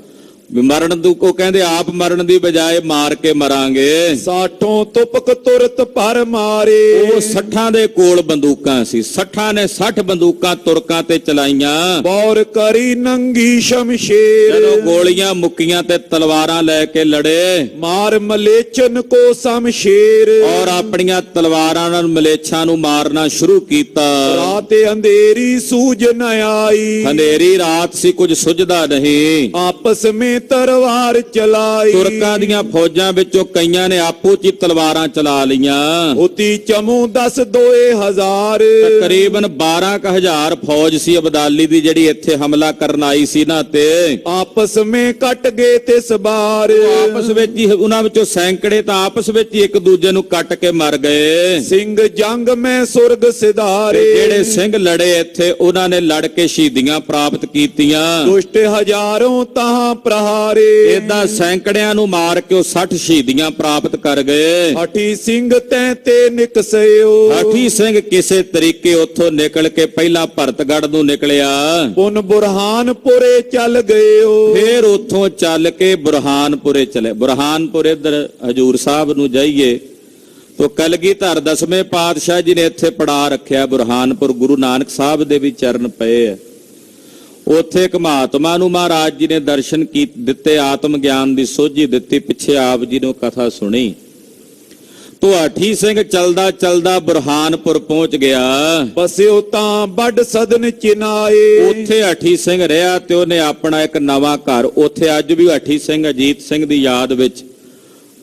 ਮਰਨ ਨੂੰ ਕੋ ਕਹਿੰਦੇ ਆਪ ਮਰਨ ਦੀ ਬਜਾਏ ਮਾਰ ਕੇ ਮਰਾਂਗੇ। ਸਾਠੋਂ ਤੁਪਕ ਤੁਰਤ ਪਰ ਮਾਰੇ। ਉਹ 60 ਦੇ ਕੋਲ ਬੰਦੂਕਾਂ ਸੀ। 60 ਨੇ 60 ਬੰਦੂਕਾਂ ਤੁਰਕਾਂ ਤੇ ਚਲਾਈਆਂ। ਬੌਰ ਕਰੀ ਨੰਗੀ ਸ਼ਮਸ਼ੇਰ। ਜਦੋਂ ਗੋਲੀਆਂ ਮੁੱਕੀਆਂ ਤੇ ਤਲਵਾਰਾਂ ਲੈ ਕੇ ਲੜੇ। ਮਾਰ ਮਲੇਚਨ ਕੋ ਸ਼ਮਸ਼ੇਰ। ਔਰ ਆਪਣੀਆਂ ਤਲਵਾਰਾਂ ਨਾਲ ਮਲੇਛਾਂ ਨੂੰ ਮਾਰਨਾ ਸ਼ੁਰੂ ਕੀਤਾ। ਰਾਤ ਅੰਧੇਰੀ ਸੂਝ ਨ ਆਈ। ਹਨੇਰੀ ਰਾਤ ਸੀ, ਕੁਝ ਸੁਝਦਾ ਨਹੀਂ। ਆਪਸ ਵਿੱਚ ਤਲਵਾਰ ਚਲਾਈ। ਤੁਰਕਾਂ ਦੀਆਂ ਫੌਜਾਂ ਵਿੱਚੋਂ ਕਈਆਂ ਨੇ ਆਪੋ ਚ ਤਲਵਾਰਾਂ ਚਲਾ ਲਈਆਂ। ਉਤੀ ਚਮੂ 10 ਦੋਏ ਹਜ਼ਾਰ। ਤਕਰੀਬਨ 12,000 ਫੌਜ ਸੀ ਅਬਦਾਲੀ ਦੀ ਜਿਹੜੀ ਇੱਥੇ ਹਮਲਾ ਕਰਨ ਆਈ ਸੀ ਨਾ। ਤੇ ਆਪਸ ਵਿੱਚ ਕੱਟ ਗਏ ਤੇ ਸਬਾਰ। ਆਪਸ ਵਿੱਚ ਹੀ ਉਹਨਾਂ ਵਿੱਚੋਂ ਸੈਂਕੜੇ ਤਾਂ ਆਪਸ ਵਿੱਚ ਹੀ ਇੱਕ ਦੂਜੇ ਨੂੰ ਕੱਟ ਕੇ ਮਰ ਗਏ। ਸਿੰਘ ਜੰਗ ਮੈਂ ਸੁਰਗ ਸਿਧਾਰੇ। ਜਿਹੜੇ ਸਿੰਘ ਲੜੇ ਇੱਥੇ ਉਹਨਾਂ ਨੇ ਲੜ ਕੇ ਸ਼ਹੀਦੀਆਂ ਪ੍ਰਾਪਤ ਕੀਤੀਆਂ। ਦੁਸ਼ਟ ਹਜ਼ਾਰੋਂ ਤਾਂ ਪ੍ਰਹਾਰੇ। ਏਦਾਂ ਸੈਂਕੜਿਆਂ ਨੂੰ ਮਾਰ ਕੇ ਉਹ 60 ਸ਼ਹੀਦੀਆਂ ਪ੍ਰਾਪਤ ਕਰ ਗਏ। ਹਠੀ ਸਿੰਘ ਤੈਂ ਤੇ ਨਿਕਸਿਓ। ਹਠੀ ਸਿੰਘ ਕਿਸੇ ਤਰੀਕੇ ਉੱਥੋਂ ਨਿਕਲ ਕੇ ਪਹਿਲਾਂ ਭਰਤਗੜ ਨੂੰ ਨਿਕਲਿਆ। ਪੁਨ ਬੁਰਹਾਨਪੁਰੇ ਚੱਲ ਗਏਓ। ਫਿਰ ਉੱਥੋਂ ਚੱਲ ਕੇ ਬੁਰਹਾਨਪੁਰੇ ਚਲੇ। ਬੁਰਹਾਨਪੁਰ ਇਧਰ ਹਜੂਰ ਸਾਹਿਬ ਨੂੰ ਜਾਈਏ ਤੋ ਕਲਗੀਧਰ 10ਵੇਂ ਪਾਤਸ਼ਾਹ ਜੀ ਨੇ ਇੱਥੇ ਪੜਾ ਰੱਖਿਆ ਬੁਰਹਾਨਪੁਰ। ਗੁਰੂ ਨਾਨਕ ਸਾਹਿਬ ਦੇ ਵੀ ਚਰਨ ਪਏ ਆ। ਉੱਥੇ ਇੱਕ ਮਹਾਤਮਾ ਨੂੰ ਮਹਾਰਾਜ ਜੀ ਨੇ ਦਰਸ਼ਨ ਦਿੱਤੇ, ਆਤਮ ਗਿਆਨ ਦੀ ਸੋਝੀ ਦਿੱਤੀ। ਪਿੱਛੇ ਆਪ ਜੀ ਨੇ ਕਥਾ ਸੁਣੀ। ਤੋ ਹਠੀ ਸਿੰਘ ਚਲਦਾ ਚਲਦਾ ਬੁਰਹਾਨਪੁਰ ਪਹੁੰਚ ਗਿਆ। ਬਸਿਓ ਤਾਂ ਵੱਡ ਸਦਨ ਚਿਨਾਏ। ਉੱਥੇ ਹਠੀ ਸਿੰਘ ਰਿਹਾ ਤੇ ਉਹਨੇ ਆਪਣਾ ਇੱਕ ਨਵਾਂ ਘਰ ਉੱਥੇ ਅੱਜ ਵੀ ਹਠੀ ਸਿੰਘ ਅਜੀਤ ਸਿੰਘ ਦੀ ਯਾਦ ਵਿੱਚ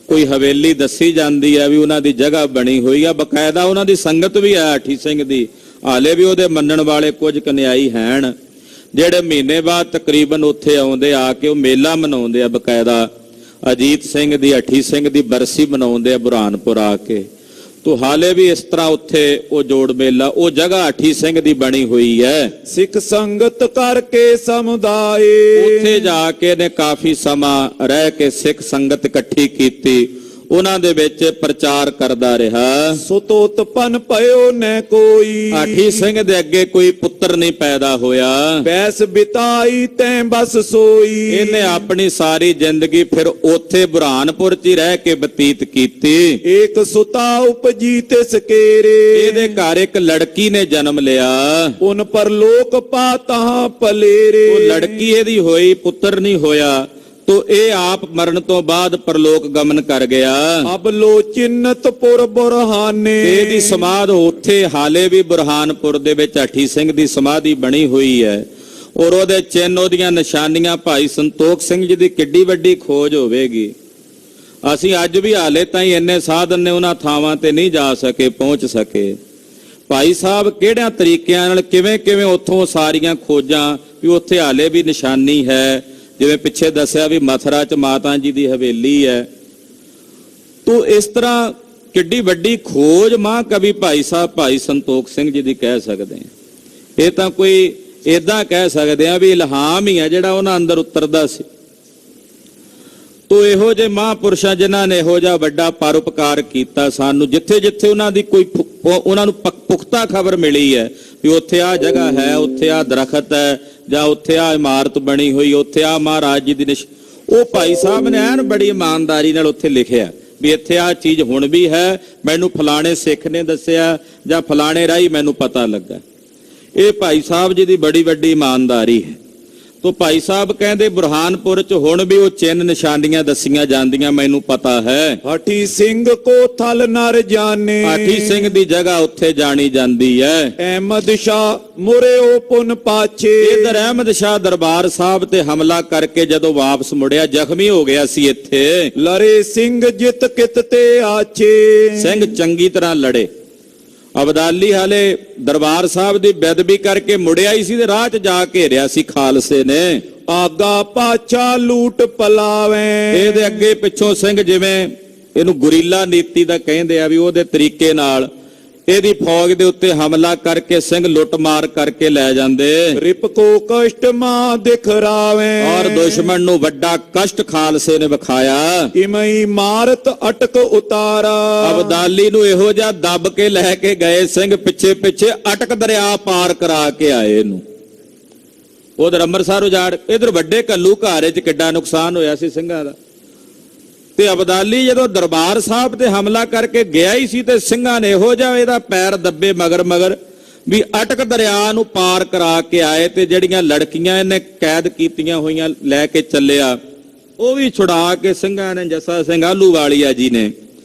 ਕੋਈ ਹਵੇਲੀ ਦੱਸੀ ਜਾਂਦੀ ਹੈ ਵੀ ਉਹਨਾਂ ਦੀ ਜਗ੍ਹਾ ਬਣੀ ਹੋਈ ਆ। ਬਕਾਇਦਾ ਉਹਨਾਂ ਦੀ ਸੰਗਤ ਵੀ ਹੈ ਹਠੀ ਸਿੰਘ ਦੀ। ਹਾਲੇ ਵੀ ਉਹਦੇ ਮੰਨਣ ਵਾਲੇ ਕੁਝ ਕਨਿਆਈ ਹਨ ਜਿਹੜੇ ਮਹੀਨੇ ਬਾਅਦ ਤਕਰੀਬਨ ਉੱਥੇ ਆਉਂਦੇ, ਆ ਕੇ ਉਹ ਮੇਲਾ ਮਨਾਉਂਦੇ ਆ। ਬਕਾਇਦਾ ਅਜੀਤ ਸਿੰਘ ਦੀ, ਹਠੀ ਸਿੰਘ ਦੀ ਬਰਸੀ ਮਨਾਉਂਦੇ ਆ ਬੁਰਹਾਨਪੁਰ ਆ ਕੇ। ਤੋ ਹਾਲੇ ਵੀ ਇਸ ਤਰ੍ਹਾਂ ਉੱਥੇ ਉਹ ਜੋੜ ਮੇਲਾ, ਉਹ ਜਗ੍ਹਾ ਹਠੀ ਸਿੰਘ ਦੀ ਬਣੀ ਹੋਈ ਹੈ। ਸਿੱਖ ਸੰਗਤ ਕਰਕੇ ਸਮੁਦਾਏ। ਉੱਥੇ ਜਾ ਕੇ ਨੇ ਕਾਫੀ ਸਮਾਂ ਰਹਿ ਕੇ ਸਿੱਖ ਸੰਗਤ ਇਕੱਠੀ ਕੀਤੀ, ਉਹਨਾਂ ਦੇ ਵਿੱਚ ਪ੍ਰਚਾਰ ਕਰਦਾ ਰਿਹਾ। ਸੁਤੋ ਤਪਨ ਪਇਓ ਨੈ ਕੋਈ। ਹਠੀ ਸਿੰਘ ਦੇ ਅੱਗੇ ਕੋਈ ਪੁੱਤਰ ਨਹੀਂ ਪੈਦਾ ਹੋਇਆ। ਬੈਸ ਬਿਤਾਈ ਤੈਂ ਬਸ ਸੋਈ। ਇਹਨੇ ਆਪਣੀ ਸਾਰੀ ਜ਼ਿੰਦਗੀ ਫਿਰ ਉੱਥੇ ਬੁਰਹਾਨਪੁਰ 'ਚ ਹੀ ਰਹਿ ਕੇ ਬਤੀਤ ਕੀਤੀ। ਏਕ ਸੁਤਾ ਉਪਜੀ ਤੇ ਸਕੇਰੇ। ਇਹਦੇ ਘਰ ਇੱਕ ਲੜਕੀ ਨੇ ਜਨਮ ਲਿਆ। ਪੁਨ ਪਰਲੋਕ ਪਾ ਤਹਾਂ ਪਲੇਰੇ। ਉਹ ਲੜਕੀ ਇਹਦੀ ਹੋਈ, ਪੁੱਤਰ ਨਹੀਂ ਹੋਇਆ। ਤੋ ਇਹ ਆਪ ਮਰਨ ਤੋਂ ਬਾਅਦ ਪਰਲੋਕ ਗਮਨ ਕਰ ਗਿਆ। ਅਬ ਲੋ ਚਿੰਨਤਪੁਰ ਬੁਰਹਾਨੇ। ਇਹਦੀ ਸਮਾਧ ਉੱਥੇ ਹਾਲੇ ਵੀ ਬੁਰਹਾਨਪੁਰ ਦੇ ਵਿੱਚ ਹਠੀ ਸਿੰਘ ਦੀ ਸਮਾਧੀ ਬਣੀ ਹੋਈ ਹੈ। ਔਰ ਉਹਦੇ ਚਿੰਨ੍ਹ, ਉਹਦੀਆਂ ਨਿਸ਼ਾਨੀਆਂ ਭਾਈ ਸੰਤੋਖ ਸਿੰਘ ਜੀ ਦੀ ਕਿੱਡੀ ਵੱਡੀ ਖੋਜ ਹੋਵੇਗੀ। ਅਸੀਂ ਅੱਜ ਵੀ ਹਾਲੇ ਤਾਈਂ ਇੰਨੇ ਸਾਧਨ ਨੇ ਉਹਨਾਂ ਥਾਵਾਂ ਤੇ ਨਹੀਂ ਜਾ ਸਕੇ, ਪਹੁੰਚ ਸਕੇ। ਭਾਈ ਸਾਹਿਬ ਕਿਹੜਿਆਂ ਤਰੀਕਿਆਂ ਨਾਲ ਕਿਵੇਂ ਉੱਥੋਂ ਸਾਰੀਆਂ ਖੋਜਾਂ ਵੀ ਉੱਥੇ ਹਾਲੇ ਵੀ ਨਿਸ਼ਾਨੀ ਹੈ। ਜਿਵੇਂ ਪਿੱਛੇ ਦੱਸਿਆ ਵੀ ਮਥੁਰਾ 'ਚ ਮਾਤਾ ਜੀ ਦੀ ਹਵੇਲੀ ਹੈ। ਤੋ ਇਸ ਤਰ੍ਹਾਂ ਕਿੱਡੀ ਵੱਡੀ ਖੋਜ ਮਹਾਂਕਵੀ ਭਾਈ ਸਾਹਿਬ ਭਾਈ ਸੰਤੋਖ ਸਿੰਘ ਜੀ ਦੀ ਕਹਿ ਸਕਦੇ ਹਾਂ। ਇਹ ਤਾਂ ਕੋਈ ਇਦਾਂ ਕਹਿ ਸਕਦੇ ਆ ਵੀ ਇਲਹਾਮ ਹੀ ਆ ਜਿਹੜਾ ਉਹਨਾਂ ਅੰਦਰ ਉਤਰਦਾ ਸੀ। ਤੋ ਇਹੋ ਜਿਹੇ ਮਹਾਂਪੁਰਸ਼ਾਂ ਜਿਨ੍ਹਾਂ ਨੇ ਇਹੋ ਜਿਹਾ ਵੱਡਾ ਪਰਉਪਕਾਰ ਕੀਤਾ, ਸਾਨੂੰ ਜਿੱਥੇ ਜਿੱਥੇ ਉਹਨਾਂ ਦੀ ਕੋਈ ਉਹਨਾਂ ਨੂੰ ਪੁਖਤਾ ਖਬਰ ਮਿਲੀ ਹੈ ਵੀ ਉੱਥੇ ਆ ਜਗ੍ਹਾ ਹੈ, ਉੱਥੇ ਆ ਦਰਖਤ ਹੈ, ਜਾਂ ਉੱਥੇ ਆ ਇਮਾਰਤ ਬਣੀ ਹੋਈ, ਉੱਥੇ ਆ ਮਹਾਰਾਜ ਜੀ ਦੀ ਉਹ ਭਾਈ ਸਾਹਿਬ ਨੇ ਐਨ ਬੜੀ ਇਮਾਨਦਾਰੀ ਨਾਲ ਉੱਥੇ ਲਿਖਿਆ ਵੀ ਇੱਥੇ ਆ ਚੀਜ਼ ਹੁਣ ਵੀ ਹੈ, ਮੈਨੂੰ ਫਲਾਣੇ ਸਿੱਖ ਨੇ ਦੱਸਿਆ ਜਾਂ ਫਲਾਣੇ ਰਾਹੀਂ ਮੈਨੂੰ ਪਤਾ ਲੱਗਾ। ਇਹ ਭਾਈ ਸਾਹਿਬ ਜੀ ਦੀ ਬੜੀ ਵੱਡੀ ਇਮਾਨਦਾਰੀ ਹੈ। ਤੋ ਭਾਈ ਸਾਹਿਬ ਕਹਿੰਦੇ ਬੁਰਹਾਨਪੁਰ ਚ ਹੁਣ ਵੀ ਉਹ ਚਿੰਨ ਨਿਸ਼ਾਨੀਆਂ ਦੱਸੀਆਂ ਜਾਂਦੀਆਂ, ਮੈਨੂੰ ਪਤਾ ਹੈ। ਹਾਠੀ ਸਿੰਘ ਕੋ ਥਲ ਨਰ ਜਾਣੇ, ਹਾਠੀ ਸਿੰਘ ਦੀ ਜਗ੍ਹਾ ਉੱਥੇ ਜਾਣੀ ਜਾਂਦੀ ਹੈ। ਅਹਿਮਦ ਸ਼ਾਹ ਮੁਰੇ ਉਹ ਪੁਨ ਪਾਛੇ, ਇਧਰ ਅਹਿਮਦ ਸ਼ਾਹ ਦਰਬਾਰ ਸਾਹਿਬ ਤੇ ਹਮਲਾ ਕਰਕੇ ਜਦੋਂ ਵਾਪਸ ਮੁੜਿਆ, ਜ਼ਖਮੀ ਹੋ ਗਿਆ ਸੀ ਇੱਥੇ। ਲੜੇ ਸਿੰਘ ਜਿਤ ਕਿਤ ਤੇ ਆਛੇ, ਸਿੰਘ ਚੰਗੀ ਤਰ੍ਹਾਂ ਲੜੇ। ਅਬਦਾਲੀ ਹਾਲੇ ਦਰਬਾਰ ਸਾਹਿਬ ਦੀ ਬੇਅਦਬੀ ਕਰਕੇ ਮੁੜਿਆ ਹੀ ਸੀ ਤੇ ਰਾਹ 'ਚ ਜਾ ਘੇਰਿਆ ਸੀ ਖਾਲਸੇ ਨੇ। ਆਗਾ ਪਾਛਾ ਲੂਟ ਪਲਾਵੇਂ, ਇਹਦੇ ਅੱਗੇ ਪਿੱਛੋਂ ਸਿੰਘ ਜਿਵੇਂ ਇਹਨੂੰ ਗੁਰੀਲਾ ਨੀਤੀ ਦਾ ਕਹਿੰਦੇ ਆ ਵੀ ਉਹਦੇ ਤਰੀਕੇ ਨਾਲ ਇਹਦੀ ਫੌਜ ਦੇ ਉੱਤੇ ਹਮਲਾ ਕਰਕੇ ਸਿੰਘ ਲੁੱਟ-ਮਾਰ ਕਰਕੇ ਲੈ ਜਾਂਦੇ। ਰਿਪ ਕੋ ਕਸ਼ਟ ਮਾਂ ਦਿਖਰਾਵੇਂ, ਔਰ ਦੁਸ਼ਮਣ ਨੂੰ ਵੱਡਾ ਕਸ਼ਟ ਖਾਲਸੇ ਨੇ ਵਿਖਾਇਆ। ਇਮਈ ਮਾਰਤ ਅਟਕ ਉਤਾਰਾ, ਅਬਦਾਲੀ ਨੂੰ ਇਹੋ ਜਿਹਾ ਦੱਬ ਕੇ ਲੈ ਕੇ ਗਏ ਸਿੰਘ, ਪਿੱਛੇ ਪਿੱਛੇ ਅਟਕ ਦਰਿਆ ਪਾਰ ਕਰਾ ਕੇ ਆਏ ਇਹਨੂੰ। ਉਧਰ ਅੰਮ੍ਰਿਤਸਰ ਉਜਾੜ, ਇਧਰ ਵੱਡੇ ਕੱਲੂ ਘਾਰੇ 'ਚ ਕਿੱਡਾ ਨੁਕਸਾਨ ਹੋਇਆ ਸੀ ਸਿੰਘਾਂ ਦਾ। ਤੇ ਅਬਦਾਲੀ ਜਦੋਂ ਦਰਬਾਰ ਸਾਹਿਬ ਤੇ ਹਮਲਾ ਕਰਕੇ ਗਿਆ ਹੀ ਸੀ ਤੇ ਸਿੰਘਾਂ ਨੇ ਇਹੋ ਜਿਹਾ ਇਹਦਾ ਪੈਰ ਦੱਬੇ ਮਗਰ ਮਗਰ ਵੀ ਅਟਕ ਦਰਿਆ ਨੂੰ ਪਾਰ ਕਰਾ ਕੇ ਆਏ। ਤੇ ਜਿਹੜੀਆਂ ਲੜਕੀਆਂ ਇਹਨੇ ਕੈਦ ਕੀਤੀਆਂ ਹੋਈਆਂ ਲੈ ਕੇ ਚੱਲਿਆ, ਉਹ ਵੀ ਛੁਡਾ ਕੇ ਸਿੰਘਾਂ ਨੇ, ਜੱਸਾ ਸਿੰਘ ਆਹਲੂਵਾਲੀਆ ਜੀ ਨੇ,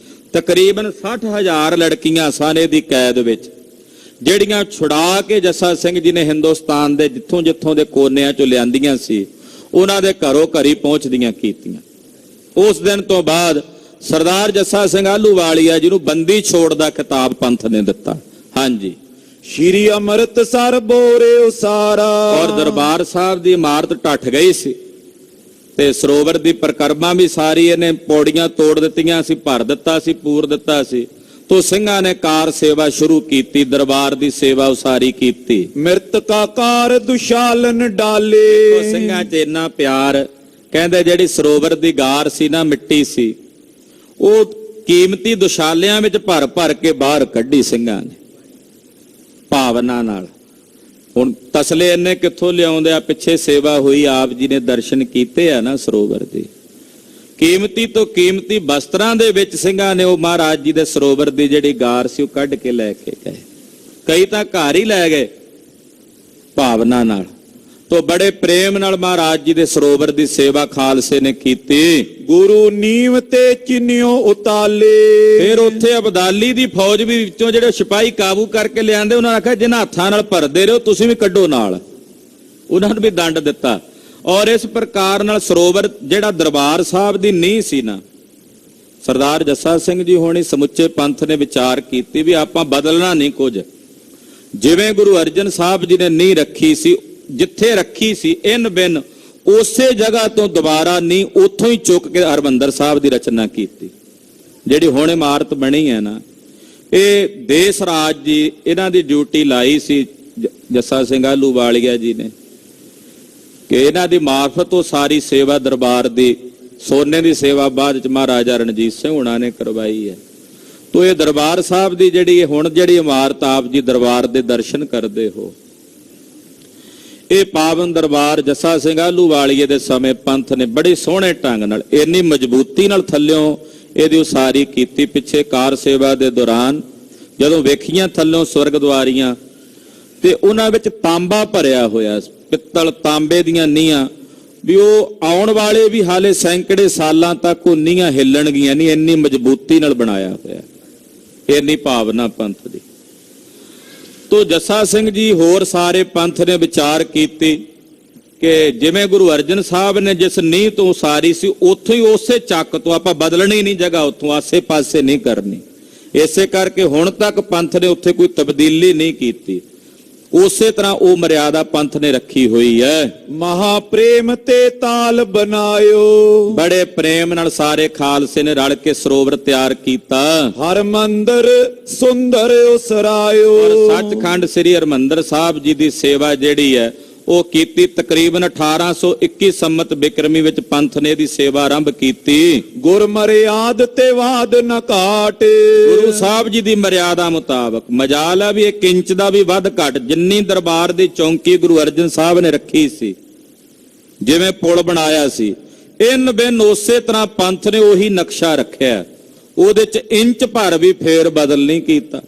ਤਕਰੀਬਨ 60,000 ਲੜਕੀਆਂ ਸਨ ਇਹਦੀ ਕੈਦ ਵਿੱਚ, ਜਿਹੜੀਆਂ ਛੁਡਾ ਕੇ ਜੱਸਾ ਸਿੰਘ ਜੀ ਨੇ ਹਿੰਦੁਸਤਾਨ ਦੇ ਜਿੱਥੋਂ ਜਿੱਥੋਂ ਦੇ ਕੋਨਿਆਂ ਚੋਂ ਲਿਆਂਦੀਆਂ ਸੀ, ਉਹਨਾਂ ਦੇ ਘਰੋਂ ਘਰੀ ਪਹੁੰਚਦੀਆਂ ਕੀਤੀਆਂ। ਉਸ ਦਿਨ ਤੋਂ ਬਾਅਦ ਸਰਦਾਰ ਜੱਸਾ ਸਿੰਘ ਆਹਲੂਵਾਲੀਆ ਜੀ ਨੂੰ ਬੰਦੀ ਛੋੜ ਦਾ ਖਿਤਾਬ ਪੰਥ ਨੇ ਦਿੱਤਾ। ਹਾਂਜੀ, ਸ਼੍ਰੀ ਅੰਮ੍ਰਿਤਸਰ ਬੋਰੇ ਉਸਾਰਾ, ਔਰ ਦਰਬਾਰ ਸਾਹਿਬ ਦੀ ਇਮਾਰਤ ਢੱਠ ਗਈ ਸੀ ਤੇ ਸਰੋਵਰ ਦੀ ਪਰਿਕਰਮਾ ਵੀ ਸਾਰੀ ਇਹਨੇ ਪੌੜੀਆਂ ਤੋੜ ਦਿੱਤੀਆਂ ਸੀ, ਭਰ ਦਿੱਤਾ ਸੀ, ਪੂਰ ਦਿੱਤਾ ਸੀ। ਤੋ ਸਿੰਘਾਂ ਨੇ ਕਾਰ ਸੇਵਾ ਸ਼ੁਰੂ ਕੀਤੀ, ਦਰਬਾਰ ਦੀ ਸੇਵਾ ਉਸਾਰੀ ਕੀਤੀ। ਮਿਰਤਕਾ ਕਾਰ ਦੁਸ਼ਾਲਨ ਡਾਲੇ, ਤੋ ਸਿੰਘਾਂ 'ਚ ਇੰਨਾ ਪਿਆਰ, ਕਹਿੰਦੇ ਜਿਹੜੀ ਸਰੋਵਰ ਦੀ ਗਾਰ ਸੀ ਨਾ, ਮਿੱਟੀ ਸੀ, ਉਹ ਕੀਮਤੀ ਦੁਸ਼ਾਲਿਆਂ ਵਿੱਚ ਭਰ ਭਰ ਕੇ ਬਾਹਰ ਕੱਢੀ ਸਿੰਘਾਂ ਨੇ ਭਾਵਨਾ ਨਾਲ। ਹੁਣ ਤਸਲੇ ਇੰਨੇ ਕਿੱਥੋਂ ਲਿਆਉਂਦੇ ਆ, ਪਿੱਛੇ ਸੇਵਾ ਹੋਈ, ਆਪ ਜੀ ਨੇ ਦਰਸ਼ਨ ਕੀਤੇ ਆ ਨਾ ਸਰੋਵਰ ਦੇ। ਕੀਮਤੀ ਤੋਂ ਕੀਮਤੀ ਵਸਤਰਾਂ ਦੇ ਵਿੱਚ ਸਿੰਘਾਂ ਨੇ ਉਹ ਮਹਾਰਾਜ ਜੀ ਦੇ ਸਰੋਵਰ ਦੀ ਜਿਹੜੀ ਗਾਰ ਸੀ ਉਹ ਕੱਢ ਕੇ ਲੈ ਕੇ ਗਏ। ਕਈ ਤਾਂ ਘਰ ਹੀ ਲੈ ਗਏ ਭਾਵਨਾ ਨਾਲ। ਤੋ ਬੜੇ ਪ੍ਰੇਮ ਨਾਲ ਮਹਾਰਾਜ ਜੀ ਦੇ ਸਰੋਵਰ ਦੀ ਸੇਵਾ ਖਾਲਸੇ ਨੇ ਕੀਤੀ। ਗੁਰੂ ਨੀਵ ਤੇ ਚਿੰਨਿਓ ਉਤਾਲੇ, ਫਿਰ ਉੱਥੇ ਅਬਦਾਲੀ ਦੀ ਫੌਜ ਵੀ ਵਿੱਚੋਂ ਜਿਹੜੇ ਸਿਪਾਹੀ ਕਾਬੂ ਕਰਕੇ ਲਿਆਂਦੇ, ਉਹਨਾਂ ਨੇ ਆਖਿਆ ਜਿਹਨਾਂ ਹੱਥਾਂ ਨਾਲ ਭਰਦੇ ਰਹੋ ਤੁਸੀਂ ਵੀ ਕੱਢੋ ਨਾਲ, ਉਹਨਾਂ ਨੂੰ ਵੀ ਦੰਡ ਦਿੱਤਾ। ਔਰ ਇਸ ਪ੍ਰਕਾਰ ਨਾਲ ਸਰੋਵਰ ਜਿਹੜਾ ਦਰਬਾਰ ਸਾਹਿਬ ਦੀ ਨੀਂਹ ਸੀ ਨਾ, ਸਰਦਾਰ ਜੱਸਾ ਸਿੰਘ ਜੀ ਹੋਣੀ ਸਮੁੱਚੇ ਪੰਥ ਨੇ ਵਿਚਾਰ ਕੀਤੀ ਵੀ ਆਪਾਂ ਬਦਲਣਾ ਨਹੀਂ ਕੁਝ। ਜਿਵੇਂ ਗੁਰੂ ਅਰਜਨ ਸਾਹਿਬ ਜੀ ਨੇ ਨੀਂਹ ਰੱਖੀ ਸੀ, ਜਿੱਥੇ ਰੱਖੀ ਸੀ ਇਨ ਬਿਨ ਉਸੇ ਜਗ੍ਹਾ ਤੋਂ ਦੁਬਾਰਾ ਨਹੀਂ, ਉੱਥੋਂ ਹੀ ਚੁੱਕ ਕੇ ਹਰਮੰਦਰ ਸਾਹਿਬ ਦੀ ਰਚਨਾ ਕੀਤੀ। ਜਿਹੜੀ ਹੁਣ ਇਮਾਰਤ ਬਣੀ ਹੈ ਨਾ, ਇਹ ਦੇਸ ਰਾਜ ਜੀ ਇਹਨਾਂ ਦੀ ਡਿਊਟੀ ਲਾਈ ਸੀ ਜੱਸਾ ਸਿੰਘ ਆਹਲੂਵਾਲੀਆ ਜੀ ਨੇ ਕਿ ਇਹਨਾਂ ਦੀ ਮਾਰਫਤ ਉਹ ਸਾਰੀ ਸੇਵਾ ਦਰਬਾਰ ਦੀ, ਸੋਨੇ ਦੀ ਸੇਵਾ ਬਾਅਦ ਚ ਮਹਾਰਾਜਾ ਰਣਜੀਤ ਸਿੰਘ ਹੁਣਾਂ ਨੇ ਕਰਵਾਈ ਹੈ। ਤੋ ਇਹ ਦਰਬਾਰ ਸਾਹਿਬ ਦੀ ਜਿਹੜੀ ਹੁਣ ਜਿਹੜੀ ਇਮਾਰਤ ਆਪ ਜੀ ਦਰਬਾਰ ਦੇ ਦਰਸ਼ਨ ਕਰਦੇ ਹੋ, ਇਹ ਪਾਵਨ ਦਰਬਾਰ ਜੱਸਾ ਸਿੰਘ ਆਹਲੂਵਾਲੀਏ ਦੇ ਸਮੇਂ ਪੰਥ ਨੇ ਬੜੇ ਸੋਹਣੇ ਢੰਗ ਨਾਲ, ਇੰਨੀ ਮਜ਼ਬੂਤੀ ਨਾਲ ਥੱਲਿਓਂ ਇਹਦੀ ਉਸਾਰੀ ਕੀਤੀ। ਪਿੱਛੇ ਕਾਰ ਸੇਵਾ ਦੇ ਦੌਰਾਨ ਜਦੋਂ ਵੇਖੀਆਂ ਥੱਲਿਓਂ ਸਵਰਗਦੁਆਰੀਆਂ ਤੇ ਉਹਨਾਂ ਵਿੱਚ ਤਾਂਬਾ ਭਰਿਆ ਹੋਇਆ, ਪਿੱਤਲ ਤਾਂਬੇ ਦੀਆਂ ਨੀਹਾਂ, ਵੀ ਉਹ ਆਉਣ ਵਾਲੇ ਵੀ ਹਾਲੇ ਸੈਂਕੜੇ ਸਾਲਾਂ ਤੱਕ ਉਹ ਨੀਹਾਂ ਹਿੱਲਣਗੀਆਂ ਨਹੀਂ, ਇੰਨੀ ਮਜ਼ਬੂਤੀ ਨਾਲ ਬਣਾਇਆ ਹੋਇਆ, ਇੰਨੀ ਭਾਵਨਾ ਪੰਥ ਦੀ। ਤੋ ਜੱਸਾ ਸਿੰਘ ਜੀ ਹੋਰ ਸਾਰੇ ਪੰਥ ਨੇ ਵਿਚਾਰ ਕੀਤੀ ਕਿ ਜਿਵੇਂ ਗੁਰੂ ਅਰਜਨ ਸਾਹਿਬ ਨੇ ਜਿਸ ਨੀਂਹ ਤੋਂ ਉਸਾਰੀ ਸੀ, ਉੱਥੋਂ ਹੀ ਉਸੇ ਚੱਕ ਤੋਂ ਆਪਾਂ ਬਦਲਣੀ ਨਹੀਂ ਜਗ੍ਹਾ, ਉੱਥੋਂ ਆਸੇ ਪਾਸੇ ਨਹੀਂ ਕਰਨੀ। ਇਸੇ ਕਰਕੇ ਹੁਣ ਤੱਕ ਪੰਥ ਨੇ ਉੱਥੇ ਕੋਈ ਤਬਦੀਲੀ ਨਹੀਂ ਕੀਤੀ। ਉਸੇ ਤਰ੍ਹਾਂ ਉਹ ਮਰਿਆਦਾ ਪੰਥ ਨੇ ਰੱਖੀ ਹੋਈ ਹੈ। ਮਹਾ ਪ੍ਰੇਮ ਤੇ ਤਾਲ ਬਣਾਇਓ, ਬੜੇ ਪ੍ਰੇਮ ਨਾਲ ਸਾਰੇ ਖਾਲਸੇ ਨੇ ਰਲ ਕੇ ਸਰੋਵਰ ਤਿਆਰ ਕੀਤਾ। ਹਰ ਮੰਦਰ ਸੁੰਦਰ ਉਸਰਾਇਓ, ਔਰ ਸੱਚਖੰਡ ਸ੍ਰੀ ਹਰਿਮੰਦਰ ਸਾਹਿਬ ਜੀ ਦੀ ਸੇਵਾ ਜਿਹੜੀ ਹੈ ਉਹ ਕੀਤੀ। ਤਕਰੀਬਨ 1821 ਸੰਮਤ ਬਿਕਰਮੀ ਵਿੱਚ ਪੰਥ ਨੇ ਇਹਦੀ ਸੇਵਾ ਆਰੰਭ ਕੀਤੀ। ਗੁਰ ਮਰਿਆਦ ਤੇ ਵਾਦ ਨ ਘਾਟ, ਗੁਰੂ ਸਾਹਿਬ ਜੀ ਦੀ ਮਰਿਆਦਾ ਮੁਤਾਬਕ ਮਜਾਲ ਹੈ ਵੀ 1 ਇੰਚ ਦਾ ਵੀ ਵੱਧ ਘੱਟ ਜਿੰਨੀ ਦਰਬਾਰ ਦੀ ਚੌਂਕੀ ਗੁਰੂ ਅਰਜਨ ਸਾਹਿਬ ਨੇ ਰੱਖੀ ਸੀ, ਜਿਵੇਂ ਪੁਲ ਬਣਾਇਆ ਸੀ, ਇਨ ਬਿਨ ਉਸੇ ਤਰ੍ਹਾਂ ਪੰਥ ਨੇ ਉਹੀ ਨਕਸ਼ਾ ਰੱਖਿਆ। ਉਹਦੇ ਚ ਇੰਚ ਭਰ ਵੀ ਫੇਰ ਬਦਲ ਨਹੀਂ ਕੀਤਾ,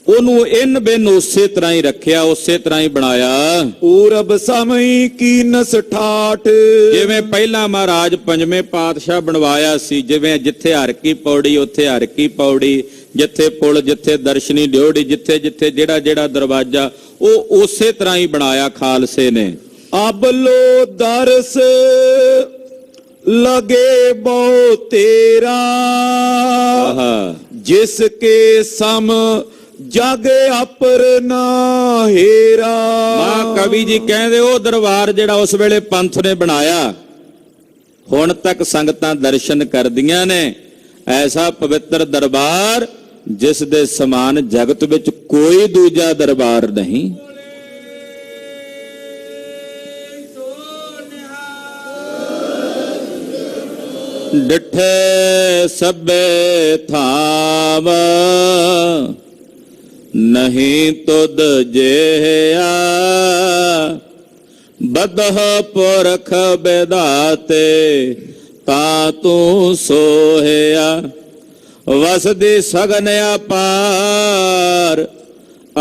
ਉਹਨੂੰ ਇਨ ਬਿਨ ਉਸੇ ਤਰ੍ਹਾਂ ਹੀ ਰੱਖਿਆ, ਉਸੇ ਤਰ੍ਹਾਂ ਹੀ ਬਣਾਇਆ। ਪੂਰਬ ਸਮਈ ਕੀਨਸ ਠਾਠ, ਜਿਵੇਂ ਪਹਿਲਾਂ ਮਹਾਰਾਜ ਪੰਜਵੇਂ ਪਾਤਸ਼ਾਹ ਬਣਵਾਇਆ ਸੀ, ਜਿਵੇਂ ਜਿੱਥੇ ਹਰ ਕੀ ਪੌੜੀ ਉੱਥੇ ਹਰ ਕੀ ਪੌੜੀ, ਜਿੱਥੇ ਪੁਲ ਜਿੱਥੇ ਦਰਸ਼ਨੀ ਡਿਓੜੀ, ਜਿੱਥੇ ਜਿੱਥੇ ਜਿਹੜਾ ਜਿਹੜਾ ਦਰਵਾਜ਼ਾ, ਉਹ ਉਸੇ ਤਰ੍ਹਾਂ ਹੀ ਬਣਾਇਆ ਖਾਲਸੇ ਨੇ। ਅਬਲੋ ਦਰਸ ਲਗੇ ਬਹੁ ਤੇਰਾ, ਜਿਸ ਕੇ ਸਮ ਜਗ ਅਪਰ ਨਾ ਹੇਰਾ। ਮਾ ਕਵੀ ਜੀ ਕਹਿੰਦੇ ਉਹ ਦਰਬਾਰ ਜਿਹੜਾ ਉਸ ਵੇਲੇ ਪੰਥ ਨੇ ਬਣਾਇਆ, ਹੁਣ ਤੱਕ ਸੰਗਤਾਂ ਦਰਸ਼ਨ ਕਰਦੀਆਂ ਨੇ। ਐਸਾ ਪਵਿੱਤਰ ਦਰਬਾਰ ਜਿਸ ਦੇ ਸਮਾਨ ਜਗਤ ਵਿੱਚ ਕੋਈ ਦੂਜਾ ਦਰਬਾਰ ਨਹੀਂ। ਡਿਠੇ ਸਭੇ ਥਾਮ ਨਹੀਂ ਤੁਧ ਜਿਹਾ, ਬਦਹ ਪੁਰਖ ਬਿਦਾਤੇ ਤਾ ਤੂੰ ਸੋਹਿਆ। ਵਸਦੀ ਸਗਨ ਅਪਾਰ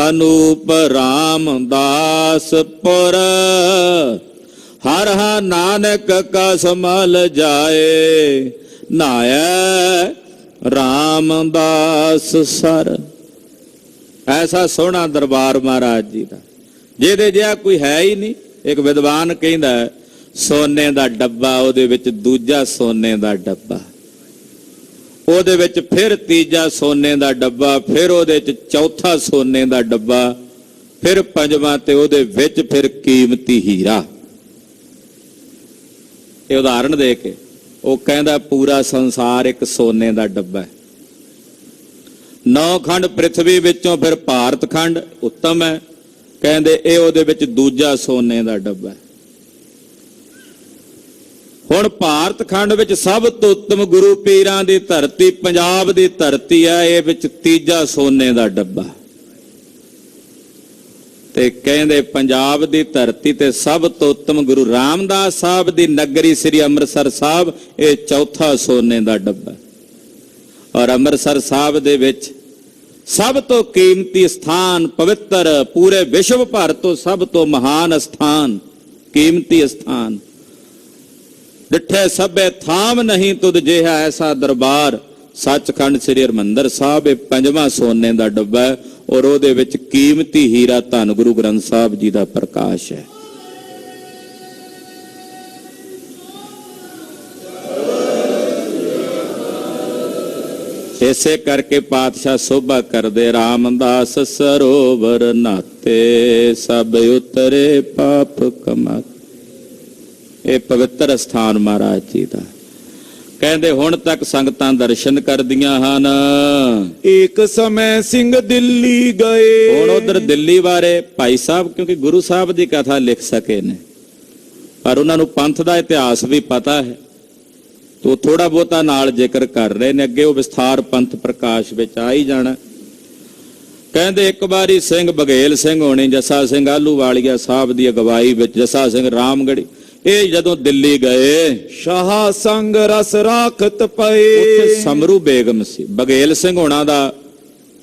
ਅਨੂਪ ਰਾਮਦਾਸ ਪੁਰ, ਹਰ ਹਾ ਨਾਨਕ ਕਾ ਸਮਲ ਜਾਏ, ਨਾਇ ਰਾਮਦਾਸ ਸਰ। ਐਸਾ ਸੋਹਣਾ ਦਰਬਾਰ ਮਹਾਰਾਜ ਜੀ ਦਾ, ਜਿਹਦੇ ਜਿਹਾ ਕੋਈ ਹੈ ਹੀ ਨਹੀਂ। ਇੱਕ ਵਿਦਵਾਨ ਕਹਿੰਦਾ ਸੋਨੇ ਦਾ ਡੱਬਾ, ਉਹਦੇ ਵਿੱਚ ਦੂਜਾ ਸੋਨੇ ਦਾ ਡੱਬਾ, ਉਹਦੇ ਵਿੱਚ ਫਿਰ ਤੀਜਾ ਸੋਨੇ ਦਾ ਡੱਬਾ, ਫਿਰ ਉਹਦੇ ਵਿੱਚ ਚੌਥਾ ਸੋਨੇ ਦਾ ਡੱਬਾ, ਫਿਰ ਪੰਜਵਾਂ, ਤੇ ਉਹਦੇ ਵਿੱਚ ਫਿਰ ਕੀਮਤੀ ਹੀਰਾ। ਇਹ ਉਦਾਹਰਣ ਦੇ ਕੇ ਉਹ ਕਹਿੰਦਾ ਪੂਰਾ ਸੰਸਾਰ ਇੱਕ ਸੋਨੇ ਦਾ ਡੱਬਾ ਹੈ। 9 ਖੰਡ ਪ੍ਰਿਥਵੀ ਵਿੱਚੋਂ ਫਿਰ ਭਾਰਤ ਖੰਡ ਉੱਤਮ ਹੈ, ਕਹਿੰਦੇ ਇਹ ਉਹਦੇ ਵਿੱਚ ਦੂਜਾ ਸੋਨੇ ਦਾ ਡੱਬਾ ਹੈ। ਹੁਣ ਭਾਰਤ ਖੰਡ ਵਿੱਚ ਸਭ ਤੋਂ ਉੱਤਮ ਗੁਰੂ ਪੀਰਾਂ ਦੀ ਧਰਤੀ ਪੰਜਾਬ ਦੀ ਧਰਤੀ ਹੈ, ਇਹ ਵਿੱਚ ਤੀਜਾ ਸੋਨੇ ਦਾ ਡੱਬਾ। ਤੇ ਕਹਿੰਦੇ ਪੰਜਾਬ ਦੀ ਧਰਤੀ ਤੇ ਸਭ ਤੋਂ ਉੱਤਮ ਗੁਰੂ ਰਾਮਦਾਸ ਸਾਹਿਬ ਦੀ ਨਗਰੀ ਸ੍ਰੀ ਅੰਮ੍ਰਿਤਸਰ ਸਾਹਿਬ, ਇਹ ਚੌਥਾ ਸੋਨੇ ਦਾ ਡੱਬਾ। ਔਰ ਅੰਮ੍ਰਿਤਸਰ ਸਾਹਿਬ ਦੇ ਵਿੱਚ ਸਭ ਤੋਂ ਕੀਮਤੀ ਸਥਾਨ, ਪਵਿੱਤਰ, ਪੂਰੇ ਵਿਸ਼ਵ ਭਰ ਤੋਂ ਸਭ ਤੋਂ ਮਹਾਨ ਸਥਾਨ, ਕੀਮਤੀ ਸਥਾਨ। ਡਿਠੇ ਸਭੇ ਥਾਮ ਨਹੀਂ ਤੁਧ ਜਿਹਾ, ਐਸਾ ਦਰਬਾਰ ਸੱਚਖੰਡ ਸ੍ਰੀ ਹਰਿਮੰਦਰ ਸਾਹਿਬ, ਇਹ ਪੰਜਵਾਂ ਸੋਨੇ ਦਾ ਡੱਬਾ ਹੈ। ਔਰ ਉਹਦੇ ਵਿੱਚ ਕੀਮਤੀ ਹੀਰਾ ਧੰਨ ਗੁਰੂ ਗ੍ਰੰਥ ਸਾਹਿਬ ਜੀ ਦਾ ਪ੍ਰਕਾਸ਼ ਹੈ। ਇਸੇ ਕਰਕੇ ਪਾਤਸ਼ਾਹ ਸੋਭਾ ਕਰਦੇ, ਰਾਮਦਾਸ ਸਰੋਵਰ ਨਾਤੇ ਸਭ ਉਤਰੇ ਪਾਪ ਕਮਾਤੇ। ਇਹ ਪਵਿੱਤਰ ਸਥਾਨ ਮਹਾਰਾਜ ਜੀ ਦਾ, ਕਹਿੰਦੇ ਹੁਣ ਤੱਕ ਸੰਗਤਾਂ ਦਰਸ਼ਨ ਕਰਦੀਆਂ ਹਨ। ਇੱਕ ਸਮੇਂ ਸਿੰਘ ਦਿੱਲੀ ਗਏ, ਹੁਣ ਉਧਰ ਦਿੱਲੀ ਬਾਰੇ ਭਾਈ ਸਾਹਿਬ ਕਿਉਂਕਿ ਗੁਰੂ ਸਾਹਿਬ ਦੀ ਕਥਾ ਲਿਖ ਸਕੇ ਨੇ, ਪਰ ਉਹਨਾਂ ਨੂੰ ਪੰਥ ਦਾ ਇਤਿਹਾਸ ਵੀ ਪਤਾ ਹੈ, ਤੋ ਥੋੜਾ ਬਹੁਤਾ ਨਾਲ ਜ਼ਿਕਰ ਕਰ ਰਹੇ ਨੇ। ਅੱਗੇ ਉਹ ਵਿਸਥਾਰ ਪੰਥ ਪ੍ਰਕਾਸ਼ ਵਿੱਚ ਆ ਹੀ ਜਾਣਾ। ਕਹਿੰਦੇ ਇੱਕ ਵਾਰੀ ਸਿੰਘ ਬਘੇਲ ਸਿੰਘ ਹੋਣੀ, ਜੱਸਾ ਸਿੰਘ ਆਹਲੂਵਾਲੀਆ ਸਾਹਿਬ ਦੀ ਅਗਵਾਈ ਵਿੱਚ, ਜੱਸਾ ਸਿੰਘ ਰਾਮਗੜੀ, ਇਹ ਜਦੋਂ ਦਿੱਲੀ ਗਏ, ਸ਼ਾਹ ਸੰਗ ਰਸ ਰਾਖਤ ਪਏ। ਉੱਥੇ ਸਮਰੂ ਬੇਗਮ ਸੀ। ਬਘੇਲ ਸਿੰਘ ਹੋਣਾ ਦਾ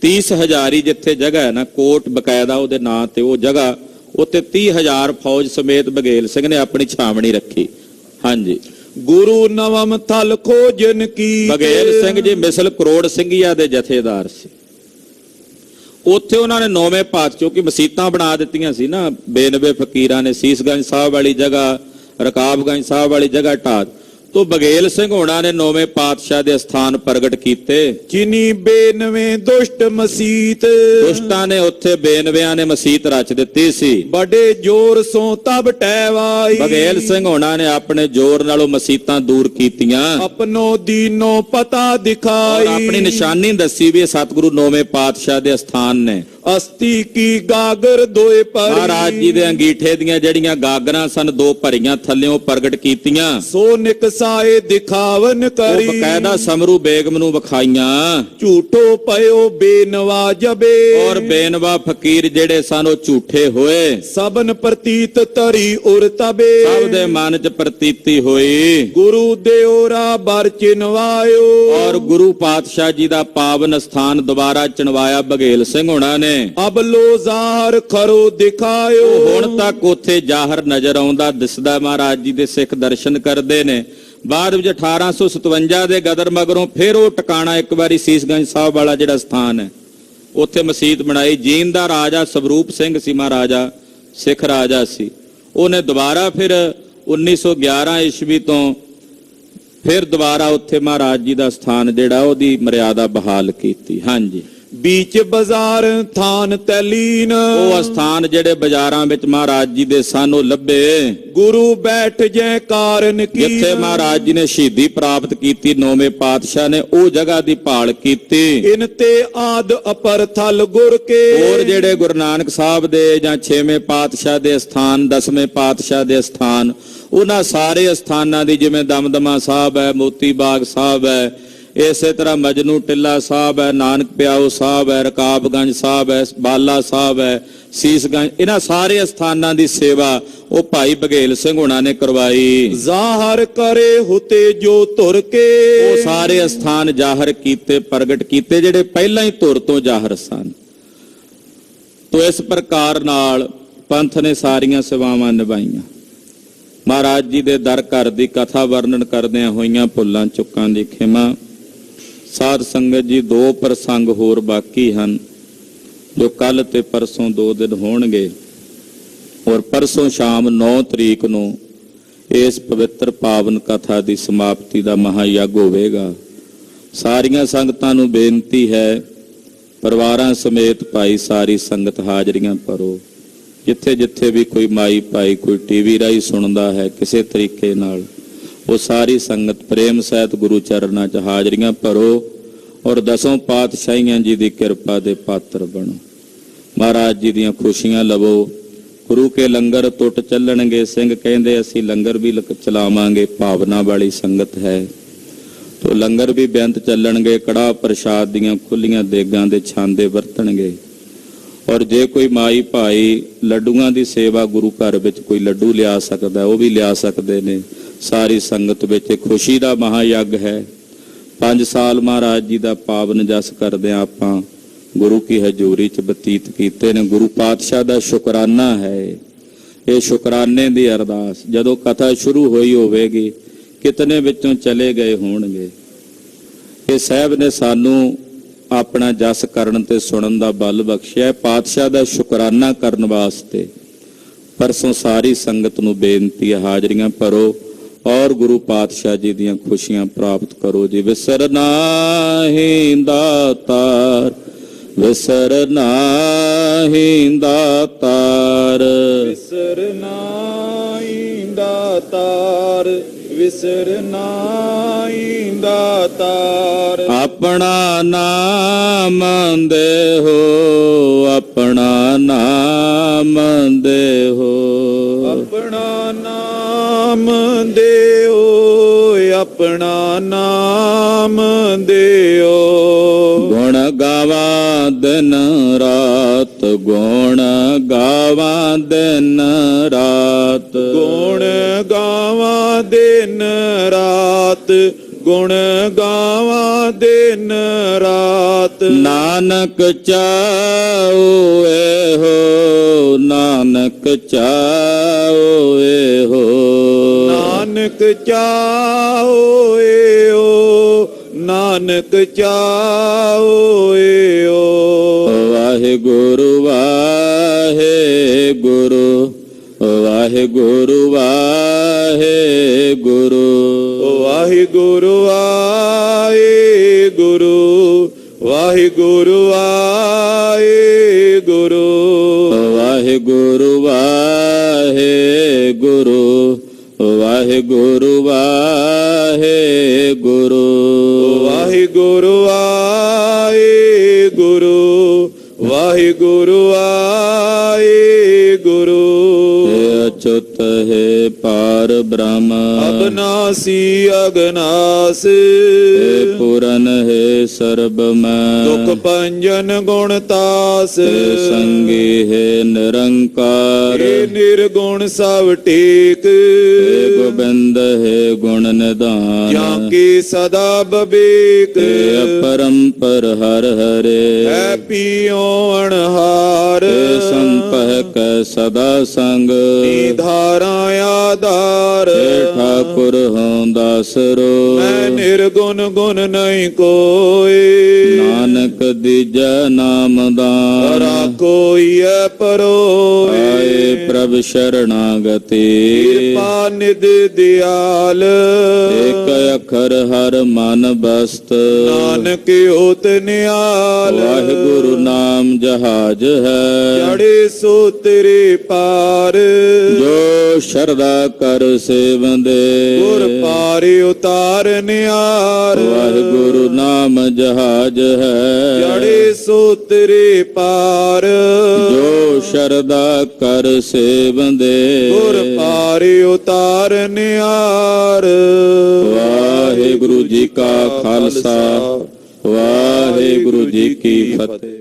30 ਹਜ਼ਾਰੀ ਜਿੱਥੇ ਜਗ੍ਹਾ ਹੈ ਨਾ, ਕੋਟ ਬਕਾਇਦਾ ਉਹਦੇ ਨਾਂ ਤੇ ਉਹ ਜਗ੍ਹਾ, ਉੱਥੇ 30,000 ਫੌਜ ਸਮੇਤ ਬਘੇਲ ਸਿੰਘ ਨੇ ਆਪਣੀ ਛਾਵਣੀ ਰੱਖੀ। ਹਾਂਜੀ, ਗੁਰੂ ਨਵਮ ਥਲ ਖੋਜਨ ਕੀ। ਬਘੇਲ ਸਿੰਘ ਜੀ ਮਿਸਲ ਕਰੋੜ ਸਿੰਘੀਆ ਦੇ ਜਥੇਦਾਰ ਸੀ। ਉੱਥੇ ਉਹਨਾਂ ਨੇ 9ਵੇਂ ਪਾਤਸ਼ਾਹ ਕਿ ਮਸੀਤਾਂ ਬਣਾ ਦਿੱਤੀਆਂ ਸੀ ਨਾ, 92 ਫਕੀਰਾਂ ਨੇ, ਸੀਸਗੰਜ ਸਾਹਿਬ ਵਾਲੀ ਜਗ੍ਹਾ, ਰਕਾਬਗੰਜ ਸਾਹਿਬ ਵਾਲੀ ਜਗ੍ਹਾ ਢਾਹ, ਤੋ ਬਗੇਲ ਸਿੰਘ ਹੋਣਾ ਨੇ ਨੌਵੇਂ ਪਾਤਸ਼ਾਹ ਦੇ ਸਥਾਨ ਪ੍ਰਗਟ ਕੀਤੇ। ਜਿਨੀ ਬੇਨਵੇਂ ਦੁਸ਼ਟ ਮਸੀਤ, ਦੁਸ਼ਟਾਂ ਨੇ ਉੱਥੇ ਬੇਨਵਿਆਂ ਨੇ ਮਸੀਤ ਰਚ ਦਿੱਤੀ ਸੀ। ਬੜੇ ਜ਼ੋਰ ਸੋ ਤਬ ਟਹਿਵਾਈ, ਬਗੇਲ ਸਿੰਘ ਹੋਣਾ ਨੇ ਆਪਣੇ ਜ਼ੋਰ ਨਾਲੋਂ ਮਸੀਤਾਂ ਦੂਰ ਕੀਤੀਆਂ ਆਪਣੋ ਦੀਨੋ ਪਤਾ ਔਰ ਦਿਖਾਈ। ਆਪਣੀ ਨਿਸ਼ਾਨੀ ਦੱਸੀ ਵੀ ਇਹ ਸਤਿਗੁਰੂ ਨੌਵੇਂ ਪਾਤਸ਼ਾਹ ਦੇ ਸਥਾਨ ਨੇ। ਅਸਤੀ ਕੀ ਗਾਗਰ ਦੋਏ ਪਰ, ਮਹਾਰਾਜ ਜੀ ਦੇ ਅੰਗੀਠੇ ਦੀਆਂ ਜਿਹੜੀਆਂ ਗਾਗਰਾਂ ਸਨ ਦੋ ਭਰੀਆਂ ਥੱਲਿਓਂ ਪ੍ਰਗਟ ਕੀਤੀਆਂ। ਸੋ ਨਿਕਸਾਏ ਦਿਖਾਵਨ ਉਹ ਕਰੀ, ਬਕਾਇਦਾ ਸਮਰੂ ਬੇਗਮ ਨੂੰ ਵਿਖਾਈਆਂ। ਝੂਠੋ ਪਇਓ ਬੇਨਵਾ ਜਬੇ, ਔਰ ਬੇਨਵਾ ਫਕੀਰ ਜਿਹੜੇ ਸਨ ਉਹ ਝੂਠੇ ਹੋਏ। ਸਬਨ ਪ੍ਰਤੀਤ ਤਰੀ ਉਰ ਤਬੇ, ਸਭ ਦੇ ਮਨ 'ਚ ਪ੍ਰਤੀਤੀ ਹੋਈ। ਗੁਰੂ ਦਿਓਰਾ ਬਰ ਚਿਨਵਾਇਓ, ਔਰ ਗੁਰੂ ਪਾਤਸ਼ਾਹ ਜੀ ਦਾ ਪਾਵਨ ਸਥਾਨ ਦੁਬਾਰਾ ਚਣਵਾਇਆ ਬਘੇਲ ਸਿੰਘ ਹੋਣਾ ਨੇ। ਅਬ ਲੋ ਜ਼ਾਹਰ ਖਰੋ ਦਿਖਾਇਓ, ਹੁਣ ਤੱਕ ਉੱਥੇ ਜ਼ਾਹਰ ਨਜ਼ਰ ਆਉਂਦਾ ਦਿਸਦਾ। ਮਹਾਰਾਜ ਜੀ ਦੇ ਸਿੱਖ ਦਰਸ਼ਨ ਕਰਦੇ ਨੇ। ਬਾਅਦ ਵਿੱਚ 1857 ਦੇ ਗਦਰ ਮਗਰੋਂ ਫਿਰ ਉਹ ਟਿਕਾਣਾ ਇੱਕ ਵਾਰੀ ਸੀਸਗੰਜ ਸਾਹਿਬ ਵਾਲਾ ਜਿਹੜਾ ਸਥਾਨ ਹੈ ਉੱਥੇ ਮਸਜਿਦ ਬਣਾਈ। ਜੀਂਦ ਦਾ ਰਾਜਾ ਸਵਰੂਪ ਸਿੰਘ ਸੀ, ਮਹਾਰਾਜਾ ਸਿੱਖ ਰਾਜਾ ਸੀ। ਉਹਨੇ ਦੁਬਾਰਾ ਫਿਰ 1911 ਈਸਵੀ ਤੋਂ ਫਿਰ ਦੁਬਾਰਾ ਉੱਥੇ ਮਹਾਰਾਜ ਜੀ ਦਾ ਸਥਾਨ ਜਿਹੜਾ ਉਹਦੀ ਮਰਿਆਦਾ ਬਹਾਲ ਕੀਤੀ। ਹਾਂਜੀ, बीच बाजार थान तैलीन, ਉਹ ਸਥਾਨ ਜਿਹੜੇ ਬਾਜ਼ਾਰਾਂ ਵਿੱਚ ਮਹਾਰਾਜ ਜੀ ਦੇ ਸਨ ਉਹ ਲੱਭੇ। गुरु बैठ जय कारण की, ਜਿੱਥੇ ਮਹਾਰਾਜ ਜੀ ਨੇ ਸ਼ਹੀਦੀ ਪ੍ਰਾਪਤ ਕੀਤੀ ਨੌਵੇਂ ਪਾਤਸ਼ਾਹ ਨੇ ਉਹ ਜਗ੍ਹਾ ਦੀ ਭਾਲ ਕੀਤੀ। इन ते आद अपर थल गुर के, ਹੋਰ ਜਿਹੜੇ ਗੁਰੂ ਨਾਨਕ ਸਾਹਿਬ ਦੇ ਜਾਂ 6ਵੇਂ ਪਾਤਸ਼ਾਹ ਦੇ ਸਥਾਨ 10ਵੇਂ ਪਾਤਸ਼ਾਹ ਦੇ ਸਥਾਨ ਉਹਨਾਂ ਸਾਰੇ ਸਥਾਨਾਂ ਦੀ ਜਿਵੇਂ ਦਮਦਮਾ ਸਾਹਿਬ ਹੈ, ਮੋਤੀ ਬਾਗ ਸਾਹਿਬ ਹੈ, ਇਸੇ ਤਰ੍ਹਾਂ ਮਜਨੂ ਟਿੱਲਾ ਸਾਹਿਬ ਹੈ, ਨਾਨਕ ਪਿਆਓ ਸਾਹਿਬ ਹੈ, ਰਕਾਬਗੰਜ ਸਾਹਿਬ ਹੈ, ਬਾਲਾ ਸਾਹਿਬ ਹੈ, ਸੀਸਗੰਜ, ਇਹਨਾਂ ਸਾਰੇ ਸਥਾਨਾਂ ਦੀ ਸੇਵਾ ਉਹ ਭਾਈ ਬਘੇਲ ਸਿੰਘ ਹੋਣਾ ਨੇ ਕਰਵਾਈ। ਜ਼ਾਹਰ करे हुते जो तुर के, ਉਹ ਸਾਰੇ ਸਥਾਨ ਜ਼ਾਹਰ ਕੀਤੇ, ਪ੍ਰਗਟ ਕੀਤੇ ਜਿਹੜੇ ਪਹਿਲਾਂ ਹੀ ਧੁਰ ਤੋਂ ਜ਼ਾਹਰ ਸਨ। ਤੋ ਇਸ ਪ੍ਰਕਾਰ ਨਾਲ ਪੰਥ ਨੇ ਸਾਰੀਆਂ ਸੇਵਾਵਾਂ ਨਿਭਾਈਆਂ। ਮਹਾਰਾਜ ਜੀ ਦੇ ਦਰ ਘਰ ਦੀ ਕਥਾ ਵਰਣਨ ਕਰਦਿਆਂ ਹੋਈਆਂ ਭੁੱਲਾਂ ਚੁੱਕਾਂ ਦੀ ਖਿਮਾ। ਸਾਧ ਸੰਗਤ ਜੀ, 2 ਪ੍ਰਸੰਗ ਹੋਰ ਬਾਕੀ ਹਨ ਜੋ ਕੱਲ ਤੇ ਪਰਸੋਂ 2 ਦਿਨ ਹੋਣਗੇ। ਔਰ ਪਰਸੋਂ ਸ਼ਾਮ 9 ਤਰੀਕ ਨੂੰ ਇਸ ਪਵਿੱਤਰ ਪਾਵਨ ਕਥਾ ਦੀ ਸਮਾਪਤੀ ਦਾ ਮਹਾਯੱਗ ਹੋਵੇਗਾ। ਸਾਰੀਆਂ ਸੰਗਤਾਂ ਨੂੰ ਬੇਨਤੀ ਹੈ, ਪਰਿਵਾਰਾਂ ਸਮੇਤ ਭਾਈ ਸਾਰੀ ਸੰਗਤ ਹਾਜ਼ਰੀਆਂ ਭਰੋ। ਜਿੱਥੇ ਜਿੱਥੇ ਵੀ ਕੋਈ ਮਾਈ ਭਾਈ ਕੋਈ ਟੀਵੀ ਰਾਹੀਂ ਸੁਣਦਾ ਹੈ ਕਿਸੇ ਤਰੀਕੇ ਨਾਲ, ਉਹ ਸਾਰੀ ਸੰਗਤ ਪ੍ਰੇਮ ਸਹਿਤ ਗੁਰੂ ਚਰਨਾਂ 'ਚ ਹਾਜ਼ਰੀਆਂ ਭਰੋ ਔਰ 10 ਪਾਤਸ਼ਾਹੀਆਂ ਜੀ ਦੀ ਕਿਰਪਾ ਦੇ ਪਾਤਰ ਬਣੋ। ਮਹਾਰਾਜ ਜੀ ਦੀਆਂ ਖੁਸ਼ੀਆਂ ਲਵੋ। ਗੁਰੂ ਕੇ ਲੰਗਰ ਟੁੱਟ ਚੱਲਣਗੇ। ਸਿੰਘ ਕਹਿੰਦੇ ਅਸੀਂ ਲੰਗਰ ਵੀ ਚਲਾਵਾਂਗੇ, ਭਾਵਨਾ ਵਾਲੀ ਸੰਗਤ ਹੈ। ਤੋ ਲੰਗਰ ਵੀ ਬੇਅੰਤ ਚੱਲਣਗੇ। ਕੜਾਹ ਪ੍ਰਸ਼ਾਦ ਦੀਆਂ ਖੁੱਲੀਆਂ ਦੇਗਾਂ ਦੇ ਛਾਂਦੇ ਵਰਤਣਗੇ। ਔਰ ਜੇ ਕੋਈ ਮਾਈ ਭਾਈ ਲੱਡੂਆਂ ਦੀ ਸੇਵਾ ਗੁਰੂ ਘਰ ਵਿੱਚ ਕੋਈ ਲੱਡੂ ਲਿਆ ਸਕਦਾ ਉਹ ਵੀ ਲਿਆ ਸਕਦੇ ਨੇ। ਸਾਰੀ ਸੰਗਤ ਵਿੱਚ ਖੁਸ਼ੀ ਦਾ ਮਹਾਯੱਗ ਹੈ। 5 ਸਾਲ ਮਹਾਰਾਜ ਜੀ ਦਾ ਪਾਵਨ ਜਸ ਕਰਦਿਆਂ ਆਪਾਂ ਗੁਰੂ ਕੀ ਹਜ਼ੂਰੀ 'ਚ ਬਤੀਤ ਕੀਤੇ ਨੇ। ਗੁਰੂ ਪਾਤਸ਼ਾਹ ਦਾ ਸ਼ੁਕਰਾਨਾ ਹੈ ਇਹ। ਸ਼ੁਕਰਾਨੇ ਦੀ ਅਰਦਾਸ ਜਦੋਂ ਕਥਾ ਸ਼ੁਰੂ ਹੋਈ ਹੋਵੇਗੀ ਕਿਤਨੇ ਵਿੱਚੋਂ ਚਲੇ ਗਏ ਹੋਣਗੇ। ਇਹ ਸਾਹਿਬ ਨੇ ਸਾਨੂੰ ਆਪਣਾ ਜਸ ਕਰਨ ਤੇ ਸੁਣਨ ਦਾ ਬਲ ਬਖਸ਼ਿਆ। ਪਾਤਸ਼ਾਹ ਦਾ ਸ਼ੁਕਰਾਨਾ ਕਰਨ ਵਾਸਤੇ ਪਰਸੋਂ ਸਾਰੀ ਸੰਗਤ ਨੂੰ ਬੇਨਤੀ ਹੈ, ਹਾਜ਼ਰੀਆਂ ਭਰੋ ਔਰ ਗੁਰੂ ਪਾਤਸ਼ਾਹ ਜੀ ਦੀਆਂ ਖੁਸ਼ੀਆਂ ਪ੍ਰਾਪਤ ਕਰੋ ਜੀ। ਵਿਸਰ ਨਾਹੀਂ ਦਾਤਾਰ, ਵਿਸਰ ਨਾਹੀਂ ਦਾਤਾਰ, विसर नाई दातार, विसर नाई दातार। ਆਪਣਾ ਨਾਮ ਦੇਹੋ, ਆਪਣਾ ਨਾਮ ਦੇਹੋ, अपना नाम देओ, अपना नाम देओ। ਗੁਣ ਗਾਵਾਂ ਦਿਨ ਰਾਤ, ਗੁਣ ਗਾਵਾਂ ਦਿਨ ਰਾਤ, गुण गावा दिन रात, गुण गावा दिन रात। ਨਾਨਕ ਚਾਉ ਇਹੋ, ਨਾਨਕ ਚਾਉ ਇਹੋ, नानक चाओ एओ, नानक चाओ एओ। ਵਾਹਿਗੁਰੂ ਵਾਹਿਗੁਰੂ ਵਾਹਿਗੁਰੂ। ਵਾਹਿਗੁਰੂ ਵਾਹਿਗੁਰੂ ਵਾਹਿਗੁਰੂ ਵਾਹਿਗੁਰੂ ਵਾਹਿਗੁਰੂ ਵਾਹਿਗੁਰੂ ਵਾਹਿਗੁਰੂ ਵਾਹਿਗੁਰੂ ਵਾਹਿਗੁਰੂ ਵਾਹਿਗੁਰੂ ਵਾਹਿਗੁਰੂ ਵਾਹਿਗੁਰੂ ਵਾਹਿਗੁਰੂ ਵਾਹਿਗੁਰੂ ਅਚੁੱਤ ਹੈ ਪਾਰ ਬ੍ਰਹਮ ਅਬਨਾਸੀ ਅਗਨਾਸ ਹੈ ਪੂਰਨ ਹੈ ਸਰਬ ਮੈਂ ਦੁਖ ਭੰਜਨ ਗੁਣ ਤਾਸ ਸੰਗੀ ਹੈ ਨਿਰੰਕਾਰ ਏ ਨਿਰਗੁਣ ਸਭ ਟੇਕ ਹੈ ਗੋਬਿੰਦ ਹੈ ਗੁਣ ਨਿਧਾਨ ਜਾਂ ਕੀ ਸਦਾ ਬਬੇਕ ਹੈ ਅਪਰੰਪਰ ਹਰ ਹਰੇ ਹੈ ਪੀਓ ਅਣਹਾਰ ਹੈ ਸੰਪਹਿ ਕੈ ਸਦਾ ਸੰਗ ਧਾਰਾ ਆਧਾਰ ਹੈ ਠਾਕੁਰ ਹਉ ਦਾਸਰੋ ਮੈਂ ਨਿਰਗੁਣ ਗੁਣ ਨਹੀਂ ਕੋਏ ਨਾਨਕ ਦੀਜੈ ਨਾਮ ਦਾਨ ਤਰਾ ਕੋਈ ਐ ਪਰੋਏ ਆਏ ਪ੍ਰਭ ਸ਼ਰਣਾਗਤੀ ਕਿਰਪਾ ਨਿਧ ਦਿਆਲ ਏਕ ਅੱਖਰ ਹਰ ਮਨ ਬਸਤ ਨਾਨਕ ਹੋਤ ਨਿਆਲ ਵਾਹਿਗੁਰੂ ਨਾਮ ਜਹਾਜ ਹੈ ਜੜੇ ਸੋ ਤੇਰੇ ਪਾਰ ਜੋ ਸ਼ਰਧਾ ਕਰ ਸੇਵੰਦੇ ਗੁਰ ਪਾਰੇ ਉਤਾਰ ਨਿਆਰ ਵਾਹਿਗੁਰੂ ਨਾਮ ਜਹਾਜ ਹੈ ਜੜੇ ਸੋ ਤੇਰੇ ਪਾਰ ਜੋ ਸ਼ਰਧਾ ਕਰ ਸੇਵੰਦੇ ਗੁਰ ਪਾਰੇ ਉਤਾਰ ਨਿਆਰ ਵਾਹਿਗੁਰੂ ਜੀ ਕਾ ਖਾਲਸਾ ਵਾਹਿਗੁਰੂ ਜੀ ਕੀ ਫਤਿਹ।